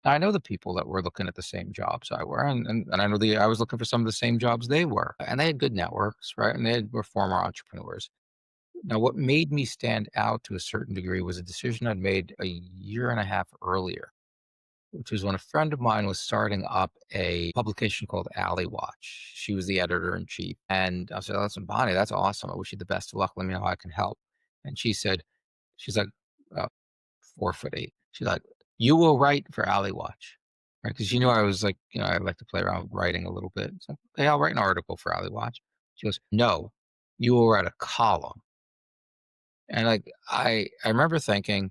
I know the people that were looking at the same jobs I were, and I know I was looking for some of the same jobs they were, and they had good networks, right? And were former entrepreneurs. Now, what made me stand out to a certain degree was a decision I'd made a year and a half earlier, which was when a friend of mine was starting up a publication called Alley Watch. She was the editor in chief, and I said, "Listen, Bonnie, that's awesome. I wish you the best of luck. Let me know how I can help." And she's like, uh, 4'8". She's like, "You will write for Alley Watch." Right? Because she knew I was like, I like to play around with writing a little bit. So, okay, I'll write an article for Alley Watch. She goes, "No, you will write a column." And like, I remember thinking,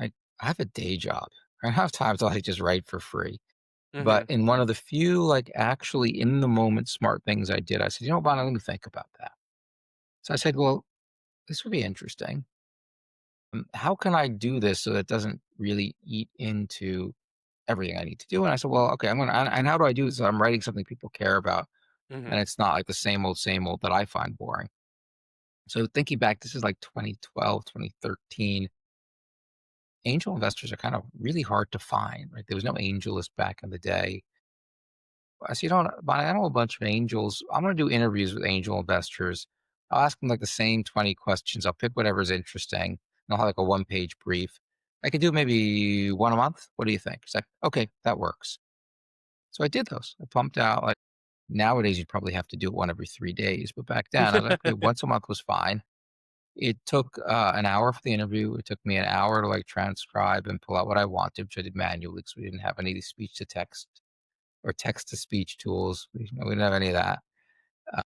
I have a day job. I don't have time to like just write for free. But Hmm. in one of the few like actually in the moment smart things I did, I said, Bonnie, let me think about that. So I said, well, this would be interesting. How can I do this so that it doesn't really eat into everything I need to do? And I said, well, okay, and how do I do this so I'm writing something people care about Hmm. and it's not like the same old that I find boring. So thinking back, this is like 2012, 2013. Angel investors are kind of really hard to find, right? There was no AngelList back in the day. I said, but I know a bunch of angels. I'm going to do interviews with angel investors. I'll ask them like the same 20 questions. I'll pick whatever's interesting. And I'll have like a 1-page brief. I could do maybe one a month. What do you think? It's like, okay, that works. So I did those. I pumped out like nowadays you'd probably have to do it one every 3 days. But back then I was like, okay, once a month was fine. It took an hour for the interview. It took me an hour to like transcribe and pull out what I wanted, which I did manually because we didn't have any speech to text or text to speech tools. We didn't have any of that. Uh,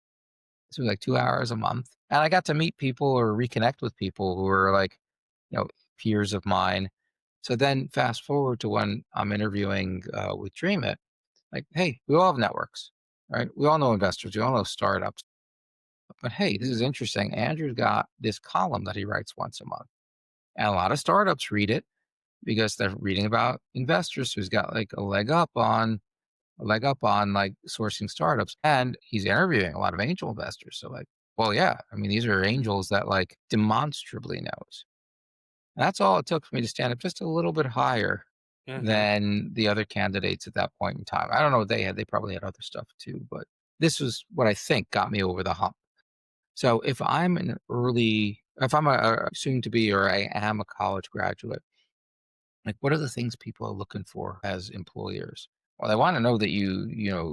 so it was like 2 hours a month. And I got to meet people or reconnect with people who were like, peers of mine. So then fast forward to when I'm interviewing with Dream It, like, hey, we all have networks, right? We all know investors. We all know startups. But hey, this is interesting. Andrew's got this column that he writes once a month. And a lot of startups read it because they're reading about investors. So he's got like a leg up on like sourcing startups, and he's interviewing a lot of angel investors. So like, well, yeah, I mean, these are angels that like demonstrably knows. And that's all it took for me to stand up just a little bit higher Hmm. than the other candidates at that point in time. I don't know what they had. They probably had other stuff too, but this was what I think got me over the hump. So if I'm a soon to be, or I am a college graduate, like, what are the things people are looking for as employers? Well, they want to know that you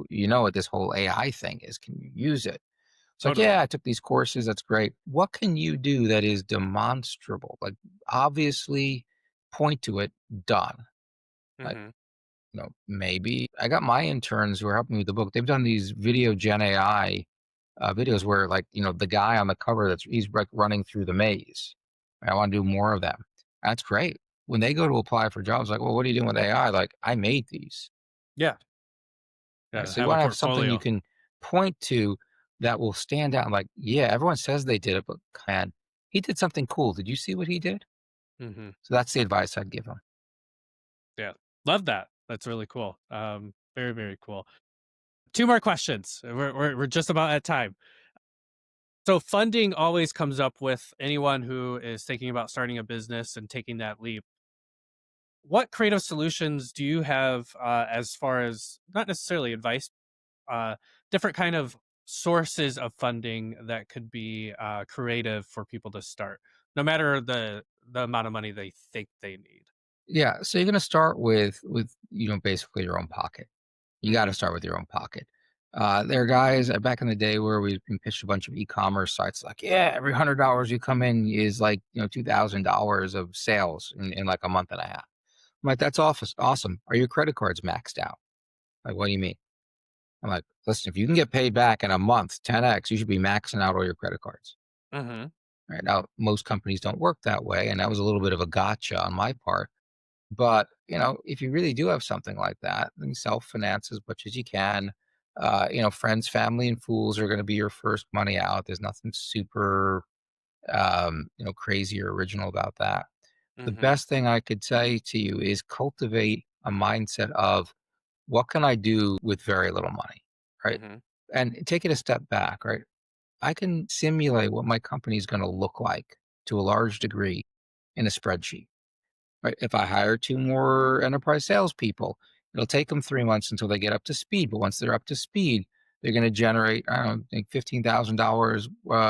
know what this whole AI thing is. Can you use it? It's like, Totally. yeah, I took these courses. That's great. What can you do that is demonstrable? Like, obviously, point to it. Done. Like, Hmm. maybe I got my interns who are helping me with the book. They've done these video Gen AI videos where, like, the guy on the cover he's like running through the maze. I want to do more of them. That's great. When they go to apply for jobs, like, well, what are you doing with AI? Like, I made these. Yeah. Right? Yeah. So you Have a want to have something you portfolio. can point to that will stand out. Like, yeah, everyone says they did it, but man, he did something cool. Did you see what he did? Hmm. So that's the advice I'd give him. Yeah. Love that. That's really cool. Very, very cool. Two more questions. We're just about at time. So funding always comes up with anyone who is thinking about starting a business and taking that leap. What creative solutions do you have, as far as not necessarily advice, uh, different kind of sources of funding that could be creative for people to start, no matter the amount of money they think they need? Yeah, so you're gonna start with, basically your own pocket. You gotta Mhm. start with your own pocket. There are guys, back in the day where we've been pitched a bunch of e-commerce sites like, "Yeah, every $100 you come in is like, $2,000 of sales in like a month and a half." I'm like, "That's office awesome. Are your credit cards maxed out?" Like, "What do you mean?" I'm like, "Listen, if you can get paid back in a month, 10x, you should be maxing out all your credit cards." Mhm. Right? Now, most companies don't work that way, and that was a little bit of a gotcha on my part. But, if you really do have something like that, then self-finance as much as you can. Friends, family, and fools are gonna be your first money out. There's nothing super, crazy or original about that. The Mhm. best thing I could say to you is cultivate a mindset of, "What can I do with very little money?" Right? Mhm. And take it a step back, right? I can simulate what my company is gonna look like to a large degree in a spreadsheet. Right? If I hire 2 more enterprise salespeople, it'll take them 3 months until they get up to speed, but once they're up to speed, they're gonna generate, I don't know, think $15,000,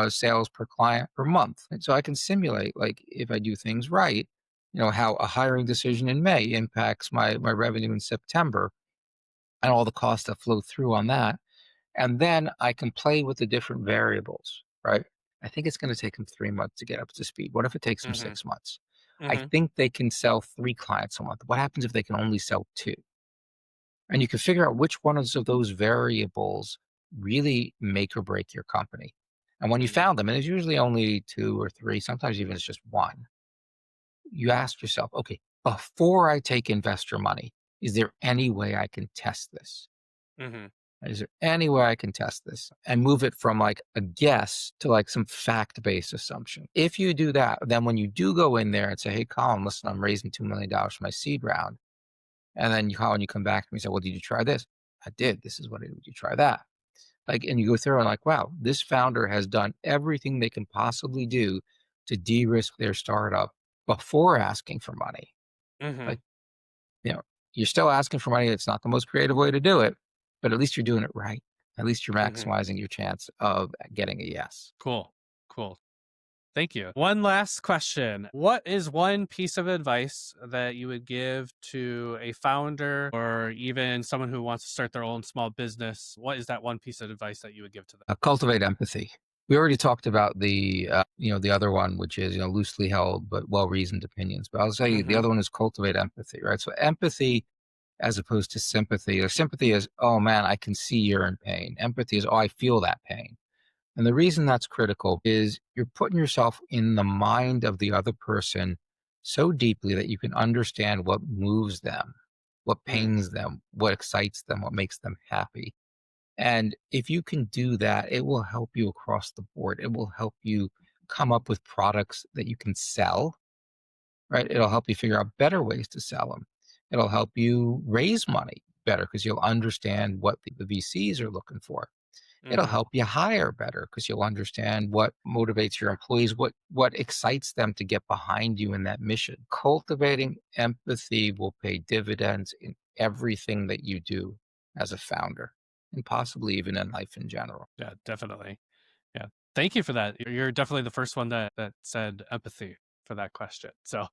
sales per client per month, and so I can simulate, like, if I do things right, how a hiring decision in May impacts my revenue in September and all the costs that flow through on that, and then I can play with the different variables, right? I think it's gonna take them 3 months to get up to speed. What if it takes them Mhm. 6 months? I Mhm. think they can sell 3 clients a month. What happens if they can only sell 2? And you can figure out which ones of those variables really make or break your company. And when you Mhm. found them, and it's usually only 2 or 3, sometimes even it's just 1, you ask yourself, "Okay, before I take investor money, is there any way I can test this? Mhm. Is there any way I can test this?" And move it from like a guess to like some fact-based assumption. If you do that, then when you do go in there and say, "Hey, Colin, listen, I'm raising $2 million for my seed round." And then you call and you come back to me and say, "Well, did you try this?" "I did. This is what I did. Would you try that?" Like, and you go through and like, wow, this founder has done everything they can possibly do to de-risk their startup before asking for money. Mhm. Like, you know, you're still asking for money. It's not the most creative way to do it, but at least you're doing it right. At least you're Mhm. maximizing your chance of getting a yes. Cool. Cool. Thank you. One last question. What is one piece of advice that you would give to a founder or even someone who wants to start their own small business? What is that one piece of advice that you would give to them? Cultivate empathy. We already talked about the other one, which is, loosely held but well-reasoned opinions. But I'll say the Mhm. other one is cultivate empathy, right? So empathy as opposed to sympathy. Or sympathy is, oh man, I can see you're in pain. Empathy is, oh, I feel that pain. And the reason that's critical is you're putting yourself in the mind of the other person so deeply that you can understand what moves them, what Mm. pains them, what excites them, what makes them happy. And if you can do that, it will help you across the board. It will help you come up with products that you can sell, right? It'll help you figure out better ways to sell them. It'll help you raise money better because you'll understand what the VCs are looking for. It'll Mhm. help you hire better because you'll understand what motivates your employees, what excites them to get behind you in that mission. Cultivating empathy will pay dividends in everything that you do as a founder and possibly even in life in general. Yeah, definitely. Yeah. Thank you for that. You're definitely the first one that said empathy for that question. So,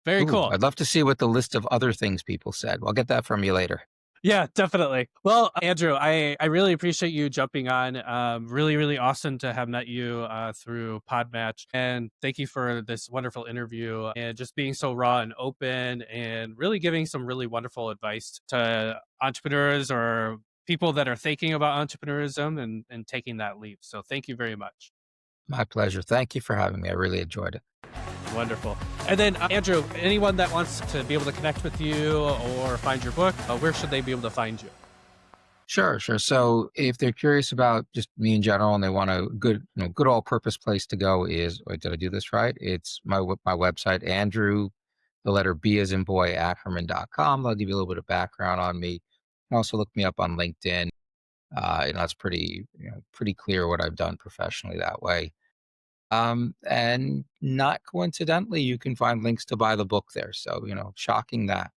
very Ooh, cool. I'd love to see what the list of other things people said. I'll get that from you later. Yeah, definitely. Well, Andrew, I really appreciate you jumping on. Really, really awesome to have met you through Podmatch, and thank you for this wonderful interview and just being so raw and open, and really giving some really wonderful advice to entrepreneurs or people that are thinking about entrepreneurism and taking that leap. So, thank you very much. My pleasure. Thank you for having me. I really enjoyed it. Wonderful. And then, Andrew, anyone that wants to be able to connect with you or find your book, where should they be able to find you? Sure, sure. So if they're curious about just me in general and they want a good, good all-purpose place to go is, wait, did I do this right? It's my website, Andrew, the letter B as in boy, Ackerman.com. I'll give you a little bit of background on me. You can also look me up on LinkedIn. It's pretty clear what I've done professionally that way. And not coincidentally, you can find links to buy the book there. So, shocking that.